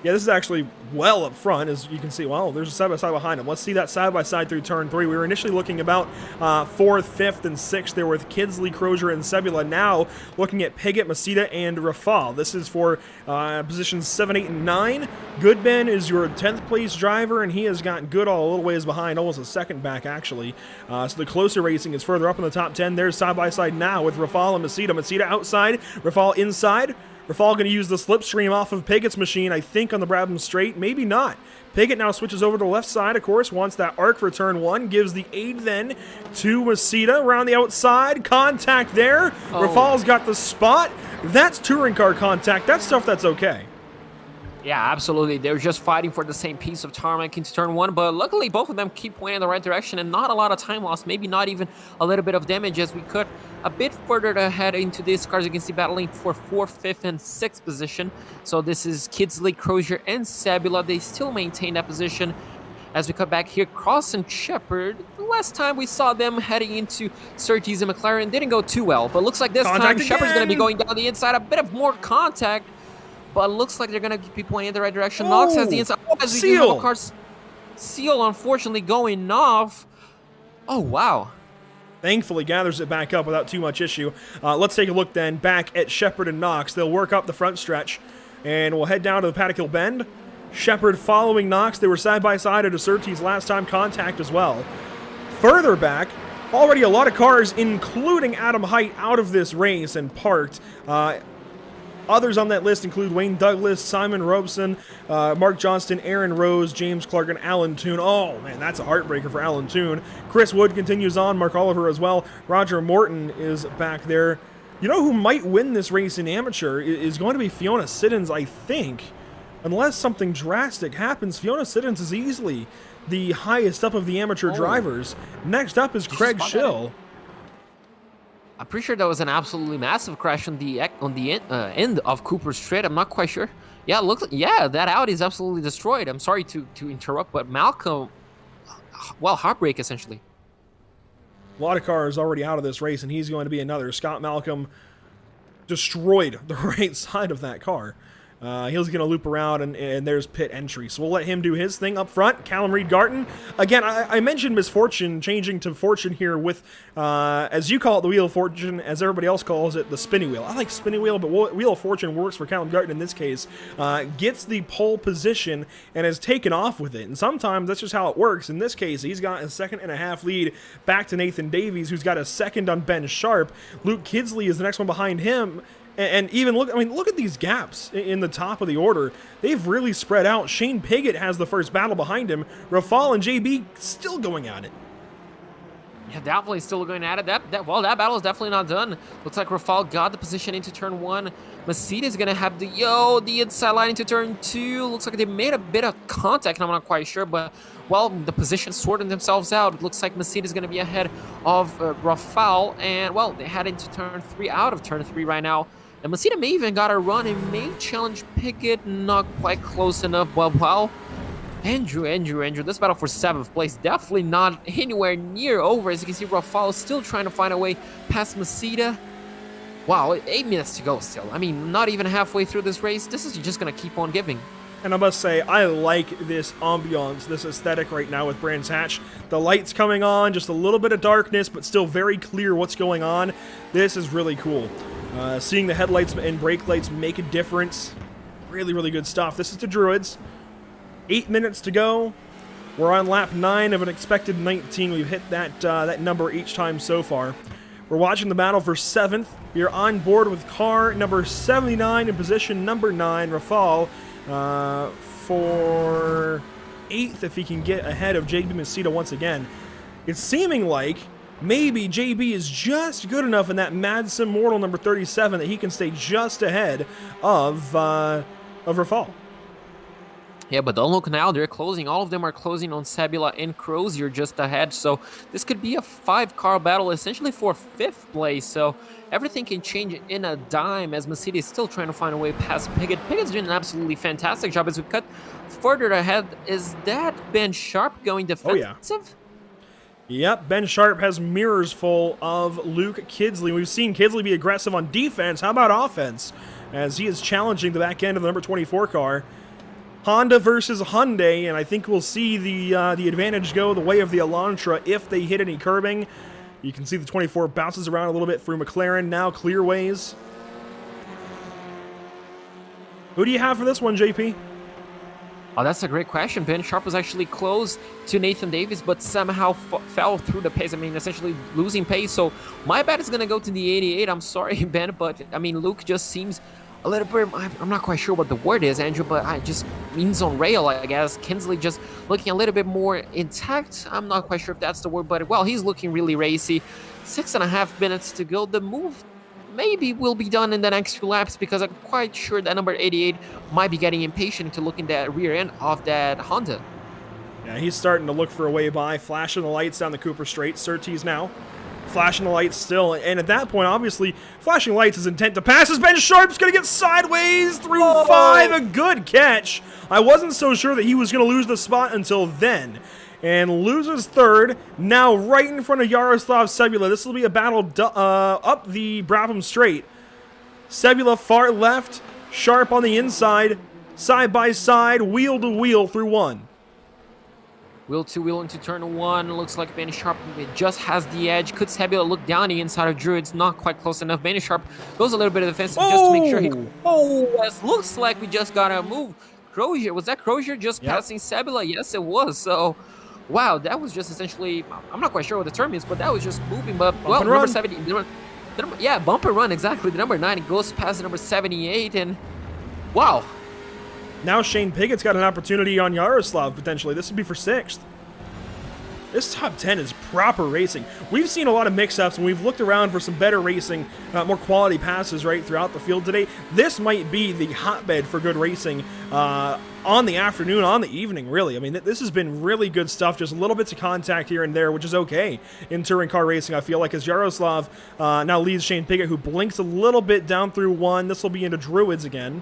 Yeah, this is actually well up front, as you can see. There's a side-by-side behind him. Let's see that side-by-side through turn 3. We were initially looking about 4th, 5th, and 6th there with Kidsley, Crozier, and Sebula. Now looking at Piggott, Maceda, and Rafal. This is for positions 7, 8, and 9. Goodben is your 10th place driver, and he has gotten Goodall a little ways behind, almost a second back, actually. So the closer racing is further up in the top 10. There's side-by-side now with Rafal and Maceda. Maceda outside, Rafal inside. Rafal going to use the slipstream off of Piggott's machine, I think, on the Brabham straight. Maybe not. Piggott now switches over to the left side, of course, wants that arc for turn 1. Gives the aid then to Maceda around the outside. Contact there. Rafal's got the spot. That's touring car contact. That's stuff that's okay. Yeah, absolutely. They're just fighting for the same piece of tarmac into turn 1, but luckily both of them keep pointing in the right direction and not a lot of time loss, maybe not even a little bit of damage as we cut a bit further ahead into these cars. You can see battling for 4th, 5th, and 6th position. So this is Kidsley, Crozier, and Sebula. They still maintain that position. As we cut back here, Cross and Shepard, the last time we saw them heading into Surtees and McLaren didn't go too well, but looks like this time Shepard's going to be going down the inside, a bit of more contact. But it looks like they're going to be pointing in the right direction. Knox has the inside. As we do have a car. Seal, unfortunately, going off. Oh, wow. thankfully gathers it back up without too much issue. Let's take a look then back at Shepard and Knox. They'll work up the front stretch, and we'll head down to the Paddock Hill Bend. Shepard following Knox. They were side by side at a Surtees last time contact as well. Further back, already a lot of cars, including Adam Height, out of this race and parked. Others on that list include Wayne Douglas, Simon Robeson, Mark Johnston, Aaron Rose, James Clark, and Alan Toon. Oh, man, that's a heartbreaker for Alan Toon. Chris Wood continues on, Mark Oliver as well. Roger Morton is back there. You know who might win this race in amateur is going to be Fiona Siddons, I think. Unless something drastic happens, Fiona Siddons is easily the highest up of the amateur drivers. Next up is Craig Schill. I'm pretty sure that was an absolutely massive crash on the end of Cooper Street. I'm not quite sure. Yeah, that Audi is absolutely destroyed. I'm sorry to interrupt, but Malcolm, well, heartbreak essentially. A lot of cars already out of this race, and he's going to be another. Scott Malcolm destroyed the right side of that car. He's going to loop around, and there's pit entry. So we'll let him do his thing up front. Callum Reed-Garton. Again, I mentioned misfortune, changing to fortune here with, as you call it, the Wheel of Fortune, as everybody else calls it, the spinning wheel. I like spinning wheel, but Wheel of Fortune works for Callum Garton in this case. Gets the pole position and has taken off with it. And sometimes that's just how it works. In this case, he's got a 2.5 lead back to Nathan Davies, who's got a second on Ben Sharp. Luke Kidsley is the next one behind him. And even look at these gaps in the top of the order. They've really spread out. Shane Piggott has the first battle behind him. Rafal and JB still going at it. Yeah, definitely still going at it. That battle is definitely not done. Looks like Rafal got the position into turn 1. Mercedes is going to have the inside line into turn 2. Looks like they made a bit of contact, and I'm not quite sure, but well, the position sorted themselves out. It looks like Mercedes is going to be ahead of Rafal, and well, they head into turn 3, out of turn 3 right now. And Mercedes may even got a run and may challenge Piggott, not quite close enough. Well, Andrew, this battle for 7th place, definitely not anywhere near over. As you can see, Rafal is still trying to find a way past Mercedes. Wow, 8 minutes to go still. I mean, not even halfway through this race. This is just going to keep on giving. And I must say, I like this ambiance, this aesthetic right now with Brands Hatch. The lights coming on, just a little bit of darkness, but still very clear what's going on. This is really cool. Seeing the headlights and brake lights make a difference. Really, really good stuff. This is the Druids. 8 minutes to go. We're on lap 9 of an expected 19. We've hit that number each time so far. We're watching the battle for 7th. We are on board with car number 79 in position number 9, Rafal. For 8th, if he can get ahead of JB Masita once again. It's seeming like maybe JB is just good enough in that Mad Sim Mortal number 37 that he can stay just ahead of Rafal. Yeah, but don't look now. They're closing. All of them are closing on Sabula and Crozier just ahead. So this could be a 5-car battle, essentially for 5th place. So everything can change in a dime as Mercedes is still trying to find a way past Piggott. Piggott's doing an absolutely fantastic job. As we cut further ahead, is that Ben Sharp going defensive? Oh, yeah. Yep, Ben Sharp has mirrors full of Luke Kidsley. We've seen Kidsley be aggressive on defense. How about offense? As he is challenging the back end of the number 24 car. Honda versus Hyundai, and I think we'll see the advantage go the way of the Elantra if they hit any curbing. You can see the 24 bounces around a little bit through McLaren, now clearways. Who do you have for this one, JP? Oh, that's a great question. Ben Sharp was actually close to Nathan Davies, but somehow fell through the pace. I mean, essentially losing pace. So my bet is going to go to the 88. I'm sorry, Ben, but I mean, Luke just seems a little bit, I'm not quite sure what the word is, Andrew, but it just means on rail, I guess. Kinsley just looking a little bit more intact. I'm not quite sure if that's the word, but well, he's looking really racy. 6.5 minutes to go. The move maybe will be done in the next few laps because I'm quite sure that number 88 might be getting impatient to look in that rear end of that Honda. Yeah, he's starting to look for a way by, flashing the lights down the Cooper Straight. Surtees now. Flashing the lights still, and at that point, obviously, flashing lights is intent to pass as Ben Sharp's going to get sideways through 5. A good catch. I wasn't so sure that he was going to lose the spot until then. And loses 3rd, now right in front of Yaroslav Sebula. This will be a battle up the Brabham Straight. Sebula far left, Sharp on the inside, side by side, wheel to wheel through 1. Wheel 2, wheel into turn 1. Looks like Ben Sharp just has the edge. Could Sebula look down the inside of Drew? It's not quite close enough. Ben Sharp goes a little bit defensive just to make sure he... Oh, yes, looks like we just got a move. Crozier, was that Crozier just passing Sebula? Yes, it was. So, wow, that was just essentially... I'm not quite sure what the term is, but that was just moving. But, well, number 70... Yeah, bump and run, exactly. The number 9 goes past the number 78, and... Wow. Now Shane Pigot's got an opportunity on Yaroslav, potentially. This would be for 6th. This top 10 is proper racing. We've seen a lot of mix-ups, and we've looked around for some better racing, more quality passes right throughout the field today. This might be the hotbed for good racing on the afternoon, on the evening, really. I mean, this has been really good stuff, just little bits of contact here and there, which is okay in touring car racing, I feel like, as Yaroslav now leads Shane Pigot, who blinks a little bit down through 1. This will be into Druids again.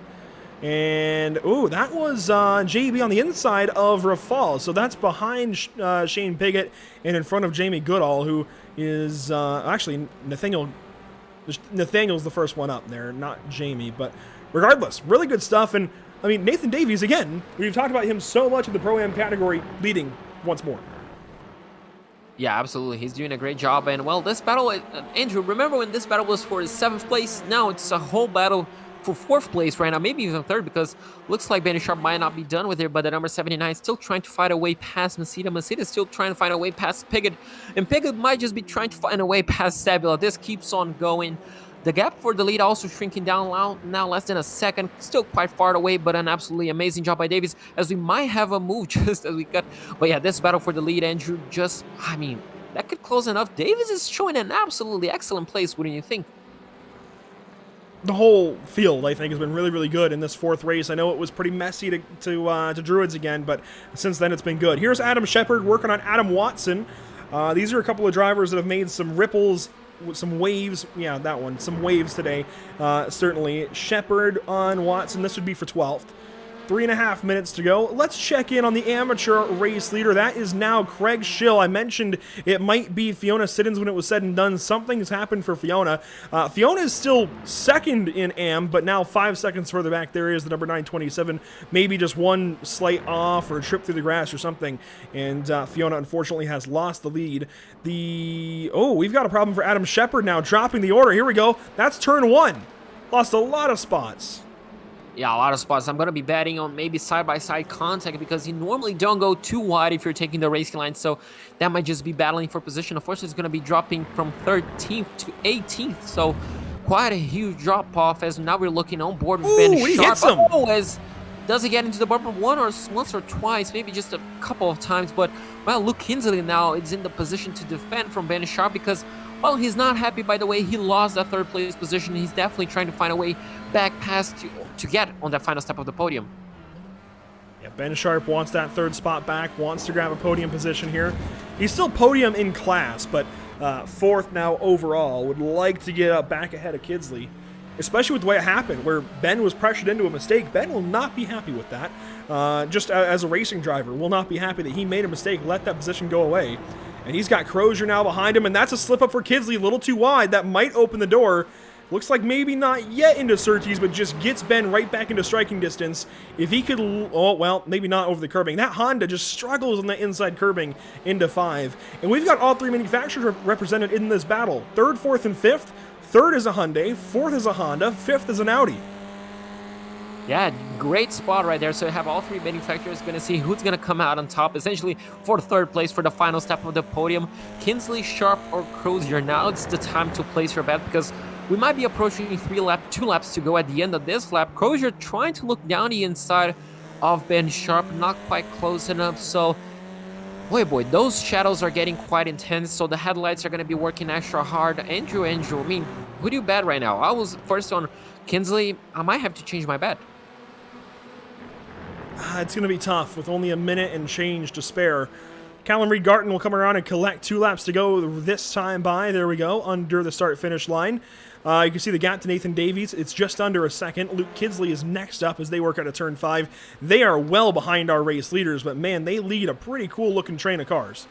And, ooh, that was JB on the inside of Rafal. So that's behind Shane Pigot and in front of Jamie Goodall, who is actually Nathaniel's the first one up there, not Jamie. But regardless, really good stuff. And, I mean, Nathan Davies, again, we've talked about him so much in the Pro-Am category, leading once more. Yeah, absolutely. He's doing a great job. And, well, this battle, Andrew, remember when this battle was for 7th place? Now it's a whole battle for 4th place right now, maybe even 3rd, because looks like Ben Sharp might not be done with it, but the number 79 is still trying to find a way past Masita. Masita is still trying to find a way past Pigot, and Pigot might just be trying to find a way past Sebula. This keeps on going. The gap for the lead also shrinking down now less than a second, still quite far away, but an absolutely amazing job by Davies, as we might have a move just as we got. But yeah, this battle for the lead, Andrew, just, I mean, that could close enough. Davies is showing an absolutely excellent place, wouldn't you think? The whole field, I think, has been really, really good in this 4th race. I know it was pretty messy to Druids again, but since then it's been good. Here's Adam Shepard working on Adam Watson. These are a couple of drivers that have made some ripples, some waves. Yeah, that one. Some waves today, certainly. Shepard on Watson. This would be for 12th. 3.5 minutes to go. Let's check in on the amateur race leader. That is now Craig Schill. I mentioned it might be Fiona Siddons when it was said and done. Something has happened for Fiona. Fiona is still 2nd in AM, but now 5 seconds further back there is the number 927. Maybe just one slight off or a trip through the grass or something. And Fiona unfortunately has lost the lead. We've got a problem for Adam Shepard now, dropping the order. Here we go. That's turn 1. Lost a lot of spots. Yeah, a lot of spots. I'm going to be betting on maybe side-by-side contact, because you normally don't go too wide if you're taking the racing line, so that might just be battling for position. Unfortunately, it's going to be dropping from 13th to 18th, so quite a huge drop-off, as now we're looking on board with Ben Sharp. He hits him! As does he get into the bumper once or twice, maybe just a couple of times, but, well, Luke Kinsley now is in the position to defend from Ben Sharp, because, well, he's not happy by the way he lost that 3rd place position. He's definitely trying to find a way back past to get on that final step of the podium. Yeah, Ben Sharp wants that 3rd spot back, wants to grab a podium position here. He's still podium in class, but 4th now overall. Would like to get up back ahead of Kidsley, especially with the way it happened, where Ben was pressured into a mistake. Ben will not be happy with that. Just as a racing driver, will not be happy that he made a mistake, let that position go away. And he's got Crozier now behind him, and that's a slip-up for Kidsley, a little too wide. That might open the door. Looks like maybe not yet into Surtees, but just gets Ben right back into striking distance. If he could, oh, well, maybe not over the curbing. That Honda just struggles on the inside curbing into 5. And we've got all 3 manufacturers represented in this battle. 3rd, 4th, and 5th. 3rd is a Hyundai, 4th is a Honda, 5th is an Audi. Yeah, great spot right there. So you have all 3 manufacturers going to see who's going to come out on top, essentially for 3rd place for the final step of the podium. Kinsley, Sharp, or Crozier. Now it's the time to place your bet, because we might be approaching 2 laps to go at the end of this lap. Crozier trying to look down the inside of Ben Sharp, not quite close enough. So, boy, those shadows are getting quite intense. So the headlights are going to be working extra hard. Andrew, I mean, who do you bet right now? I was first on Kinsley. I might have to change my bet. It's going to be tough with only a minute and change to spare. Callum Reed Garton will come around and collect 2 laps to go this time by. There we go, under the start-finish line. You can see the gap to Nathan Davies. It's just under a second. Luke Kidsley is next up as they work out of turn 5. They are well behind our race leaders, but man, they lead a pretty cool-looking train of cars.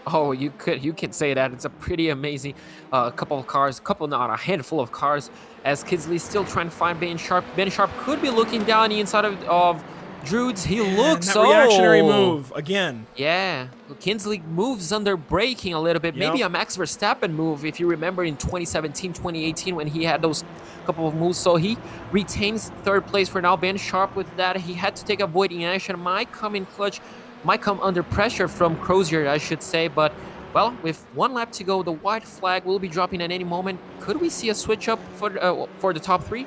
Oh, you can say that. It's a pretty amazing couple of cars, not a handful of cars, as Kidsley's still trying to find Ben Sharp. Ben Sharp could be looking down the inside of Druids, he And looks that so... reactionary move, again. Yeah, Kinsley moves under braking a little bit. Maybe a Max Verstappen move, if you remember in 2017, 2018, when he had those couple of moves. So he retains third place for now. Ben Sharp with that. He had to take avoiding action. Might come in clutch, might come under pressure from Crozier, I should say. But, well, with 1 lap to go, the white flag will be dropping at any moment. Could we see a switch up for the top 3?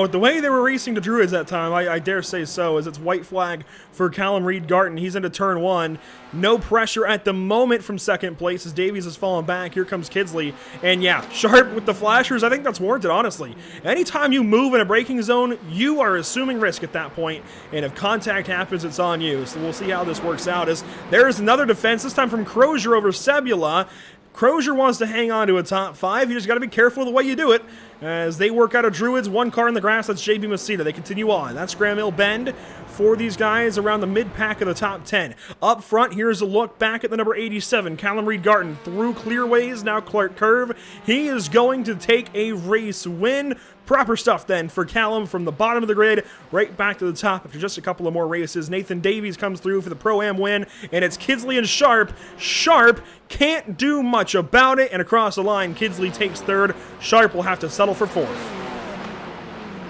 With the way they were racing the Druids that time, I dare say so, as it's white flag for Callum Reed-Garton. He's into turn 1. No pressure at the moment from second place as Davies has fallen back. Here comes Kinsley. And yeah, Sharp with the flashers, I think that's warranted, honestly. Anytime you move in a braking zone, you are assuming risk at that point. And if contact happens, it's on you. So we'll see how this works out. As there's another defense, this time from Crozier over Sebula. Crozier wants to hang on to a top 5. You just got to be careful the way you do it. As they work out of Druids, 1 car in the grass, that's JB Masita. They continue on. That's Graham Hill Bend for these guys around the mid-pack of the top 10. Up front, here's a look back at the number 87, Callum Reed-Garton, through Clearways, now Clark Curve. He is going to take a race win. Proper stuff then for Callum from the bottom of the grid right back to the top after just a couple of more races. Nathan Davies comes through for the Pro-Am win, and it's Kinsley and Sharp. Sharp can't do much about it, and across the line, Kinsley takes third. Sharp will have to settle for fourth.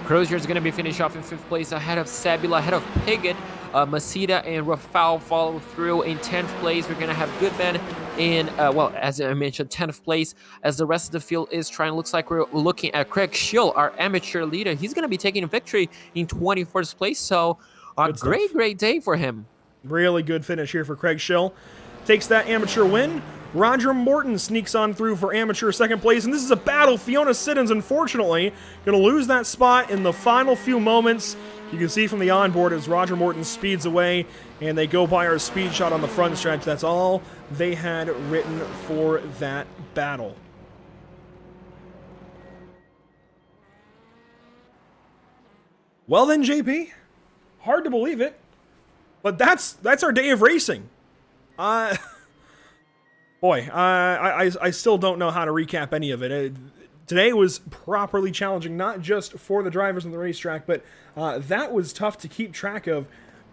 Crozier is going to be finished off in 5th place ahead of Sebula, ahead of Piggott. Masita and Rafal follow through in 10th place. We're going to have Goodman in, well, as I mentioned, 10th place. As the rest of the field is trying, looks like we're looking at Craig Schill, our amateur leader. He's going to be taking a victory in 21st place. So a great day for him. Really good finish here for Craig Schill. Takes that amateur win. Roger Morton sneaks on through for amateur 2nd place, and this is a battle. Fiona Siddons, unfortunately, going to lose that spot in the final few moments. You can see from the onboard as Roger Morton speeds away, and they go by our speed shot on the front stretch. That's all they had written for that battle. Well then, JP, hard to believe it, but that's our day of racing. Boy, I still don't know how to recap any of it. Today was properly challenging, not just for the drivers on the racetrack, but that was tough to keep track of.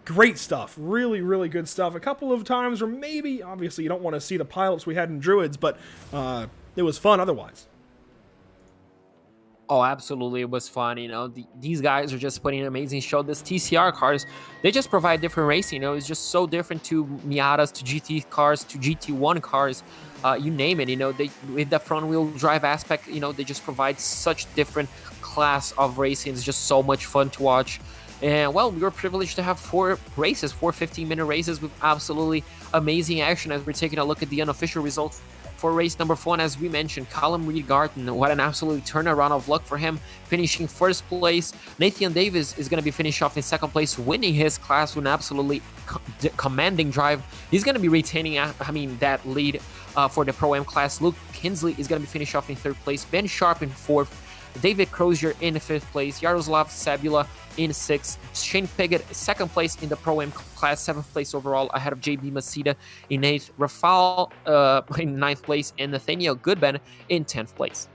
Great stuff. Really, really good stuff. A couple of times where maybe, obviously, you don't want to see the pilots we had in Druids, but it was fun otherwise. Oh, absolutely. It was fun. You know, these guys are just putting an amazing show. This TCR cars, they just provide different racing. You know, it's just so different to Miatas, to GT cars, to GT1 cars, you name it. You know, they with the front wheel drive aspect, you know, they just provide such different class of racing. It's just so much fun to watch. And, well, we were privileged to have 4 races, 4 15-minute races with absolutely amazing action as we're taking a look at the unofficial results. For race number 4, as we mentioned, Callum Reed-Garton, what an absolute turnaround of luck for him, finishing 1st place. Nathan Davis is going to be finished off in 2nd place, winning his class with an absolutely commanding drive. He's going to be retaining, that lead for the Pro-Am class. Luke Kinsley is going to be finished off in 3rd place, Ben Sharp in 4th, David Crozier in 5th place, Yaroslav Sebula in 6th, Shane Piggott 2nd place in the Pro-Am class, 7th place overall ahead of JB Masita in 8th, Rafal in 9th place, and Nathaniel Goodman in 10th place.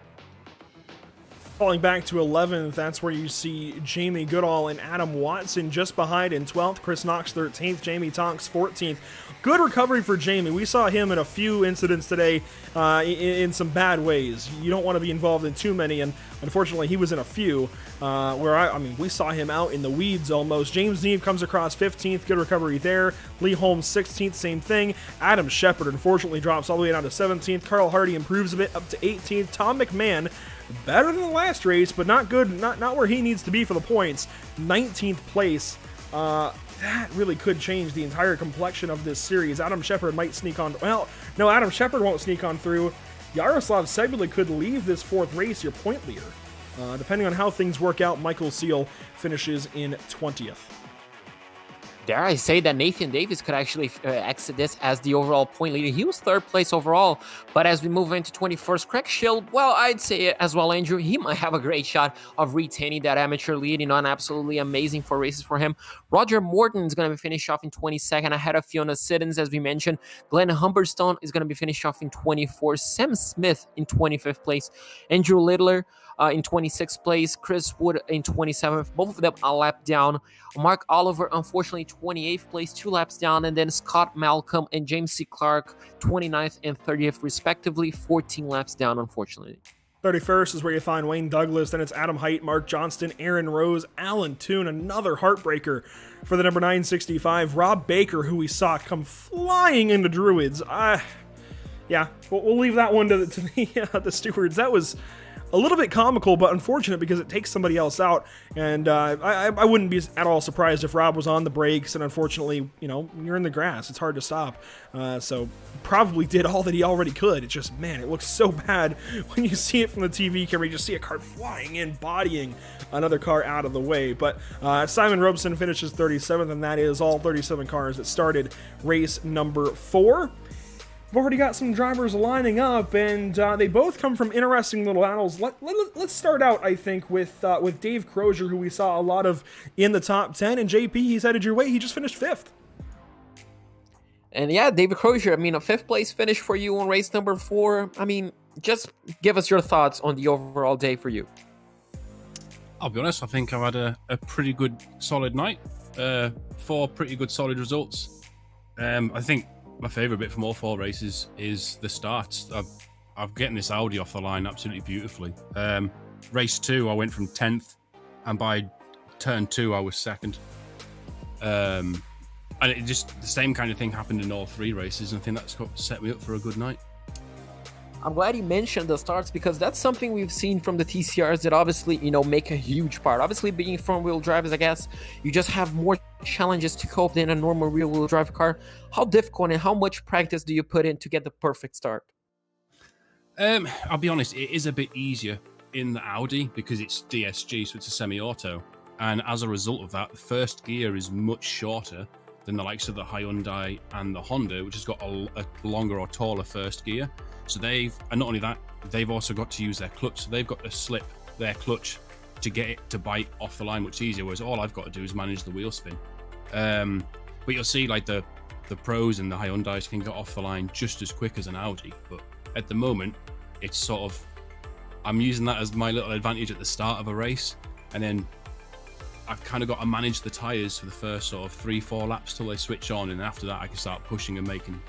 Falling back to 11th, that's where you see Jamie Goodall and Adam Watson just behind in 12th, Chris Knox 13th, Jamie Tonks 14th. Good recovery for Jamie. We saw him in a few incidents today in some bad ways. You don't want to be involved in too many, and unfortunately he was in a few where, we saw him out in the weeds almost. James Neve comes across 15th, good recovery there. Lee Holmes 16th, same thing. Adam Shepard unfortunately drops all the way down to 17th. Carl Hardy improves a bit up to 18th. Tom McMahon, better than the last race, but not good, not where he needs to be for the points. 19th place. That really could change the entire complexion of this series. Adam Shepard might sneak on. Well, no, Adam Shepard won't sneak on through. Yaroslav Sebula could leave this 4th race your point leader. Depending on how things work out, Michael Seal finishes in 20th. Dare I say that Nathan Davis could actually exit this as the overall point leader. He was 3rd place overall, but as we move into 21st, Craig Schill, well, I'd say it as well, Andrew, he might have a great shot of retaining that amateur lead, an absolutely amazing 4 races for him. Roger Morton is going to be finished off in 22nd, ahead of Fiona Siddons, as we mentioned. Glenn Humberstone is going to be finished off in 24th. Sam Smith in 25th place. Andrew Littler, in 26th place, Chris Wood in 27th, both of them a lap down. Mark Oliver, unfortunately, 28th place, 2 laps down, and then Scott Malcolm and James C. Clark, 29th and 30th, respectively, 14 laps down, unfortunately. 31st is where you find Wayne Douglas, then it's Adam Height, Mark Johnston, Aaron Rose, Alan Toon, another heartbreaker for the number 965, Rob Baker, who we saw come flying into Druids. Yeah, we'll leave that one to the stewards. That was a little bit comical, but unfortunate because it takes somebody else out. And I wouldn't be at all surprised if Rob was on the brakes. And unfortunately, you're in the grass. It's hard to stop. So probably did all that he already could. It's just, man, it looks so bad when you see it from the TV camera. You just see a car flying in, bodying another car out of the way. But Simon Robeson finishes 37th, and that is all 37 cars that started race number 4. We've already got some drivers lining up, and they both come from interesting little battles. Let's start out, I think, with Dave Crozier, who we saw a lot of in the top 10, and JP, he's headed your way. He just finished 5th. And yeah, David Crozier, a 5th place finish for you on race number 4. Just give us your thoughts on the overall day for you. I'll be honest, I think I've had a pretty good, solid night. 4 pretty good, solid results. I think my favourite bit from all 4 races is the starts. I'm getting this Audi off the line absolutely beautifully. Race 2, I went from 10th, and by turn 2, I was 2nd. And it just, the same kind of thing happened in all 3 races, and I think that's set me up for a good night. I'm glad you mentioned the starts because that's something we've seen from the TCRs that obviously, make a huge part. Obviously, being front-wheel drivers, I guess, you just have more challenges to cope than a normal rear-wheel drive car. How difficult and how much practice do you put in to get the perfect start? I'll be honest, it is a bit easier in the Audi because it's DSG, so it's a semi-auto. And as a result of that, the first gear is much shorter than the likes of the Hyundai and the Honda, which has got a longer or taller first gear. So and not only that, they've also got to use their clutch. So they've got to slip their clutch to get it to bite off the line much easier, whereas all I've got to do is manage the wheel spin. But you'll see like the pros and the Hyundais can get off the line just as quick as an Audi. But at the moment, it's sort of, I'm using that as my little advantage at the start of a race. And then I've kind of got to manage the tyres for the first sort of 3-4 laps till they switch on. And after that, I can start pushing and making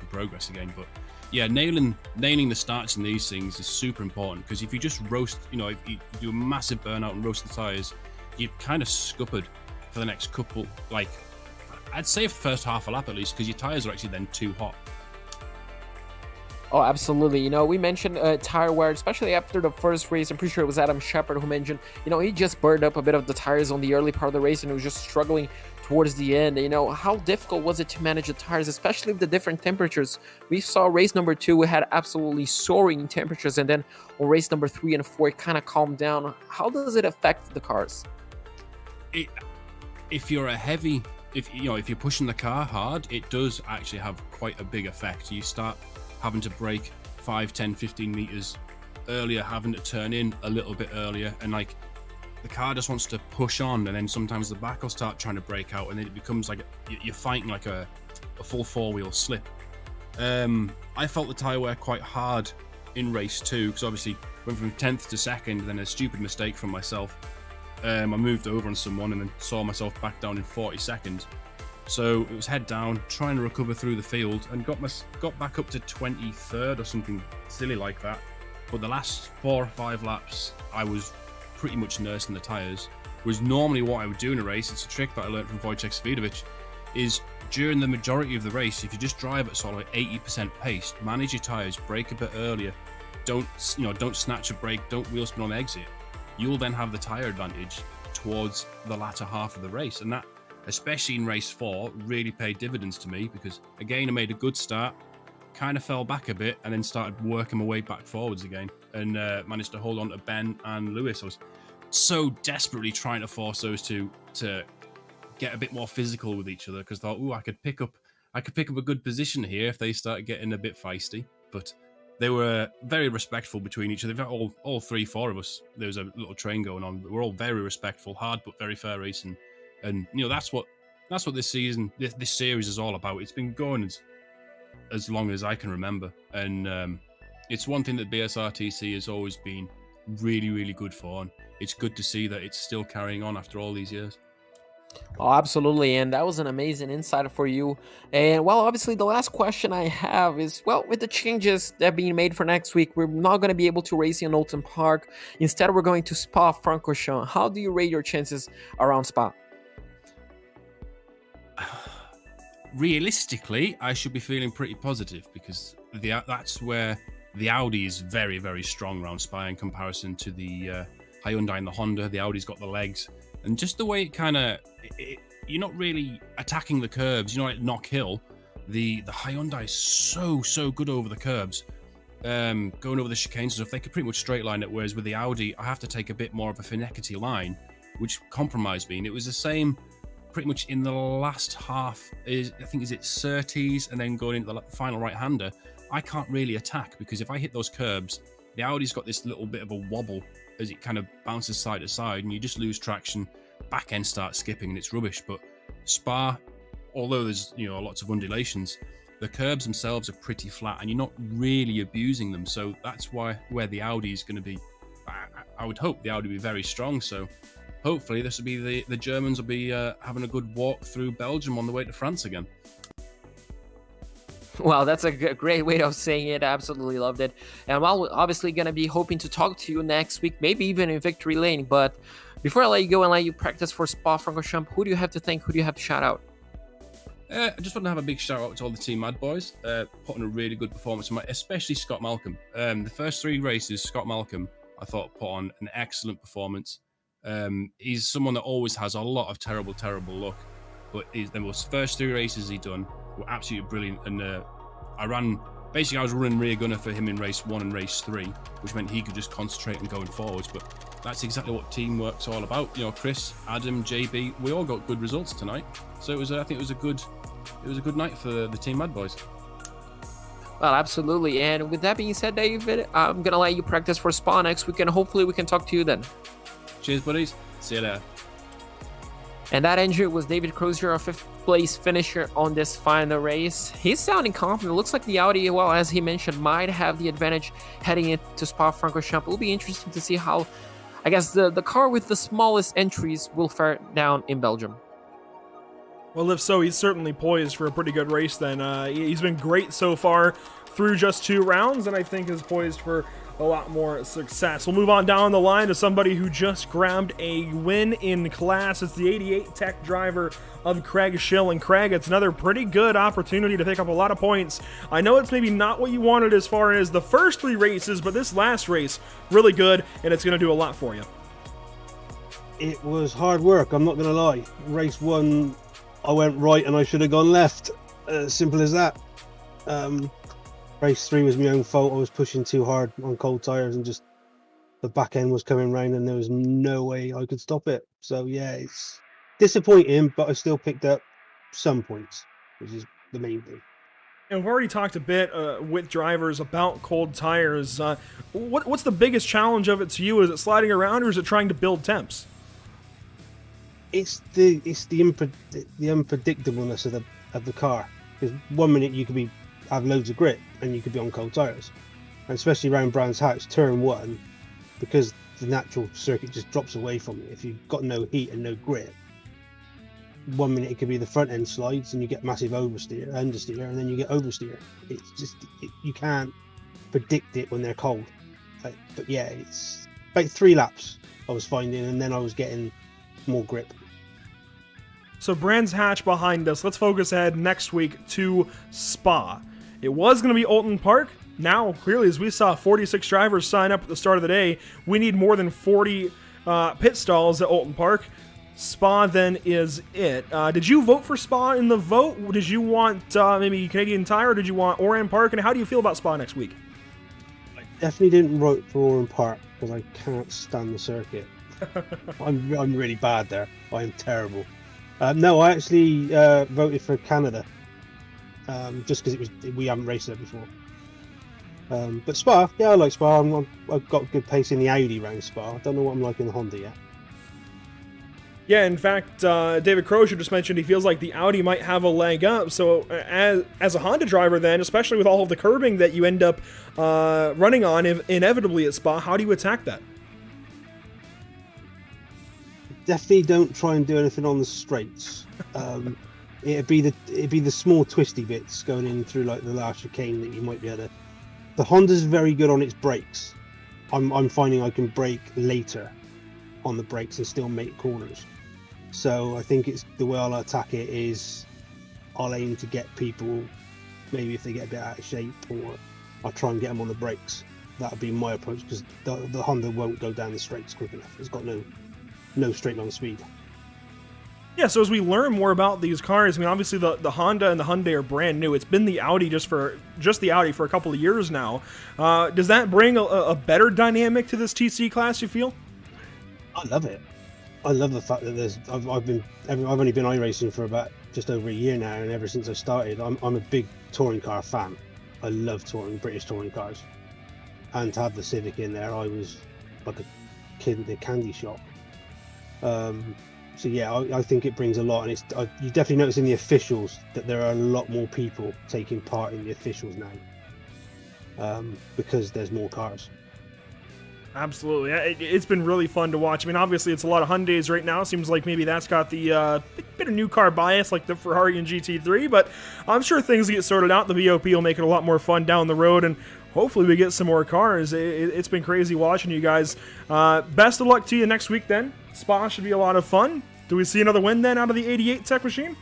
progress again. But yeah, nailing the starts in these things is super important because if you just roast, if you do a massive burnout and roast the tyres, you're kind of scuppered for the next couple, like, I'd say for the first half a lap at least, because your tyres are actually then too hot. Oh, absolutely. We mentioned tire wear, especially after the first race. I'm pretty sure it was Adam Shepard who mentioned, he just burned up a bit of the tires on the early part of the race and he was just struggling towards the end. How difficult was it to manage the tires, especially with the different temperatures? We saw race number 2, we had absolutely soaring temperatures, and then on race number 3 and 4, it kind of calmed down. How does it affect the cars? If you're if you're pushing the car hard, it does actually have quite a big effect. You start having to brake 5, 10, 15 meters earlier, having to turn in a little bit earlier, and like the car just wants to push on, and then sometimes the back will start trying to brake out, and then it becomes like you're fighting like a full 4-wheel slip. I felt the tyre wear quite hard in race 2 because obviously went from 10th to 2nd, and then a stupid mistake from myself. I moved over on someone and then saw myself back down in 42nd. So it was head down, trying to recover through the field, and got back up to 23rd or something silly like that. But the last 4 or 5 laps, I was pretty much nursing the tyres. Was normally what I would do in a race. It's a trick that I learned from Wojciech Svidovic, is during the majority of the race, if you just drive at sort of like 80% pace, manage your tyres, brake a bit earlier, don't snatch a brake, don't wheel spin on the exit, you'll then have the tyre advantage towards the latter half of the race. And that, especially in race 4, really paid dividends to me because, again, I made a good start, kind of fell back a bit, and then started working my way back forwards again and managed to hold on to Ben and Lewis. I was so desperately trying to force those two to get a bit more physical with each other because I thought, I could pick up a good position here if they start getting a bit feisty. But they were very respectful between each other. All 3-4 of us, there was a little train going on. We're all very respectful, hard but very fair racing. And that's what this season, this series is all about. It's been going as long as I can remember, and it's one thing that BSRTC has always been really, really good for. And it's good to see that it's still carrying on after all these years. Oh, absolutely. And that was an amazing insight for you. And well, obviously, the last question I have is, well, with the changes that are being made for next week, we're not going to be able to race in Oulton Park. Instead, we're going to Spa-Francorchamps. How do you rate your chances around Spa? Realistically, I should be feeling pretty positive because that's where the Audi is very, very strong around Spa in comparison to the Hyundai and the Honda. The Audi's got the legs. And just the way it kind of, you're not really attacking the curbs, like Knock Hill. The Hyundai is so good over the curbs, going over the chicanes and stuff. They could pretty much straight line it, whereas with the Audi, I have to take a bit more of a finicky line, which compromised me. And it was the same pretty much in the last half. I think is it Surtees and then going into the final right-hander. I can't really attack because if I hit those curbs, the Audi's got this little bit of a wobble as it kind of bounces side to side, and you just lose traction. Back end starts skipping, and it's rubbish. But Spa, although there's lots of undulations, the curbs themselves are pretty flat, and you're not really abusing them. So that's where the Audi is going to be. I would hope the Audi will be very strong. So hopefully this will be the Germans will be having a good walk through Belgium on the way to France again. Well, that's a great way of saying it. I absolutely loved it. And while we're obviously going to be hoping to talk to you next week, maybe even in Victory Lane. But before I let you go and let you practice for Spa-Francorchamps, who do you have to thank? Who do you have to shout out? I just want to have a big shout out to all the Team Mad Boys, putting a really good performance, especially Scott Malcolm. The first 3 races, Scott Malcolm, I thought put on an excellent performance. He's someone that always has a lot of terrible luck, but those first 3 races he done were absolutely brilliant. And I was running rear gunner for him in race 1 and race 3, which meant he could just concentrate on going forwards. But that's exactly what teamwork's all about. Chris, Adam, JB, we all got good results tonight. So I think it was a good night for the Team Mad Boys. Well, absolutely. And with that being said, David, I'm going to let you practice for Spa next week, and hopefully we can talk to you then. Cheers, buddies. See you later. And that injury was David Crozier, a 5th place finisher on this final race. He's sounding confident. It looks like the Audi, well, as he mentioned, might have the advantage heading into Spa-Francorchamps. It will be interesting to see how, I guess, the car with the smallest entries will fare down in Belgium. Well, if so, he's certainly poised for a pretty good race then. He's been great so far through just 2 rounds, and I think is poised for a lot more success. We'll move on down the line to somebody who just grabbed a win in class. It's the 88 Tech driver of Craig Schill. And Craig, it's another pretty good opportunity to pick up a lot of points. I know it's maybe not what you wanted as far as the first 3 races, but this last race, really good, and it's going to do a lot for you. It was hard work, I'm not going to lie. Race 1, I went right and I should have gone left. Simple as that. Race 3 was my own fault. I was pushing too hard on cold tyres and just the back end was coming round and there was no way I could stop it. So yeah, it's disappointing, but I still picked up some points, which is the main thing. And we've already talked a bit with drivers about cold tires. What's the biggest challenge of it to you? Is it sliding around or is it trying to build temps? It's the unpredictableness of the car. Because 1 minute you could have loads of grip and you could be on cold tyres, and especially around Brands Hatch turn 1, because the natural circuit just drops away from it. If you've got no heat and no grip, 1 minute it could be the front end slides and you get massive understeer, and then you get oversteer. It's just you can't predict it when they're cold. But yeah, it's about 3 laps I was finding, and then I was getting more grip. So Brands Hatch behind us. Let's focus ahead next week to Spa. It was going to be Oulton Park. Now, clearly, as we saw 46 drivers sign up at the start of the day, we need more than 40 pit stalls at Oulton Park. Spa then is it. Did you vote for Spa in the vote? Did you want maybe Canadian Tire? Or did you want Oran Park? And how do you feel about Spa next week? I definitely didn't vote for Oran Park because I can't stand the circuit. I'm really bad there. I am terrible. No, I actually voted for Canada, just because we haven't raced there before. But Spa, yeah, I like Spa. I've got good pace in the Audi round Spa. I don't know what I'm like in the Honda yet. Yeah, in fact, David Crozier just mentioned he feels like the Audi might have a leg up. So as a Honda driver then, especially with all of the curbing that you end up running on inevitably at Spa, how do you attack that? definitely don't try and do anything on the straights. It'd be the small twisty bits going in through like the last chicane that you might be able to. The Honda's very good on its brakes. I'm finding I can brake later on the brakes and still make corners. So I think it's the way I'll attack it is I'll aim to get people, maybe if they get a bit out of shape, or I'll try and get them on the brakes. That'll be my approach, because the Honda won't go down the straights quick enough. It's got no straight line speed. Yeah, so as we learn more about these cars, I mean, obviously the Honda and the Hyundai are brand new. It's been the Audi just the Audi for a couple of years now. Does that bring a better dynamic to this TC class, you feel? I love it. I love the fact that I've only been iRacing for about just over a year now, and ever since I started, I'm a big touring car fan. I love British touring cars, and to have the Civic in there, I was like a kid in a candy shop. So yeah, I think it brings a lot, and you definitely notice in the officials that there are a lot more people taking part in the officials now, because there's more cars. Absolutely. It's been really fun to watch. I mean, obviously, it's a lot of Hyundais right now. Seems like maybe that's got the bit of new car bias, like the Ferrari and GT3, but I'm sure things get sorted out. The VOP will make it a lot more fun down the road, and hopefully we get some more cars. It's been crazy watching you guys. Best of luck to you next week, then. Spa should be a lot of fun. Do we see another win, then, out of the 88 Tech Machine?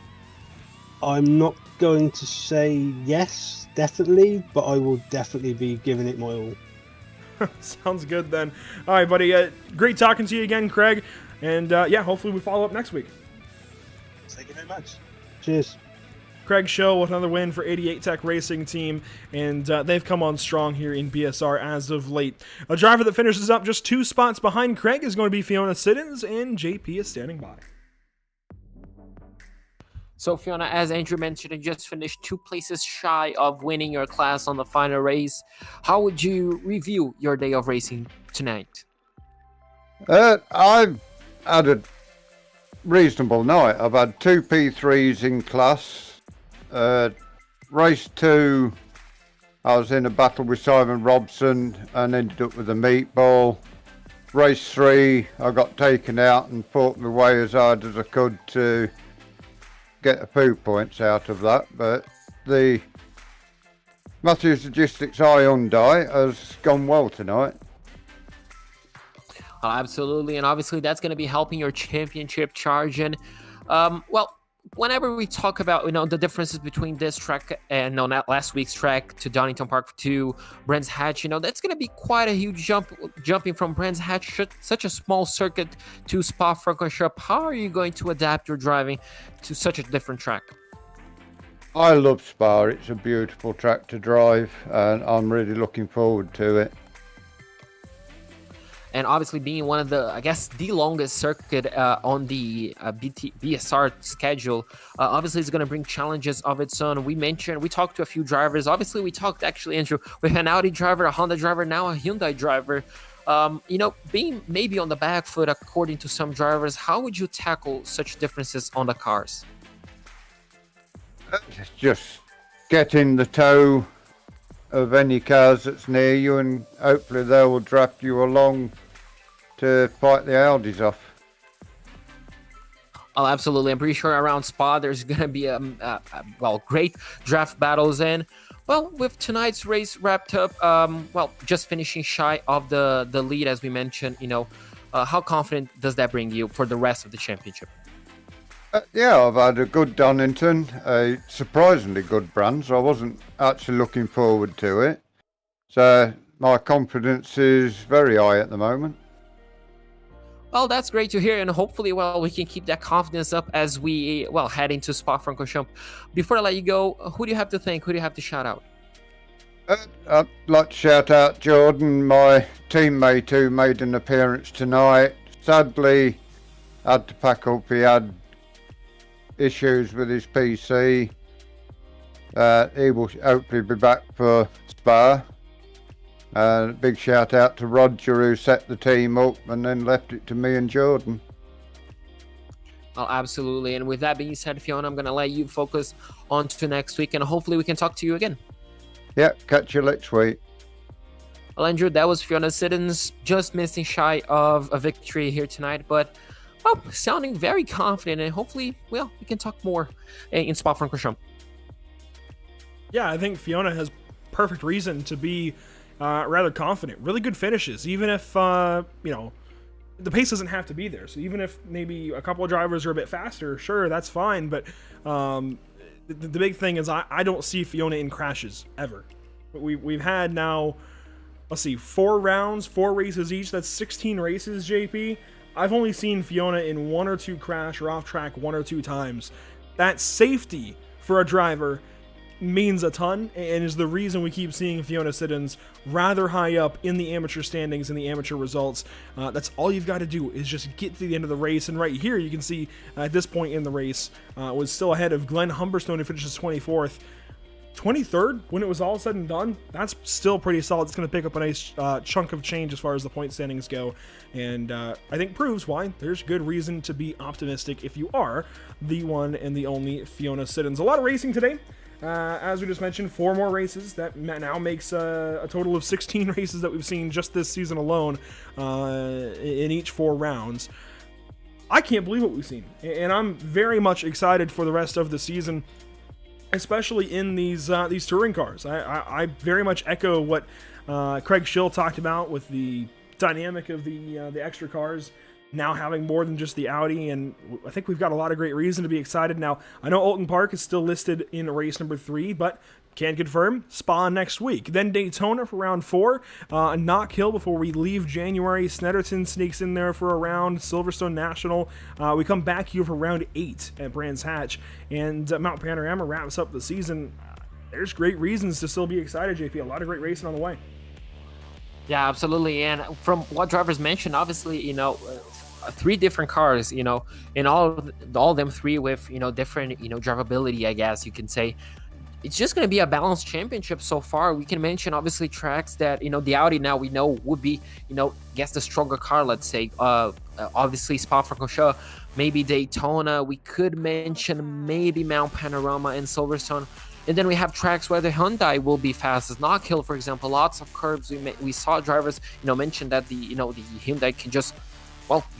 I'm not going to say yes, definitely, but I will definitely be giving it my all. Sounds good, then. All right, buddy. Great talking to you again, Craig. And, yeah, hopefully we follow up next week. Thank you very much. Cheers. Craig Show with another win for 88 Tech Racing Team, and they've come on strong here in BSR as of late. A driver that finishes up just 2 spots behind Craig is going to be Fiona Siddons, and JP is standing by. So Fiona, as Andrew mentioned, you just finished 2 places shy of winning your class on the final race. How would you review your day of racing tonight? I've had a reasonable night. I've had 2 P3s in class. Race 2, I was in a battle with Simon Robson and ended up with a meatball. Race 3, I got taken out and fought my way as hard as I could to get a few points out of that. But the Matthews Logistics Hyundai has gone well tonight. Absolutely, and obviously that's going to be helping your championship charge. And whenever we talk about the differences between this track and not last week's track to Donington Park to Brands Hatch, that's going to be quite a huge jumping from Brands Hatch, such a small circuit, to Spa-Francorchamps. How are you going to adapt your driving to such a different track? I love Spa. It's a beautiful track to drive, and I'm really looking forward to it. And obviously being one of the longest circuit on the BSR schedule, obviously it's going to bring challenges of its own. We talked to a few drivers. Obviously we talked, actually, Andrew, with an Audi driver, a Honda driver, now a Hyundai driver. Being maybe on the back foot according to some drivers, how would you tackle such differences on the cars? Just get in the tow of any cars that's near you, and hopefully they will draft you along to fight the Audis off. Oh, absolutely. I'm pretty sure around Spa there's going to be great draft battles. And with tonight's race wrapped up, just finishing shy of the lead, as we mentioned, how confident does that bring you for the rest of the championship? I've had a good Donington, a surprisingly good brand, so I wasn't actually looking forward to it. So my confidence is very high at the moment. Well, that's great to hear, and hopefully, we can keep that confidence up as we, head into Spa-Francorchamps. Before I let you go, who do you have to thank? Who do you have to shout out? I'd like to shout out Jordan, my teammate who made an appearance tonight. Sadly, had to pack up. He had issues with his PC. He will hopefully be back for Spa. Big shout out to Roger, who set the team up and then left it to me and Jordan. Oh, absolutely. And with that being said, Fiona, I'm going to let you focus on to next week, and hopefully we can talk to you again. Yeah, catch you next week. Well, Andrew, that was Fiona Siddons, just missing shy of a victory here tonight, but well, sounding very confident, and hopefully, well, we can talk more in Spa-Francorchamps. Yeah, I think Fiona has perfect reason to be rather confident. Really good finishes, even if, the pace doesn't have to be there. So even if maybe a couple of drivers are a bit faster, sure, that's fine. But the big thing is I don't see Fiona in crashes, ever. We've had now, let's see, 4 rounds, 4 races each. That's 16 races, JP. I've only seen Fiona in 1 or 2 crash or off track 1 or 2 times. That safety for a driver means a ton, and is the reason we keep seeing Fiona Siddons rather high up in the amateur standings and the amateur results. That's all you've got to do, is just get to the end of the race. And right here you can see at this point in the race was still ahead of Glenn Humberstone, who finishes 24th. 23rd when it was all said and done. That's still pretty solid. It's going to pick up a nice chunk of change as far as the point standings go, and I think proves why there's good reason to be optimistic if you are the one and the only Fiona Siddons. A lot of racing today. As we just mentioned, 4 more races. That now makes a total of 16 races that we've seen just this season alone in each 4 rounds. I can't believe what we've seen, and I'm very much excited for the rest of the season, especially in these touring cars. I very much echo what Craig Schill talked about with the dynamic of the extra cars now having more than just the Audi, and I think we've got a lot of great reason to be excited. Now, I know Alton Park is still listed in race number 3, but can confirm Spa next week. Then Daytona for round 4, Knock Hill before we leave January. Snetterton sneaks in there for a round. Silverstone National. We come back here for round 8 at Brands Hatch, and Mount Panorama wraps up the season. There's great reasons to still be excited, JP. A lot of great racing on the way. Yeah, absolutely. And from what drivers mentioned, obviously, 3 different cars, and all them 3 with, different, drivability, I guess you can say. It's just going to be a balanced championship so far. We can mention, obviously, tracks that, the Audi now we know would be, guess the stronger car, let's say. Obviously, Spa-Francorchamps, maybe Daytona. We could mention maybe Mount Panorama and Silverstone. And then we have tracks where the Hyundai will be fastest. Knock Hill, for example, lots of curbs. We saw drivers, mention that the Hyundai can just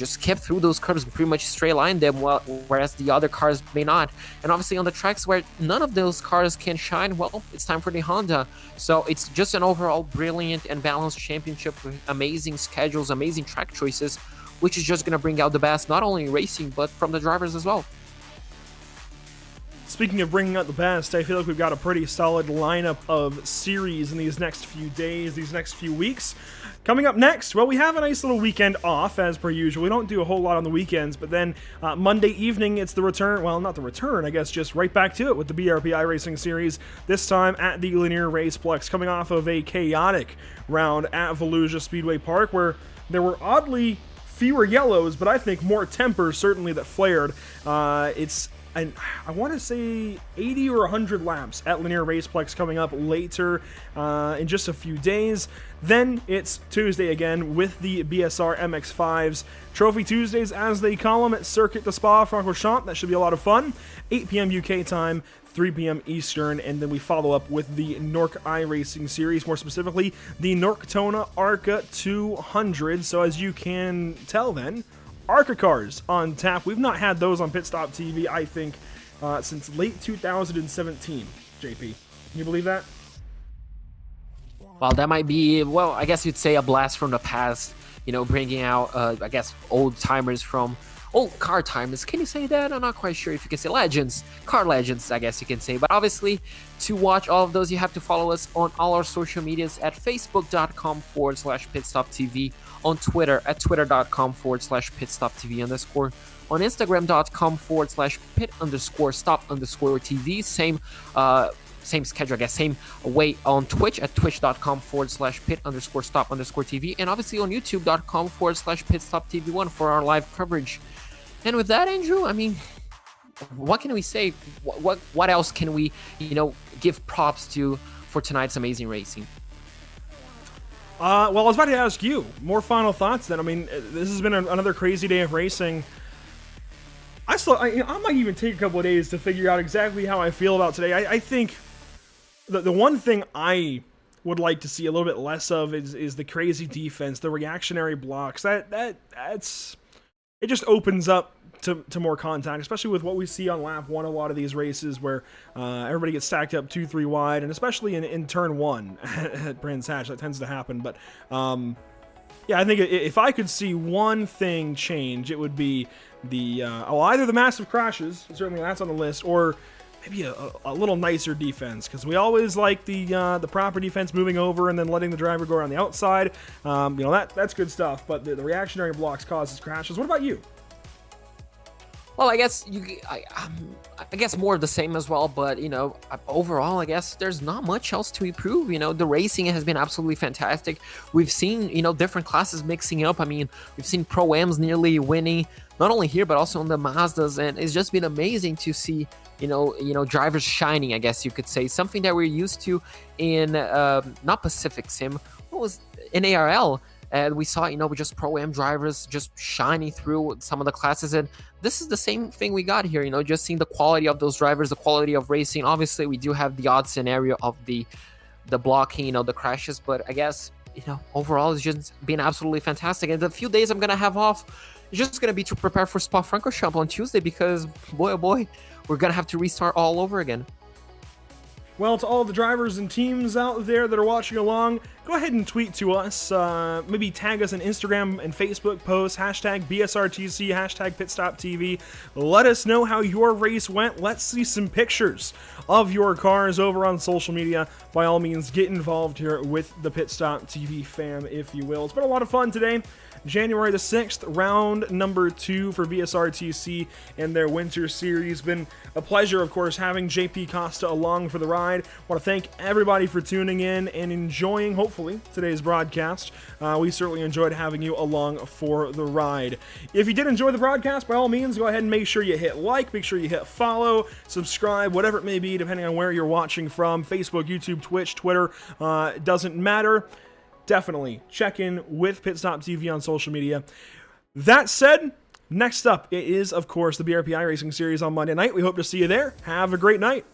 skip through those curves and pretty much straight line them, whereas the other cars may not. And obviously on the tracks where none of those cars can shine, well, it's time for the Honda. So it's just an overall brilliant and balanced championship with amazing schedules, amazing track choices, which is just going to bring out the best, not only in racing, but from the drivers as well. Speaking of bringing out the best, I feel like we've got a pretty solid lineup of series in these next few days, these next few weeks. Coming up next, well, we have a nice little weekend off, as per usual. We don't do a whole lot on the weekends, but then Monday evening, it's the return. Well, not the return, I guess, just right back to it with the BRP iRacing series, this time at the Linear Raceplex, coming off of a chaotic round at Volusia Speedway Park, where there were oddly fewer yellows, but I think more tempers, certainly, that flared. And I want to say 80 or 100 laps at Linear Raceplex coming up later in just a few days. Then it's Tuesday again with the BSR MX-5s. Trophy Tuesdays, as they call them, at Circuit de Spa-Francorchamps. That should be a lot of fun. 8 p.m. UK time, 3 p.m. Eastern, and then we follow up with the Nork iRacing series, more specifically, the Norktona Arca 200. So as you can tell then, ARCA cars on tap. We've not had those on Pitstop TV, I think, since late 2017, JP. Can you believe that? Well, that might be, I guess you'd say a blast from the past, bringing out, I guess, old car timers. Can you say that? I'm not quite sure if you can say legends, car legends, I guess you can say. But obviously, to watch all of those, you have to follow us on all our social medias at facebook.com/pitstoptv, on Twitter at twitter.com/pitstoptv_, on instagram.com/pit_stop_tv. Same schedule, I guess, same way on Twitch at twitch.com/pit_stop_tv, and obviously on youtube.com/pitstoptv1 for our live coverage. And with that, Andrew, I mean, what can we say? What else can we, give props to for tonight's amazing racing? Well, I was about to ask you more final thoughts then. I mean, this has been another crazy day of racing. I might even take a couple of days to figure out exactly how I feel about today. I think the one thing I would like to see a little bit less of is the crazy defense, the reactionary blocks. That's it just opens up to more contact, especially with what we see on lap 1 a lot of these races where everybody gets stacked up 2-3 wide, and especially in turn 1 at Brands Hatch, that tends to happen. But yeah, I think if I could see one thing change, it would be the either the massive crashes, certainly that's on the list, or maybe a little nicer defense, because we always like the proper defense moving over and then letting the driver go around the outside. That's good stuff, but the reactionary blocks causes crashes. What about you? Well, I guess I guess more of the same as well, but overall, I guess there's not much else to improve. The racing has been absolutely fantastic. We've seen different classes mixing up. I mean, we've seen Pro-Ams nearly winning, not only here but also on the Mazdas, and it's just been amazing to see drivers shining, I guess you could say, something that we're used to in not Pacific Sim, what was in ARL. And we saw, with just Pro-Am drivers just shining through some of the classes. And this is the same thing we got here, just seeing the quality of those drivers, the quality of racing. Obviously, we do have the odd scenario of the blocking, the crashes. But I guess, overall, it's just been absolutely fantastic. And the few days I'm going to have off, it's just going to be to prepare for Spa-Francorchamps on Tuesday, because, boy, oh boy, we're going to have to restart all over again. Well, to all the drivers and teams out there that are watching along, go ahead and tweet to us. Maybe tag us on Instagram and Facebook posts, hashtag BSRTC, hashtag PitstopTV. Let us know how your race went. Let's see some pictures of your cars over on social media. By all means, get involved here with the Pitstop TV fam, if you will. It's been a lot of fun today. January the 6th, round number 2 for BSRTC and their winter series. Been a pleasure, of course, having JP Costa along for the ride. Want to thank everybody for tuning in and enjoying, hopefully, today's broadcast. We certainly enjoyed having you along for the ride. If you did enjoy the broadcast, by all means, go ahead and make sure you hit like, make sure you hit follow, subscribe, whatever it may be, depending on where you're watching from. Facebook, YouTube, Twitch, Twitter, it doesn't matter. Definitely check in with Pitstop TV on social media. That said, next up, it is, of course, the BRP iRacing series on Monday night. We hope to see you there. Have a great night.